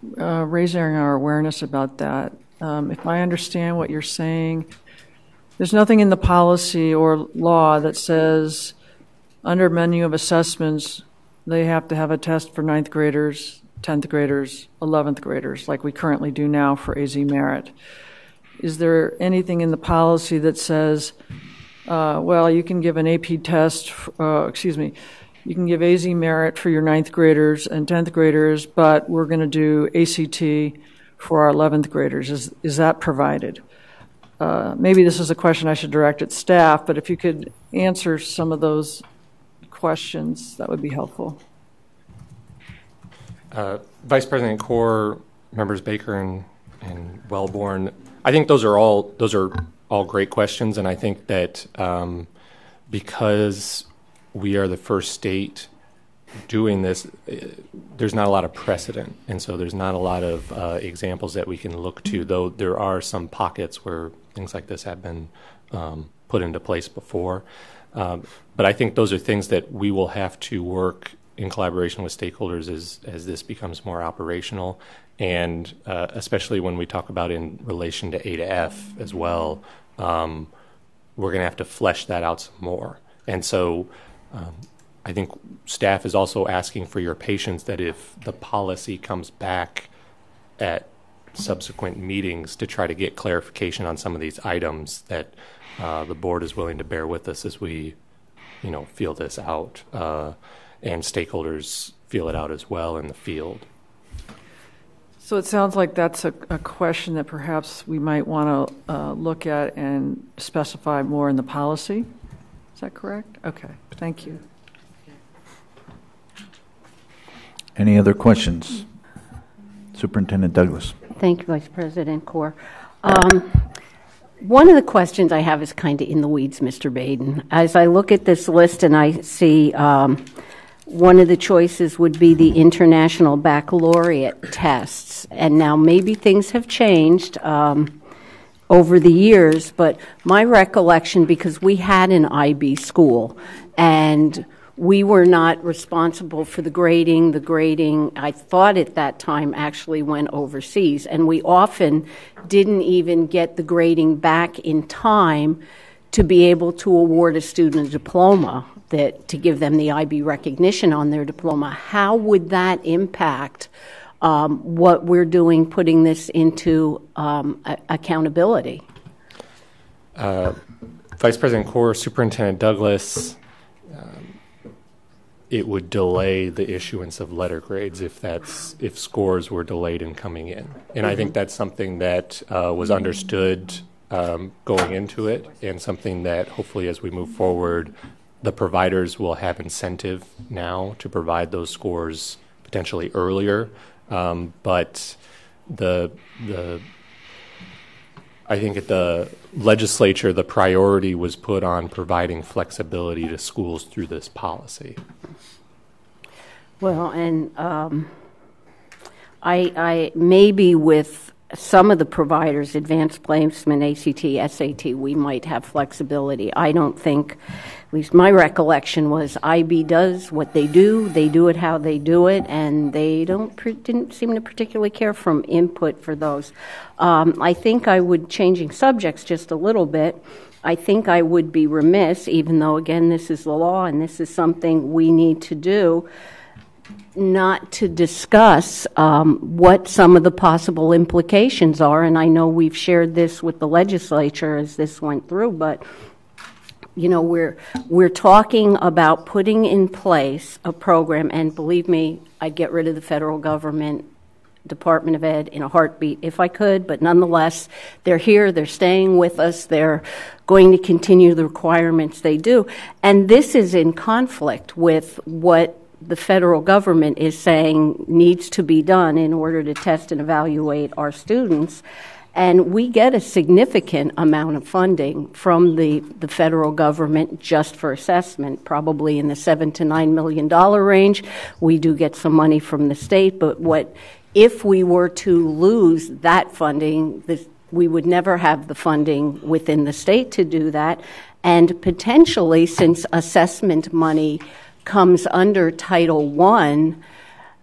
raising our awareness about that. If I understand what you're saying, there's nothing in the policy or law that says under menu of assessments they have to have a test for 9th graders, 10th graders, 11th graders, like we currently do now for AZ Merit. Is there anything in the policy that says, well, you can give an AP test, you can give AZ Merit for your 9th graders and 10th graders, but we're going to do ACT for our 11th graders. Is that provided? Maybe this is a question I should direct at staff, but if you could answer some of those questions, that would be helpful.
Vice President Corr, members Baker and Wellborn, I think those are all great questions, and I think that because we are the first state doing this, there's not a lot of precedent, and so there's not a lot of examples that we can look to, though there are some pockets where things like this have been put into place before. But I think those are things that we will have to work in collaboration with stakeholders as this becomes more operational, and especially when we talk about in relation to A to F as well, we're going to have to flesh that out some more. And so I think staff is also asking for your patience that if the policy comes back at subsequent meetings to try to get clarification on some of these items, that the board is willing to bear with us as we, feel this out, and stakeholders feel it out as well in the field.
So it sounds like that's a question that perhaps we might want to look at and specify more in the policy. Is that correct? Okay, thank you.
Any other questions? Superintendent Douglas.
Thank you, Vice President Corr. One of the questions I have is kind of in the weeds, Mr. Baden. As I look at this list and I see one of the choices would be the International Baccalaureate tests. And now maybe things have changed over the years, but my recollection, because we had an IB school, and we were not responsible for the grading. The grading, I thought at that time, actually went overseas, and we often didn't even get the grading back in time to be able to award a student a diploma, to give them the IB recognition on their diploma. How would that impact what we're doing, putting this into accountability?
Vice President Corr, Superintendent Douglas, it would delay the issuance of letter grades if scores were delayed in coming in. And I think that's something that was understood going into it, and something that hopefully as we move forward, the providers will have incentive now to provide those scores potentially earlier. But I think at the legislature, the priority was put on providing flexibility to schools through this policy.
Well, and I maybe with some of the providers, advanced placement, ACT, SAT, we might have flexibility. I don't think, at least my recollection was IB does what they do it how they do it, and they didn't seem to particularly care from input for those. I think I would, changing subjects just a little bit, I think I would be remiss, even though, again, this is the law and this is something we need to do, not to discuss what some of the possible implications are. And I know we've shared this with the legislature as this went through, but we're talking about putting in place a program, and believe me, I'd get rid of the federal government, Department of Ed in a heartbeat if I could, but nonetheless, they're here, they're staying with us, they're going to continue the requirements they do. And this is in conflict with what the federal government is saying needs to be done in order to test and evaluate our students. And we get a significant amount of funding from the federal government just for assessment, probably in the $7 to $9 million range. We do get some money from the state, but if we were to lose that funding, we would never have the funding within the state to do that. And potentially, since assessment money comes under Title I,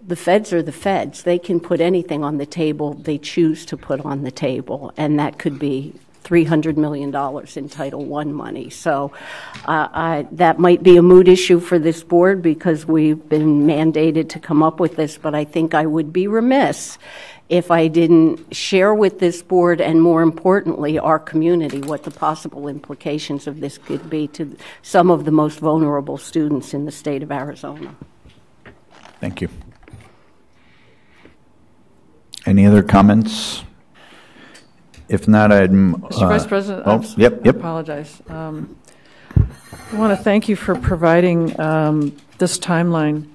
the feds are the feds. They can put anything on the table they choose to put on the table, and that could be $300 million in Title I money. So that might be a moot issue for this board because we've been mandated to come up with this, but I think I would be remiss if I didn't share with this board, and more importantly, our community, what the possible implications of this could be to some of the most vulnerable students in the state of Arizona.
Thank you. Any other comments? If not,
Mr. Vice President,
yep.
I apologize. I want to thank you for providing this timeline.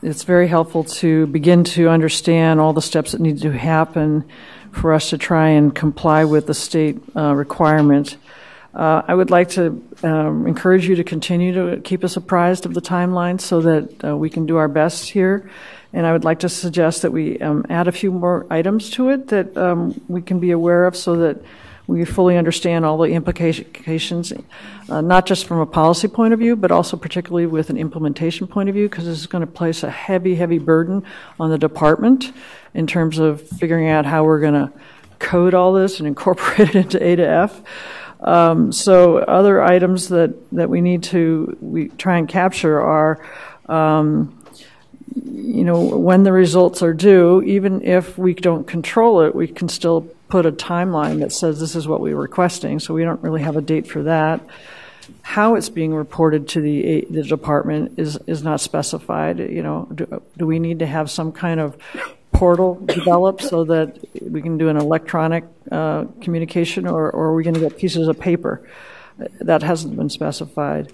It's very helpful to begin to understand all the steps that need to happen for us to try and comply with the state requirement. I would like to encourage you to continue to keep us apprised of the timeline so that we can do our best here. And I would like to suggest that we add a few more items to it that we can be aware of so that we fully understand all the implications, not just from a policy point of view, but also particularly with an implementation point of view, because this is going to place a heavy, heavy burden on the department in terms of figuring out how we're going to code all this and incorporate it into A to F. So other items that we try and capture are, when the results are due, even if we don't control it, we can still put a timeline that says this is what we're requesting, so we don't really have a date for that. How it's being reported to the department is not specified. Do we need to have some kind of portal developed so that we can do an electronic communication, or are we going to get pieces of paper? That hasn't been specified.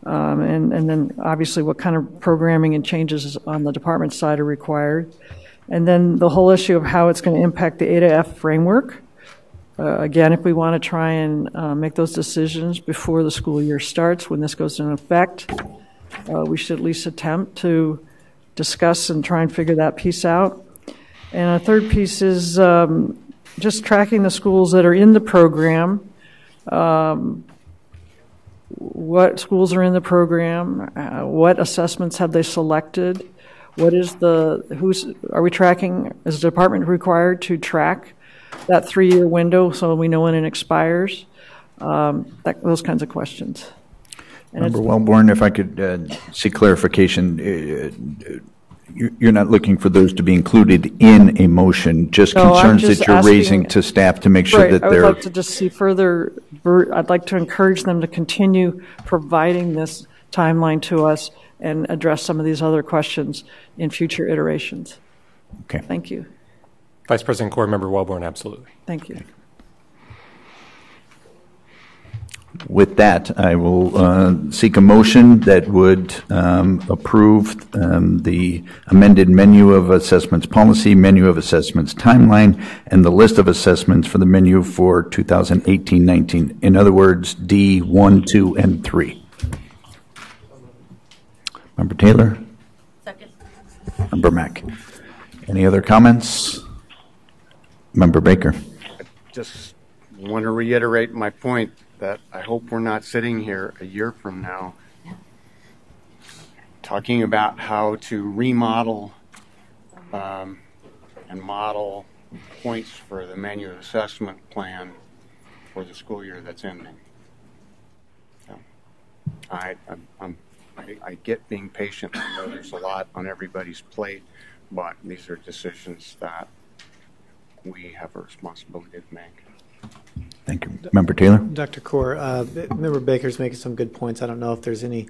and then obviously what kind of programming and changes on the department side are required. And then the whole issue of how it's going to impact the A-to-F framework. Again, if we want to try and make those decisions before the school year starts, when this goes into effect, we should at least attempt to discuss and try and figure that piece out. And a third piece is just tracking the schools that are in the program. What schools are in the program? What assessments have they selected? What is are we tracking? Is the department required to track that 3-year window so we know when it expires? Those kinds of questions.
Member Wellborn, if I could seek clarification, you're not looking for those to be included in a motion, just concerns that you're raising to staff to make sure that they're...
I would like to just see further, I'd like to encourage them to continue providing this timeline to us and address some of these other questions in future iterations.
Okay.
Thank you.
Vice President Core, Member Wellborn, absolutely.
Thank you.
With that, I will seek a motion that would approve the amended menu of assessments policy, menu of assessments timeline, and the list of assessments for the menu for 2018-19. In other words, D 1, 2, and 3. Member Taylor?
Second.
Member Mack. Any other comments? Member Baker.
I just want to reiterate my point that I hope we're not sitting here a year from now talking about how to remodel and model points for the menu assessment plan for the school year that's ending. So I get being patient. I know there's a lot on everybody's plate, but these are decisions that we have a responsibility to make.
Thank you. Member Taylor?
Dr. Core, Member Baker's making some good points. I don't know if there's any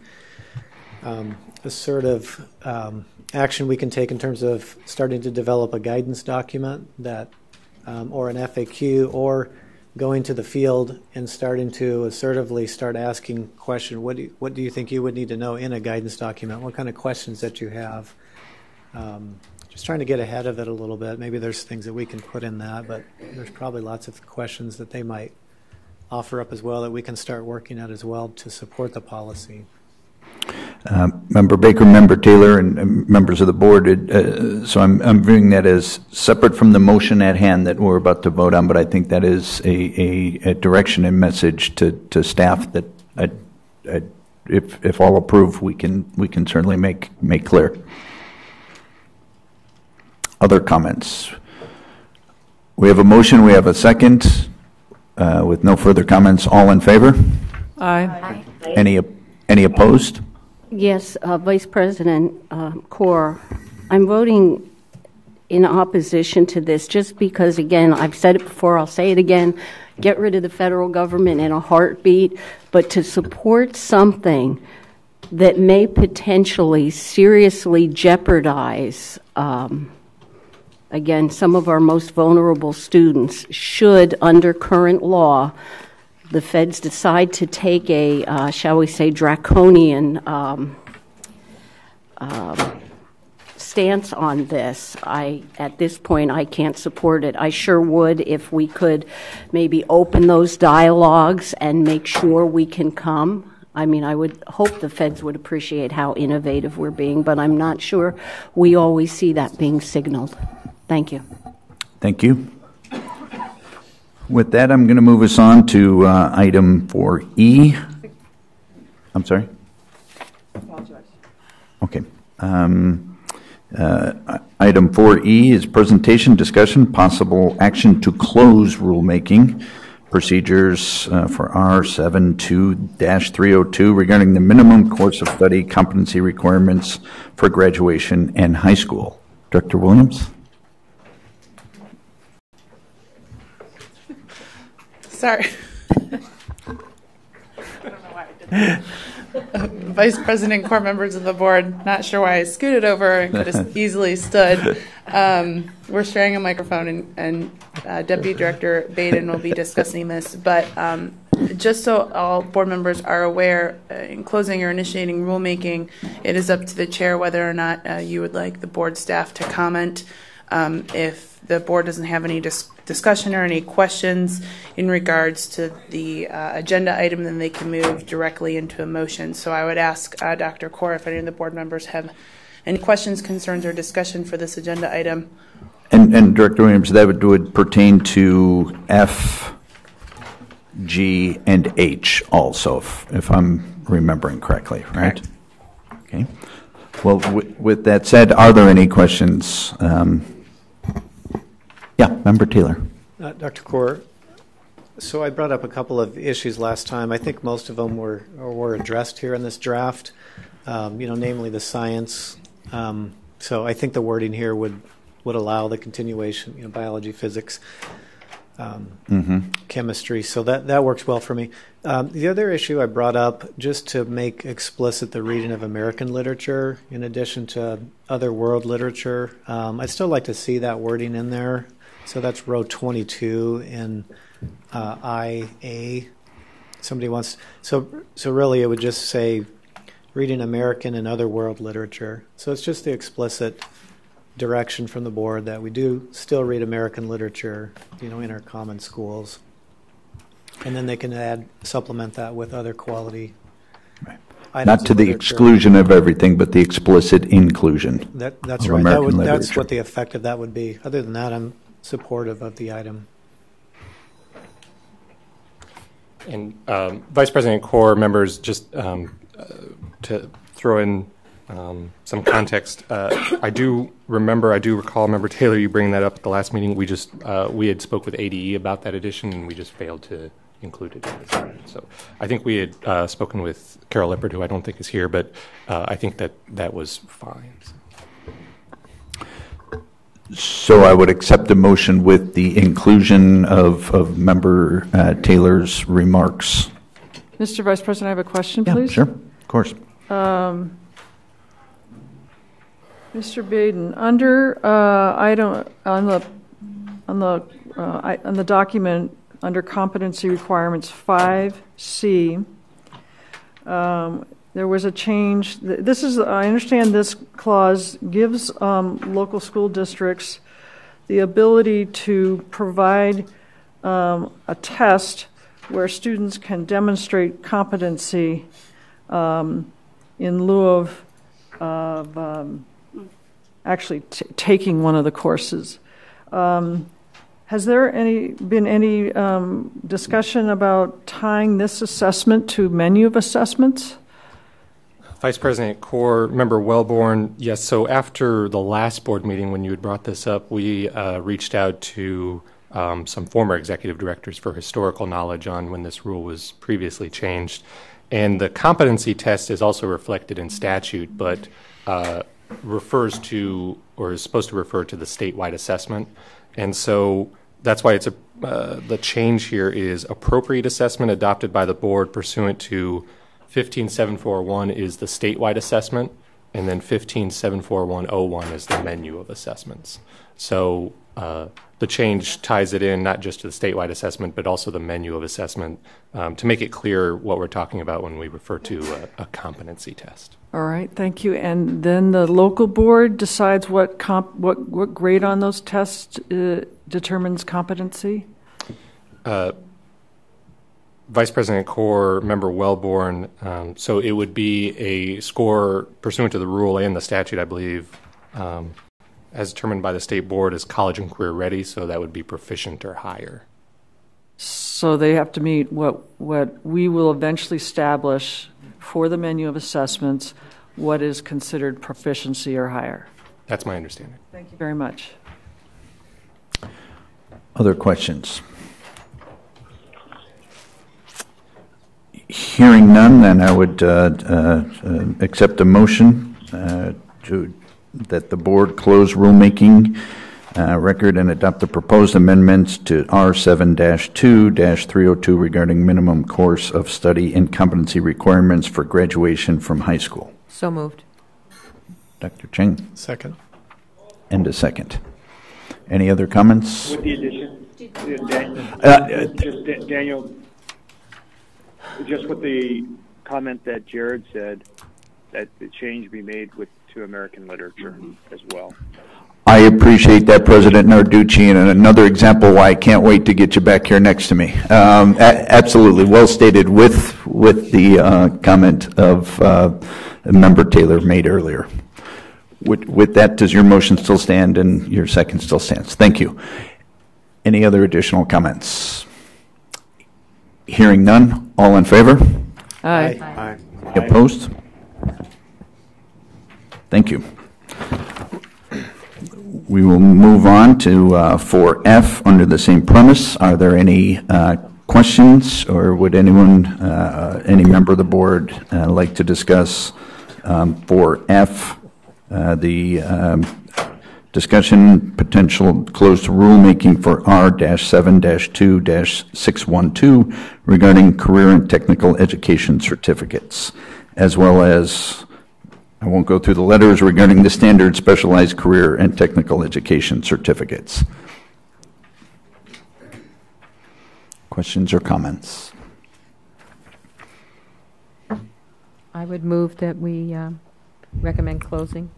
assertive action we can take in terms of starting to develop a guidance document that, or an FAQ, or going to the field and starting to assertively start asking questions. What do you think you would need to know in a guidance document? What kind of questions that you have? Just trying to get ahead of it a little bit. Maybe there's things that we can put in that, but there's probably lots of questions that they might offer up as well that we can start working at as well to support the policy.
Member Baker, Member Taylor, and members of the board, so I'm viewing that as separate from the motion at hand that we're about to vote on, but I think that is a direction and message to staff that if all approve, we can certainly make clear. Other comments? We have a motion, we have a second. With no further comments, all in favor?
Aye.
Any opposed?
Yes, Vice President Core, I'm voting in opposition to this just because, again, I've said it before, I'll say it again, get rid of the federal government in a heartbeat, but to support something that may potentially seriously jeopardize again, some of our most vulnerable students should, under current law, the feds decide to take a, shall we say, draconian stance on this. At this point, I can't support it. I sure would if we could maybe open those dialogues and make sure we can come. I mean, I would hope the feds would appreciate how innovative we're being, but I'm not sure we always see that being signaled. Thank you.
Thank you. With that, I'm going to move us on to item 4E. I'm sorry?
I apologize.
Okay. Item 4E is presentation, discussion, possible action to close rulemaking procedures for R72-302 regarding the minimum course of study competency requirements for graduation and high school. Director Williams?
Sorry. I don't know why I did that. Vice President, core members of the board, not sure why I scooted over and could have easily stood. We're sharing a microphone, and Deputy Director Baden will be discussing this. But just so all board members are aware, in closing or initiating rulemaking, it is up to the chair whether or not you would like the board staff to comment. If the board doesn't have any discussion or any questions in regards to the agenda item, then they can move directly into a motion. So I would ask Dr. Kaur if any of the board members have any questions, concerns, or discussion for this agenda item.
And Director Williams, that would pertain to F, G, and H also, if I'm remembering correctly, right? Okay. Well, with that said, are there any questions? Yeah, Member Taylor.
Dr. Kaur, so I brought up a couple of issues last time. I think most of them were addressed here in this draft, namely the science. So I think the wording here would allow the continuation, biology, physics, chemistry. So that works well for me. The other issue I brought up, just to make explicit the reading of American literature in addition to other world literature, I'd still like to see that wording in there. So that's row 22 in IA. Somebody wants, so really it would just say reading American and other world literature. So it's just the explicit direction from the board that we do still read American literature, in our common schools. And then they can supplement that with other quality items.
Not to the exclusion of everything, but the explicit inclusion.
That's
of
right.
American
That's
literature.
what the effect of that would be. Other than that, I'm supportive of the item.
And Vice President Kaur, members, just to throw in some context, I do recall, Member Taylor, you bringing that up at the last meeting. We had spoke with ADE about that addition, and we just failed to include it in this item. So I think we had spoken with Carol Lippert, who I don't think is here, but I think that was fine.
So I would accept a motion with the inclusion of Member Taylor's remarks.
Mr. Vice President, I have a question, please.
Sure, of course.
Mr. Baden, under item on the document under competency requirements 5C, there was a change. I understand this clause gives local school districts the ability to provide a test where students can demonstrate competency in lieu of actually taking one of the courses. Has there been any discussion about tying this assessment to menu of assessments?
Vice President Kaur, Member Wellborn, yes. So after the last board meeting, when you had brought this up, we reached out to some former executive directors for historical knowledge on when this rule was previously changed. And the competency test is also reflected in statute, but refers to, or is supposed to refer to, the statewide assessment. And so that's why the change here is appropriate assessment adopted by the board pursuant to 15741 is the statewide assessment, and then 1574101 is the menu of assessments. So the change ties it in not just to the statewide assessment, but also the menu of assessment to make it clear what we're talking about when we refer to a competency test.
All right, thank you. And then the local board decides what grade on those tests determines competency?
Vice President Kaur, Member Wellborn, so it would be a score pursuant to the rule and the statute, I believe, as determined by the state board, as college and career ready, so that would be proficient or higher.
So they have to meet what we will eventually establish for the menu of assessments, what is considered proficiency or higher.
That's my understanding.
Thank you very much.
Other questions? Hearing none, then I would accept a motion that the board close rulemaking record and adopt the proposed amendments to R7-2-302 regarding minimum course of study and competency requirements for graduation from high school.
So moved.
Dr. Cheng?
Second.
And a second. Any other comments?
With the addition, Daniel,
just with the comment that Jared said, that the change be made to American literature as well.
I appreciate that, President Narducci, and another example why I can't wait to get you back here next to me. Absolutely, well stated with the comment of Member Taylor made earlier. With that, does your motion still stand and your second still stands? Thank you. Any other additional comments? Hearing none, all in favor?
Aye.
Aye. Opposed? Thank you. We will move on to 4F under the same premise. Are there any questions, or would anyone, any member of the board like to discuss 4F, the discussion potential closed rulemaking for R-7-2-612 regarding career and technical education certificates, as well as, I won't go through the letters, regarding the standard specialized career and technical education certificates. Questions or comments?
I would move that we recommend closing.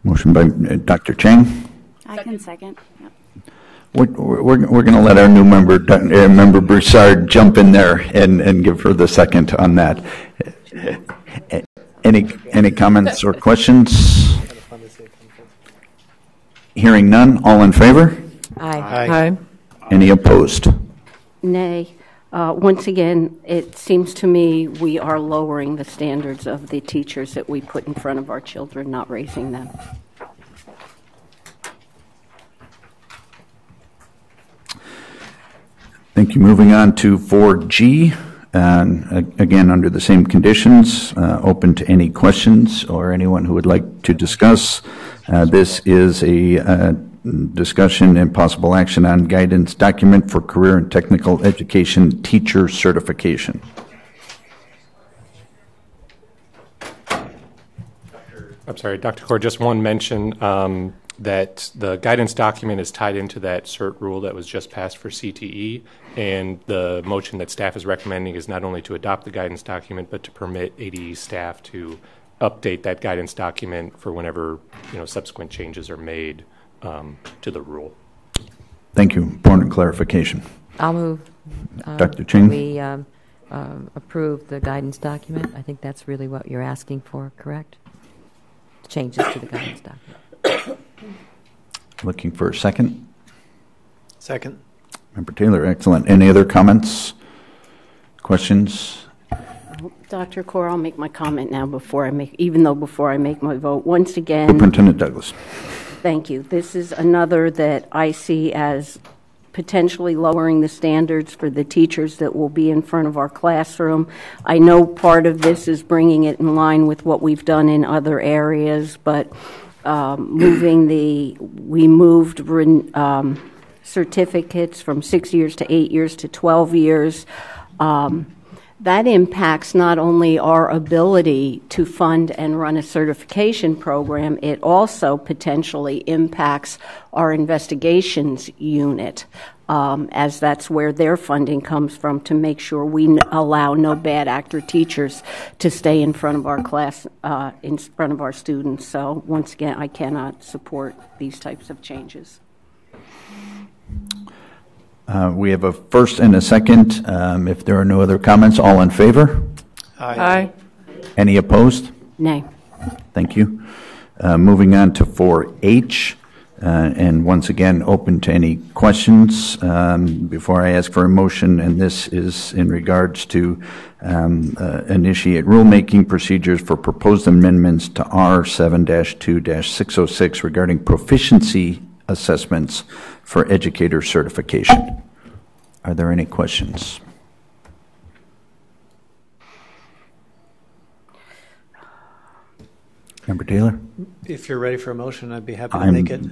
Motion by Dr. Chang.
I can second. Yep.
We're going to let our new member, Member Broussard, jump in there and give her the second on that. Any comments or questions? Hearing none, all in favor?
Aye.
Aye.
Any opposed?
Nay. Once again, it seems to me we are lowering the standards of the teachers that we put in front of our children, not raising them.
Thank you. Moving on to 4G. Again, under the same conditions, open to any questions or anyone who would like to discuss. This is a discussion and possible action on guidance document for career and technical education teacher certification.
I'm sorry, Dr. Kaur, just one mention that the guidance document is tied into that CERT rule that was just passed for CTE, and the motion that staff is recommending is not only to adopt the guidance document, but to permit ADE staff to update that guidance document for whenever subsequent changes are made to the rule.
Thank you. Important clarification.
I'll move.
Dr. Ching?
We approve the guidance document. I think that's really what you're asking for, correct? Changes to the guidance document.
Looking for a second.
Second.
Member Taylor, excellent. Any other comments, questions?
Dr. Kaur, I'll make my comment now before I make my vote. Once again,
Superintendent Douglas.
Thank you. This is another that I see as potentially lowering the standards for the teachers that will be in front of our classroom. I know part of this is bringing it in line with what we've done in other areas, but we moved certificates from 6 years to 8 years to 12 years. That impacts not only our ability to fund and run a certification program, it also potentially impacts our investigations unit, as that's where their funding comes from, to make sure we allow no bad actor teachers to stay in front of our class, in front of our students. So once again, I cannot support these types of changes.
We have a first and a second. If there are no other comments, all in favor?
Aye.
Any opposed?
Nay.
Thank you. Moving on to 4H, and once again, open to any questions before I ask for a motion, and this is in regards to initiate rulemaking procedures for proposed amendments to R-7-2-606 regarding proficiency assessments for educator certification. Are there any questions? Member Taylor?
If you're ready for a motion, I'd be happy to make it.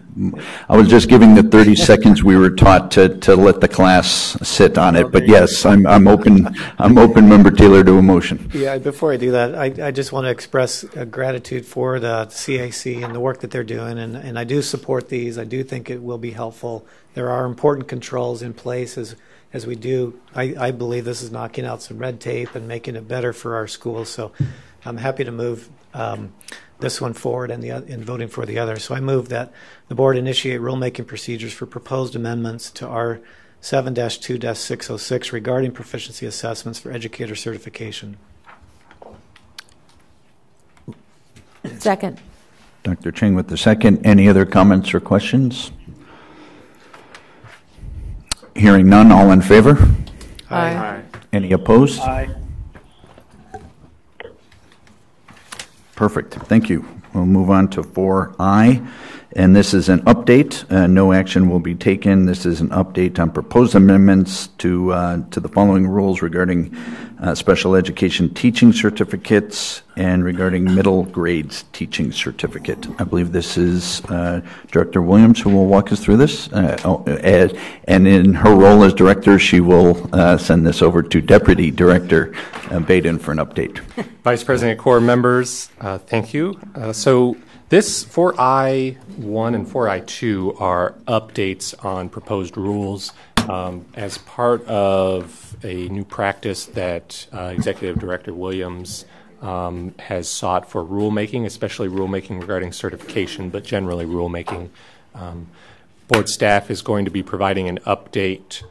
I was just giving the 30 seconds we were taught to let the class sit on it, but yes, I'm open, Member Taylor, to a motion.
Yeah, before I do that, I just want to express gratitude for the CAC and the work that they're doing, and I do support these. I do think it will be helpful. There are important controls in place, as as we do, I believe this is knocking out some red tape and making it better for our schools. So I'm happy to move this one forward and voting for the other. So I move that the board initiate rulemaking procedures for proposed amendments to R 7-2-606 regarding proficiency assessments for educator certification.
Second.
Dr. Ching with the second. Any other comments or questions? Hearing none, all in favor?
Aye.
Any opposed?
Aye.
Perfect. Thank you. We'll move on to 4I, and this is an update. No action will be taken. This is an update on proposed amendments to the following rules regarding special education teaching certificates and regarding middle grades teaching certificate. I believe this is Director Williams who will walk us through this. And in her role as director, she will send this over to Deputy Director Baden for an update.
Vice President Core, members, thank you. So this 4I1 and 4I2 are updates on proposed rules as part of a new practice that Executive Director Williams has sought for rulemaking, especially rulemaking regarding certification, but generally rulemaking. Board staff is going to be providing an update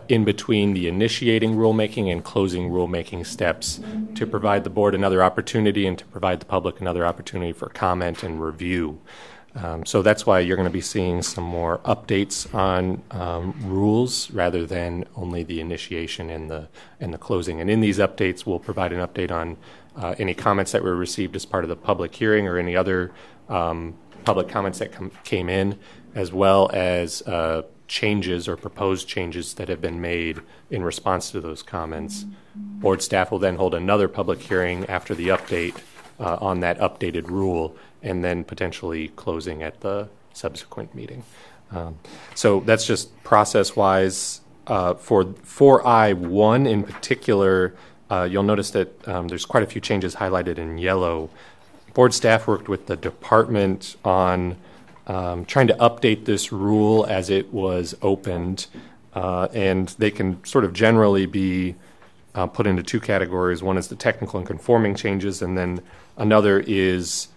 in between the initiating rulemaking and closing rulemaking steps to provide the board another opportunity and to provide the public another opportunity for comment and review. So that's why you're going to be seeing some more updates on rules rather than only the initiation and the closing. And in these updates, we'll provide an update on any comments that were received as part of the public hearing or any other public comments that came in, as well as changes or proposed changes that have been made in response to those comments. Board staff will then hold another public hearing after the update on that updated rule, and then potentially closing at the subsequent meeting. So that's just process-wise. For 4I1 in particular, you'll notice that there's quite a few changes highlighted in yellow. Board staff worked with the department on trying to update this rule as it was opened, and they can sort of generally be put into two categories. One is the technical and conforming changes, and then another is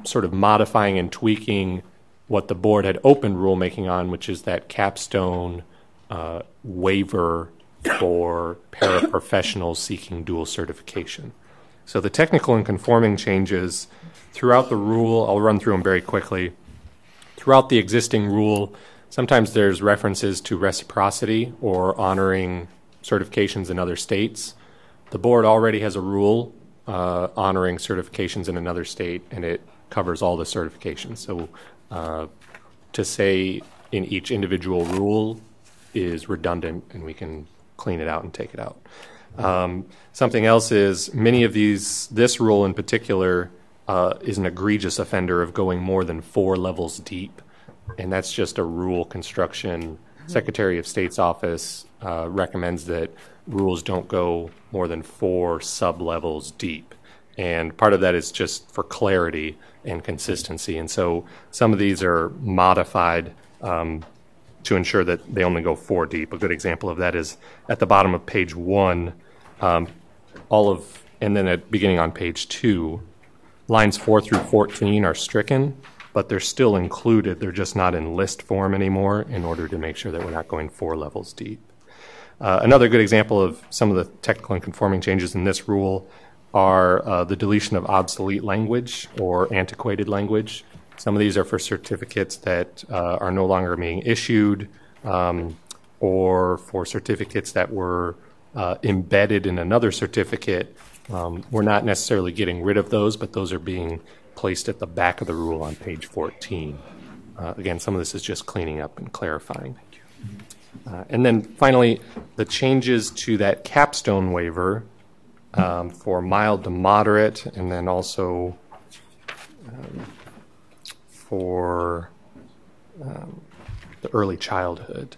sort of modifying and tweaking what the board had opened rulemaking on, which is that capstone waiver for paraprofessionals seeking dual certification. So the technical and conforming changes throughout the rule, I'll run through them very quickly. Throughout the existing rule, sometimes there's references to reciprocity or honoring certifications in other states. The board already has a rule honoring certifications in another state, and it covers all the certifications. So to say in each individual rule is redundant, and we can clean it out and take it out. Something else is many of this rule in particular is an egregious offender of going more than 4 levels deep, and that's just a rule construction. Secretary of State's office recommends that rules don't go more than 4 sub-levels deep, and part of that is just for clarity and consistency, and so some of these are modified to ensure that they only go 4 deep. A good example of that is at the bottom of page 1, and then beginning on page 2, lines 4 through 14 are stricken, but they're still included. They're just not in list form anymore in order to make sure that we're not going 4 levels deep. Another good example of some of the technical and conforming changes in this rule are the deletion of obsolete language or antiquated language. Some of these are for certificates that are no longer being issued or for certificates that were embedded in another certificate. We're not necessarily getting rid of those, but those are being placed at the back of the rule on page 14. Again, some of this is just cleaning up and clarifying. And then finally, the changes to that capstone waiver for mild to moderate, and then also for the early childhood.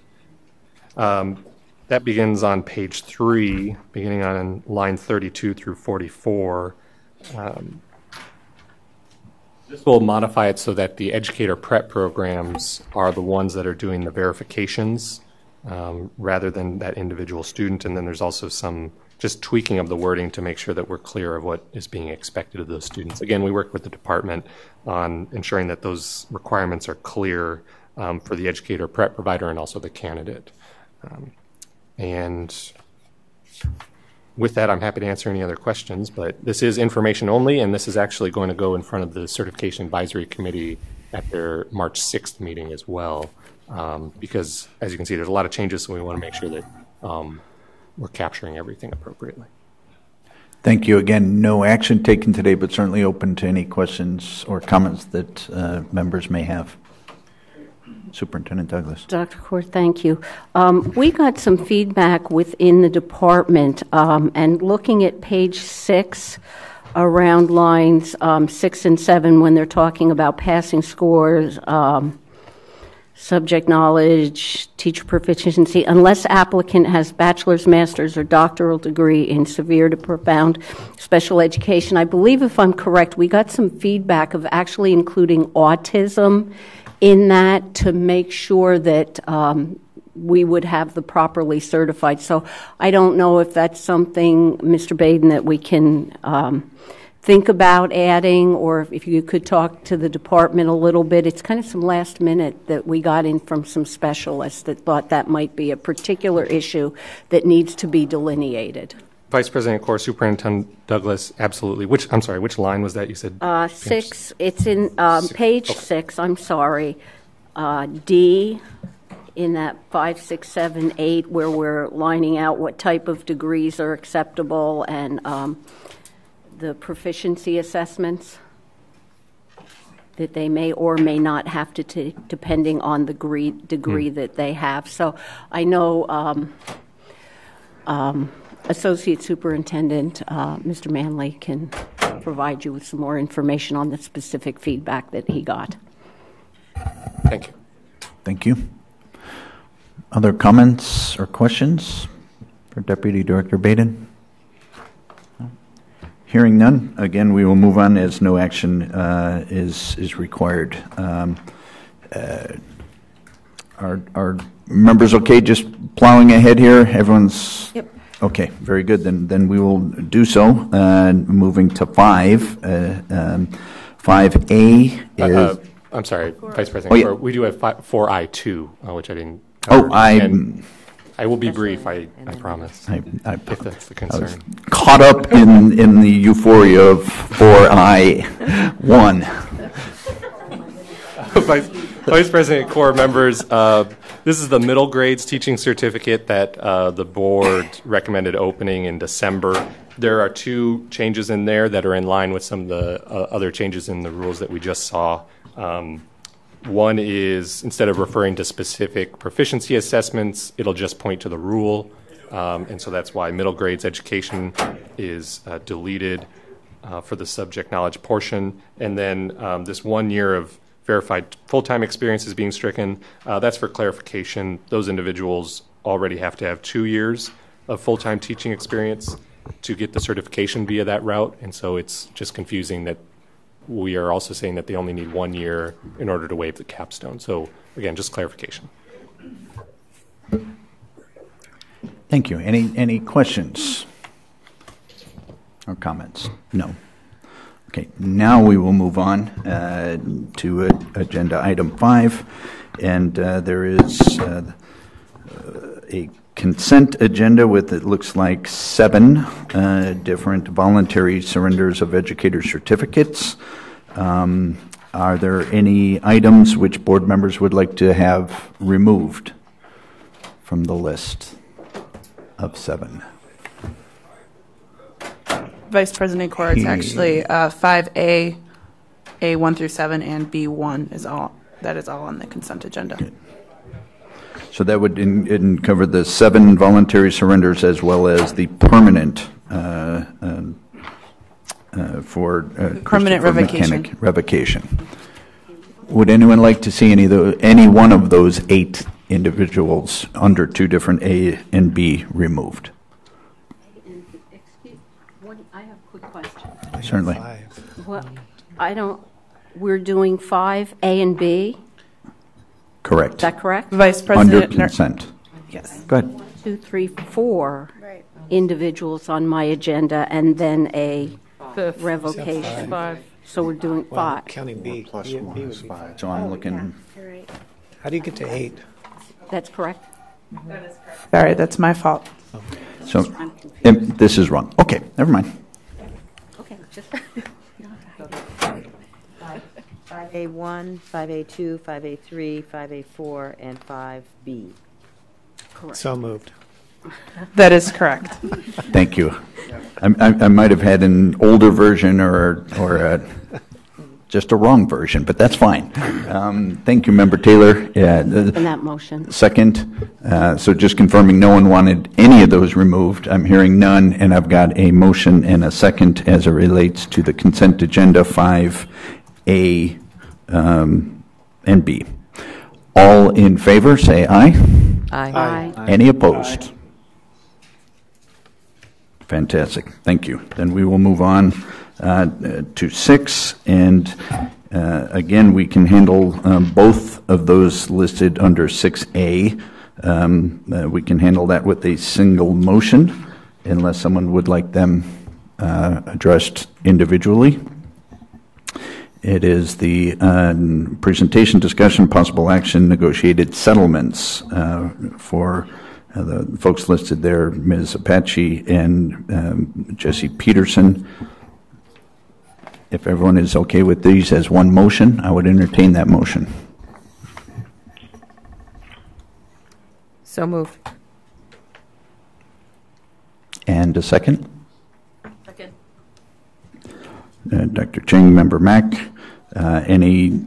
That begins on page 3, beginning on line 32 through 44. This will modify it so that the educator prep programs are the ones that are doing the verifications rather than that individual student. And then there's also some just tweaking of the wording to make sure that we're clear of what is being expected of those students. Again, we work with the department on ensuring that those requirements are clear for the educator, prep provider, and also the candidate. And with that, I'm happy to answer any other questions, but this is information only, and this is actually going to go in front of the Certification Advisory Committee at their March 6th meeting as well, because, as you can see, there's a lot of changes, so we want to make sure that we're capturing everything appropriately.
Thank you. Again, no action taken today, but certainly open to any questions or comments that members may have. Superintendent Douglas.
Dr. Kaur, thank you. We got some feedback within the department, and looking at page 6, around lines 6 and 7, when they're talking about passing scores, subject knowledge, teacher proficiency, unless applicant has bachelor's, master's, or doctoral degree in severe to profound special education. I believe, if I'm correct, we got some feedback of actually including autism in that to make sure that we would have the properly certified. So I don't know if that's something, Mr. Baden, that we can think about adding, or if you could talk to the department a little bit. It's kind of some last minute that we got in from some specialists that thought that might be a particular issue that needs to be delineated.
Vice President Kaur, Superintendent Douglas, absolutely. Which line was that you said?
6. It's in page 6. I'm sorry. D in that 5, 6, 7, 8, where we're lining out what type of degrees are acceptable and the proficiency assessments that they may or may not have to take, depending on the degree that they have. So I know Associate Superintendent Mr. Manley can provide you with some more information on the specific feedback that he got.
Thank you.
Thank you. Other comments or questions for Deputy Director Baden? Hearing none, again, we will move on as no action is required. Are members okay just plowing ahead here? Everyone's...
Yep.
Okay, very good. Then we will do so. Moving to 5. 5A is...
I'm sorry, Vice President.
Oh, yeah.
We do have 4I2, which I didn't
cover.
I will be brief, I promise, if that's the concern.
I was caught up in the euphoria of 4I1.
Vice President, Kaur, members, this is the middle grades teaching certificate that the board recommended opening in December. There are 2 changes in there that are in line with some of the other changes in the rules that we just saw. One is, instead of referring to specific proficiency assessments, it'll just point to the rule. And so that's why middle grades education is deleted for the subject knowledge portion. And then this 1 year of verified full-time experience is being stricken. That's for clarification. Those individuals already have to have 2 years of full-time teaching experience to get the certification via that route. And so it's just confusing that we are also saying that they only need 1 year in order to waive the capstone. So again, just clarification.
Thank you. Any questions or comments? No. Okay, now we will move on to agenda item 5, and there is a consent agenda with, it looks like, 7 different voluntary surrenders of educator certificates. Are there any items which board members would like to have removed from the list of 7?
Vice President Kaur, it's actually 5A, A1 through 7, and B1 is all. That is all on the consent agenda.
Okay. So that would cover the 7 voluntary surrenders as well as the permanent
permanent revocation.
Revocation. Would anyone like to see any one of those 8 individuals under 2 different A and B removed?
I have a quick question.
Certainly.
Well, we're doing 5, A and B?
Correct.
Is that correct?
Vice President.
Under consent.
Yes.
Go ahead.
1, 2, 3, 4 individuals on my agenda, and then a
Fifth.
revocation.
5.
So we're doing
Well,
5.
counting B.
Plus
B
one
would
is
be
5. So I'm looking.
You're right.
How do you get to 8?
That's correct.
Sorry, that's my fault.
So this is wrong. Okay, never mind.
Okay, just
5A1, 5A2, 5A3, 5A4, and 5B.
correct.
So moved.
That is correct.
Thank you. I might have had an older version or just a wrong version, but that's fine. Thank you, Member Taylor. Yeah,
In that motion.
second. So just confirming no one wanted any of those removed. I'm hearing none, and I've got a motion and a second as it relates to the consent agenda 5A and B. All in favor, say aye.
Aye.
Any opposed? Fantastic. Thank you. Then we will move on to 6, and again, we can handle both of those listed under 6A. We can handle that with a single motion, unless someone would like them addressed individually. It is the presentation, discussion, possible action, negotiated settlements for the folks listed there, Ms. Apache and Jesse Peterson. If everyone is okay with these as one motion, I would entertain that motion.
So moved.
And a second?
Second.
Dr. Ching, Member Mack, any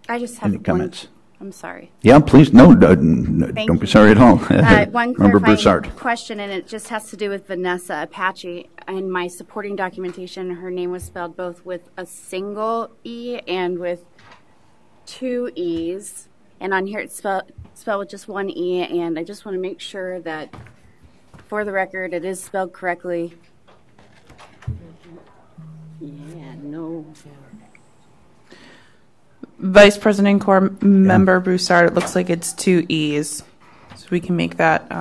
I just have
comments?
I'm sorry.
Yeah, please. No, don't be sorry at all.
One
Member
clarifying
Broussard.
question, and it just has to do with Vanessa Apache. In my supporting documentation, her name was spelled both with a single E and with 2 E's. And on here it's spelled with just 1 E, and I just want to make sure that, for the record, it is spelled correctly.
Yeah, no.
Vice President Corr, Member Broussard, it looks like it's 2 E's. So we can make that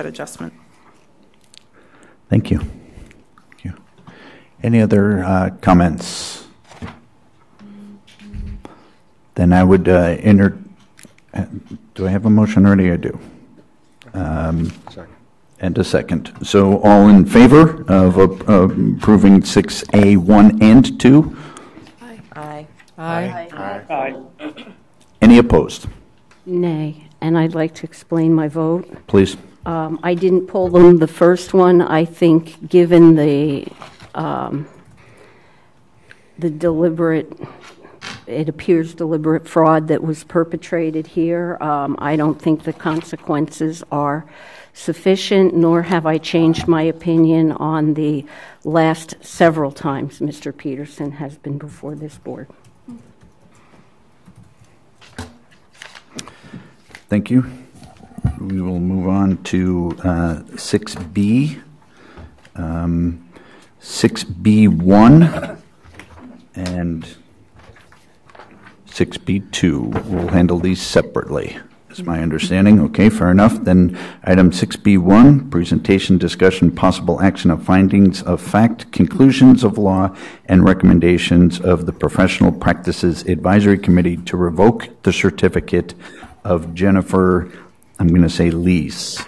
adjustment.
Thank you. Thank you. Any other comments? Then I would enter. Do I have a motion already? I do. And a second. So all in favor of approving 6A 1 and 2?
Aye.
Aye.
Any opposed?
Nay. And I'd like to explain my vote.
Please.
I didn't pull them the first one. I think given the deliberate, it appears deliberate fraud that was perpetrated here, I don't think the consequences are sufficient, nor have I changed my opinion on the last several times Mr. Peterson has been before this board.
Thank you. We will move on to 6B, 6B1, and 6B2. We'll handle these separately, is my understanding. Okay, fair enough. Then item 6B1, presentation, discussion, possible action of findings of fact, conclusions of law, and recommendations of the Professional Practices Advisory Committee to revoke the certificate of Jennifer, I'm going to say Lease.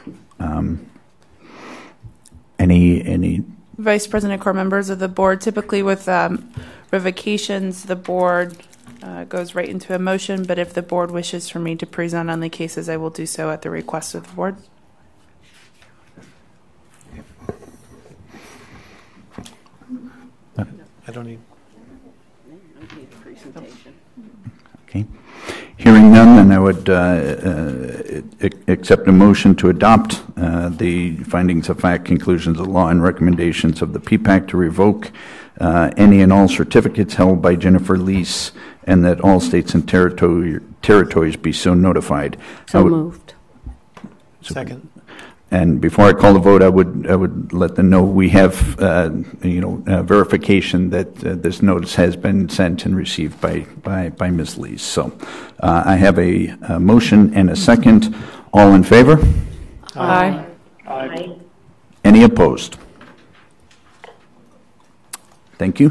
Any
Vice President Corr, members of the board, typically with revocations, the board goes right into a motion, but if the board wishes for me to present on the cases, I will do so at the request of the board.
I don't need.
Okay. Hearing none, then I would accept a motion to adopt the findings of fact, conclusions of law, and recommendations of the PPAC to revoke any and all certificates held by Jennifer Lease, and that all states and territories be so notified.
So moved.
Second.
And before I call the vote, I would let them know we have, verification that this notice has been sent and received by Ms. Lees. So I have a motion and a second. All in favor?
Aye.
Aye.
Any opposed? Thank you.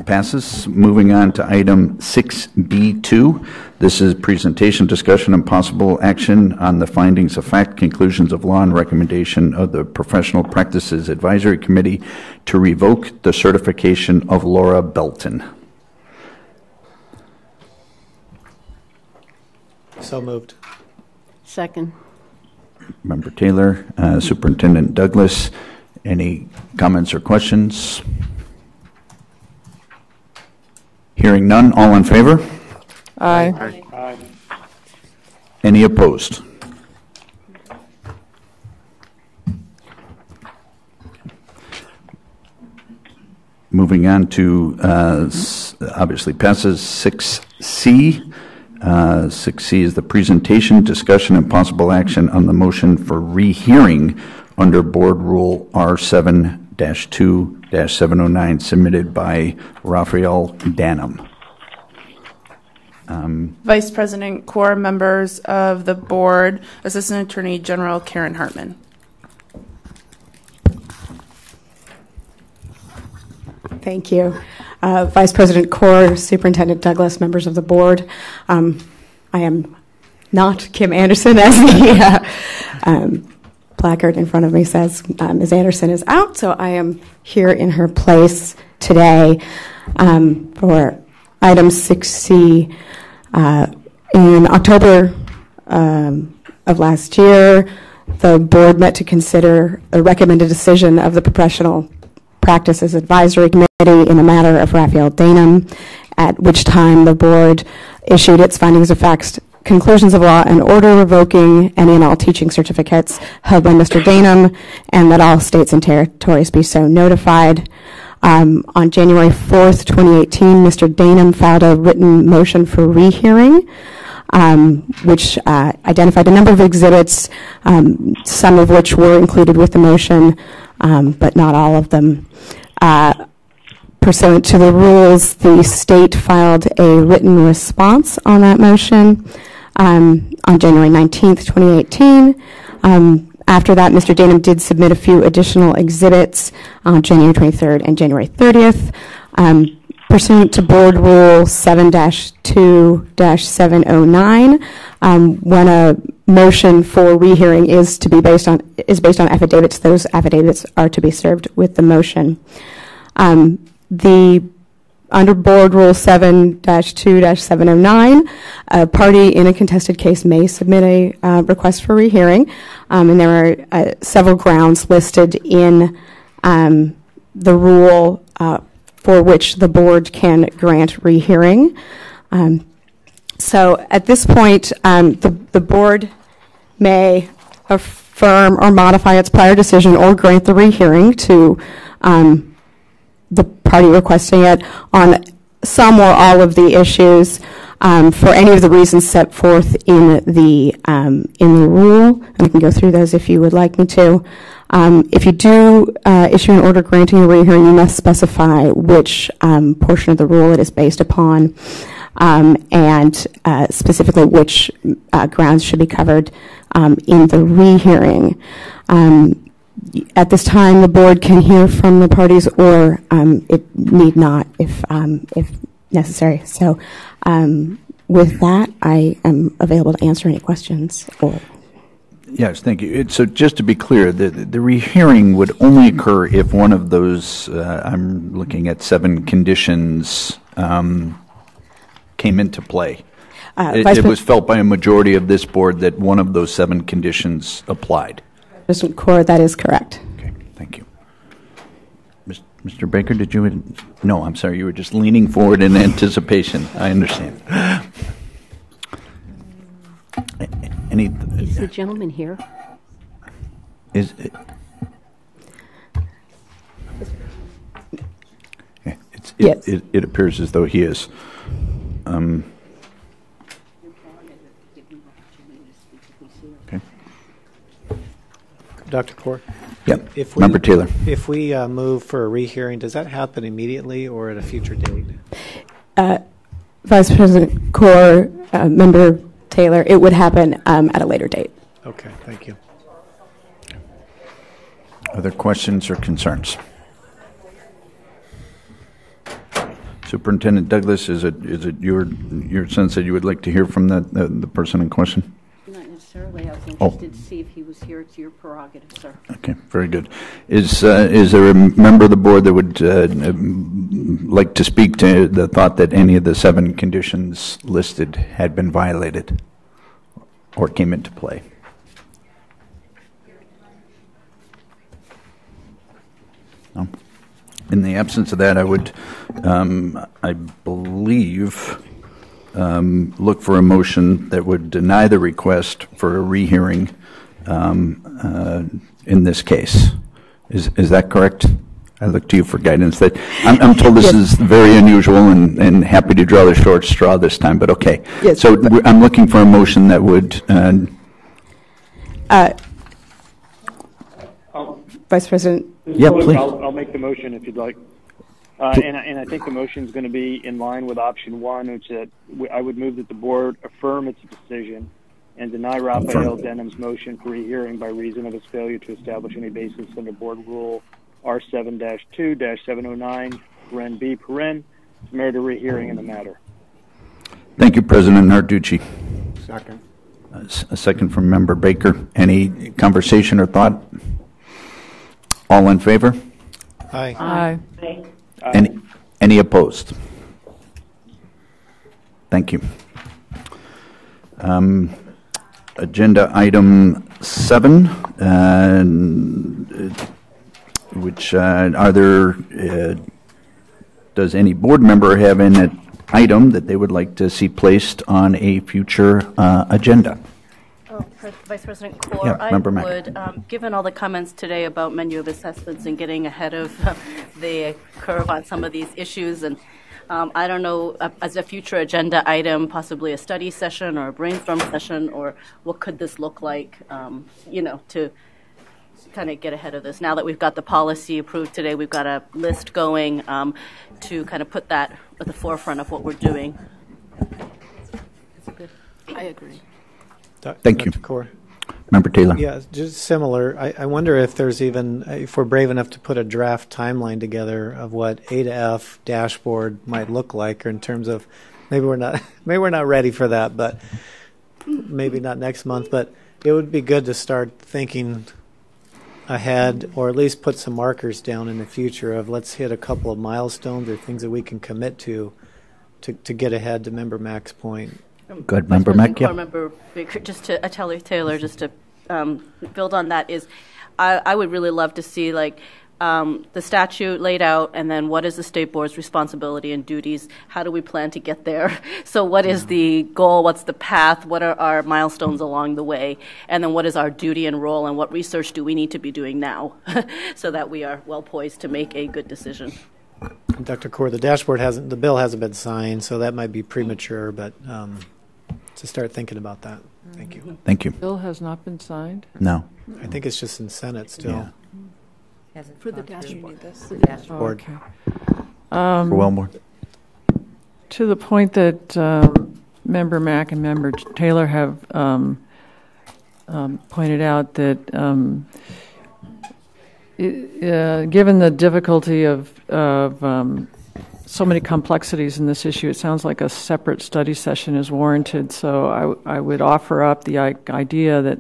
Passes. Moving on to item 6B2. This is presentation, discussion, and possible action on the findings of fact, conclusions of law, and recommendation of the Professional Practices Advisory Committee to revoke the certification of Laura Belton.
So moved.
Second.
Member Taylor, Superintendent Douglas, any comments or questions? Hearing none, all in favor?
Aye.
Aye.
Any opposed? Moving on to, obviously passes 6C. 6C is the presentation, discussion, and possible action on the motion for rehearing under Board Rule R7-2-709 submitted by Raphael Danum.
Vice President Core, members of the board, Assistant Attorney General Karen Hartman.
Thank you. Vice President Core, Superintendent Douglas, members of the board. I am not Kim Anderson, as the placard in front of me says. Ms. Anderson is out, so I am here in her place today for item 6C. In October of last year, the board met to consider the recommended decision of the Professional Practices Advisory Committee in the matter of Raphael Danum, at which time the board issued its findings of facts, conclusions of law, and order revoking any and all teaching certificates held by Mr. Danum, and that all states and territories be so notified. On January 4th, 2018, Mr. Danum filed a written motion for rehearing, which identified a number of exhibits, some of which were included with the motion, but not all of them. Pursuant to the rules, the state filed a written response on that motion on January 19th, 2018. After that, Mr. Danum did submit a few additional exhibits on January 23rd and January 30th. Pursuant to Board Rule 7-2-709, when a motion for rehearing is based on affidavits, those affidavits are to be served with the motion. Under Board Rule 7-2-709, a party in a contested case may submit a request for rehearing, and there are several grounds listed in the rule for which the board can grant rehearing. So at this point, the board may affirm or modify its prior decision or grant the rehearing to the party requesting it on some or all of the issues for any of the reasons set forth in the rule. And I can go through those if you would like me to. If you do issue an order granting a rehearing, you must specify which portion of the rule it is based upon, and specifically which grounds should be covered in the rehearing. At this time, the board can hear from the parties, or it need not if necessary. So with that, I am available to answer any questions.
Yes, thank you. So just to be clear, the rehearing would only occur if one of those, I'm looking at 7 conditions, came into play. It was felt by a majority of this board that one of those 7 conditions applied.
President Core, that is correct.
Okay, thank you. Mr. Baker, did you? No, I'm sorry. You were just leaning forward in anticipation. I understand.
Is the gentleman here?
Yes. It appears as though he is. Okay.
Dr. Kaur?
Yep.
If
Member Taylor.
If we move for a rehearing, does that happen immediately or at a future date?
Vice President Kaur, Member Taylor, it would happen at a later date.
Okay, thank you.
Other questions or concerns? Superintendent Douglas, is it your sense that you would like to hear from the person in question?
Not necessarily. I was interested to see if he was here. It's your prerogative, sir.
Okay, very good. Is there a member of the board that would like to speak to the thought that any of the 7 conditions listed had been violated or came into play? No? In the absence of that, I would, I believe, look for a motion that would deny the request for a rehearing in this case. Is that correct? I look to you for guidance. That I'm told this is very unusual and happy to draw the short straw this time, but okay.
Yes.
So I'm looking for a motion that would...
Vice President?
Yeah, please.
I'll make the motion if you'd like. And I think the motion is going to be in line with option 1, which is that I would move that the board affirm its decision and deny Raphael Denham's motion for rehearing by reason of his failure to establish any basis under Board Rule R7-2-709, paren B, paren, to merit a rehearing in the matter.
Thank you, President Narducci.
Second.
A second from Member Baker. Any conversation or thought? All in favor?
Aye.
Aye.
Any opposed? Thank you. Agenda item 7, which are there, does any board member have an item that they would like to see placed on a future agenda?
Vice President Kaur,
Yeah,
I
Member Mack.
would, given all the comments today about menu of assessments and getting ahead of the curve on some of these issues, and I don't know, as a future agenda item, possibly a study session or a brainstorm session, or what could this look like, to kind of get ahead of this. Now that we've got the policy approved today, we've got a list going to kind of put that at the forefront of what we're doing. I agree.
Thank you.
Dr. Kaur.
Member Taylor.
Yeah, just similar. I wonder if there's even, if we're brave enough to put a draft timeline together of what A to F dashboard might look like, or in terms of, maybe we're not ready for that, but maybe not next month, but it would be good to start thinking ahead, or at least put some markers down in the future of let's hit a couple of milestones or things that we can commit to get ahead, to Member Mack's point.
Good, Member Mack. Yeah.
Member Baker, just to Taylor, just to build on that, is I would really love to see the statute laid out, and then what is the state board's responsibility and duties? How do we plan to get there? So what is the goal? What's the path? What are our milestones along the way? And then what is our duty and role, and what research do we need to be doing now so that we are well poised to make a good decision?
Dr. Kaur, the bill hasn't been signed, so that might be premature, but to start thinking about that. Thank you.
Thank you.
The bill has not been signed?
No.
I think it's just in Senate still.
Yeah.
For the dashboard.
The dashboard.
Okay.
For Wellmore.
To the point that Member Mack and Member Taylor have pointed out, that given the difficulty of so many complexities in this issue, it sounds like a separate study session is warranted. So I would offer up the idea that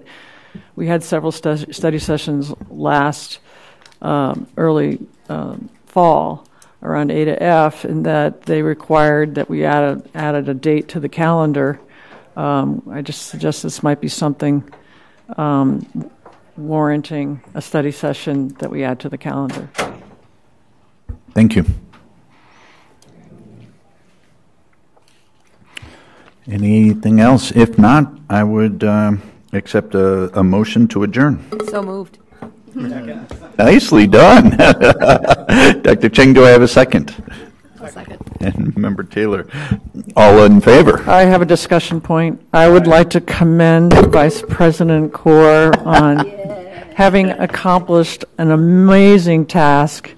we had several study sessions last early fall around A to F, and that they required that we added a date to the calendar. I just suggest this might be something warranting a study session that we add to the calendar.
Thank you. Anything else? If not, I would accept a motion to adjourn.
So moved.
Nicely done. Dr. Cheng, do I have a second?
A second.
And Member Taylor. All in favor?
I have a discussion point. I would like to commend Vice President Kaur on having accomplished an amazing task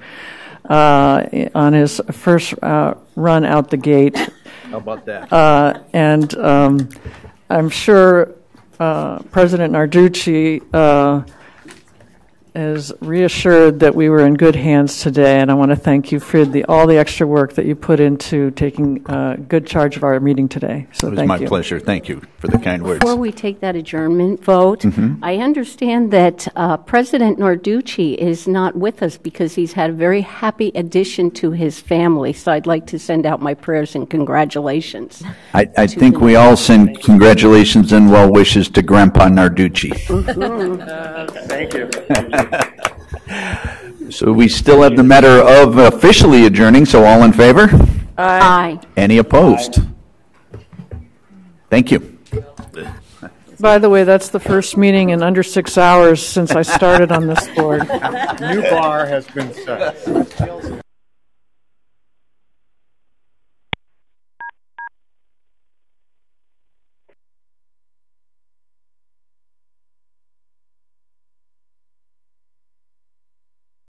on his first run out the gate.
How about that?
I'm sure President Narducci is reassured that we were in good hands today, and I want to thank you for all the extra work that you put into taking good charge of our meeting today. So
it was my pleasure. Thank you for the kind words.
Before we take that adjournment vote, I understand that President Narducci is not with us because he's had a very happy addition to his family. So I'd like to send out my prayers and congratulations.
I think we all send congratulations and well wishes to Grandpa Narducci.
Thank you.
So we still have the matter of officially adjourning, so all in favor?
Aye.
Any opposed? Thank you.
By the way, that's the first meeting in under 6 hours since I started on this board.
New bar has been set.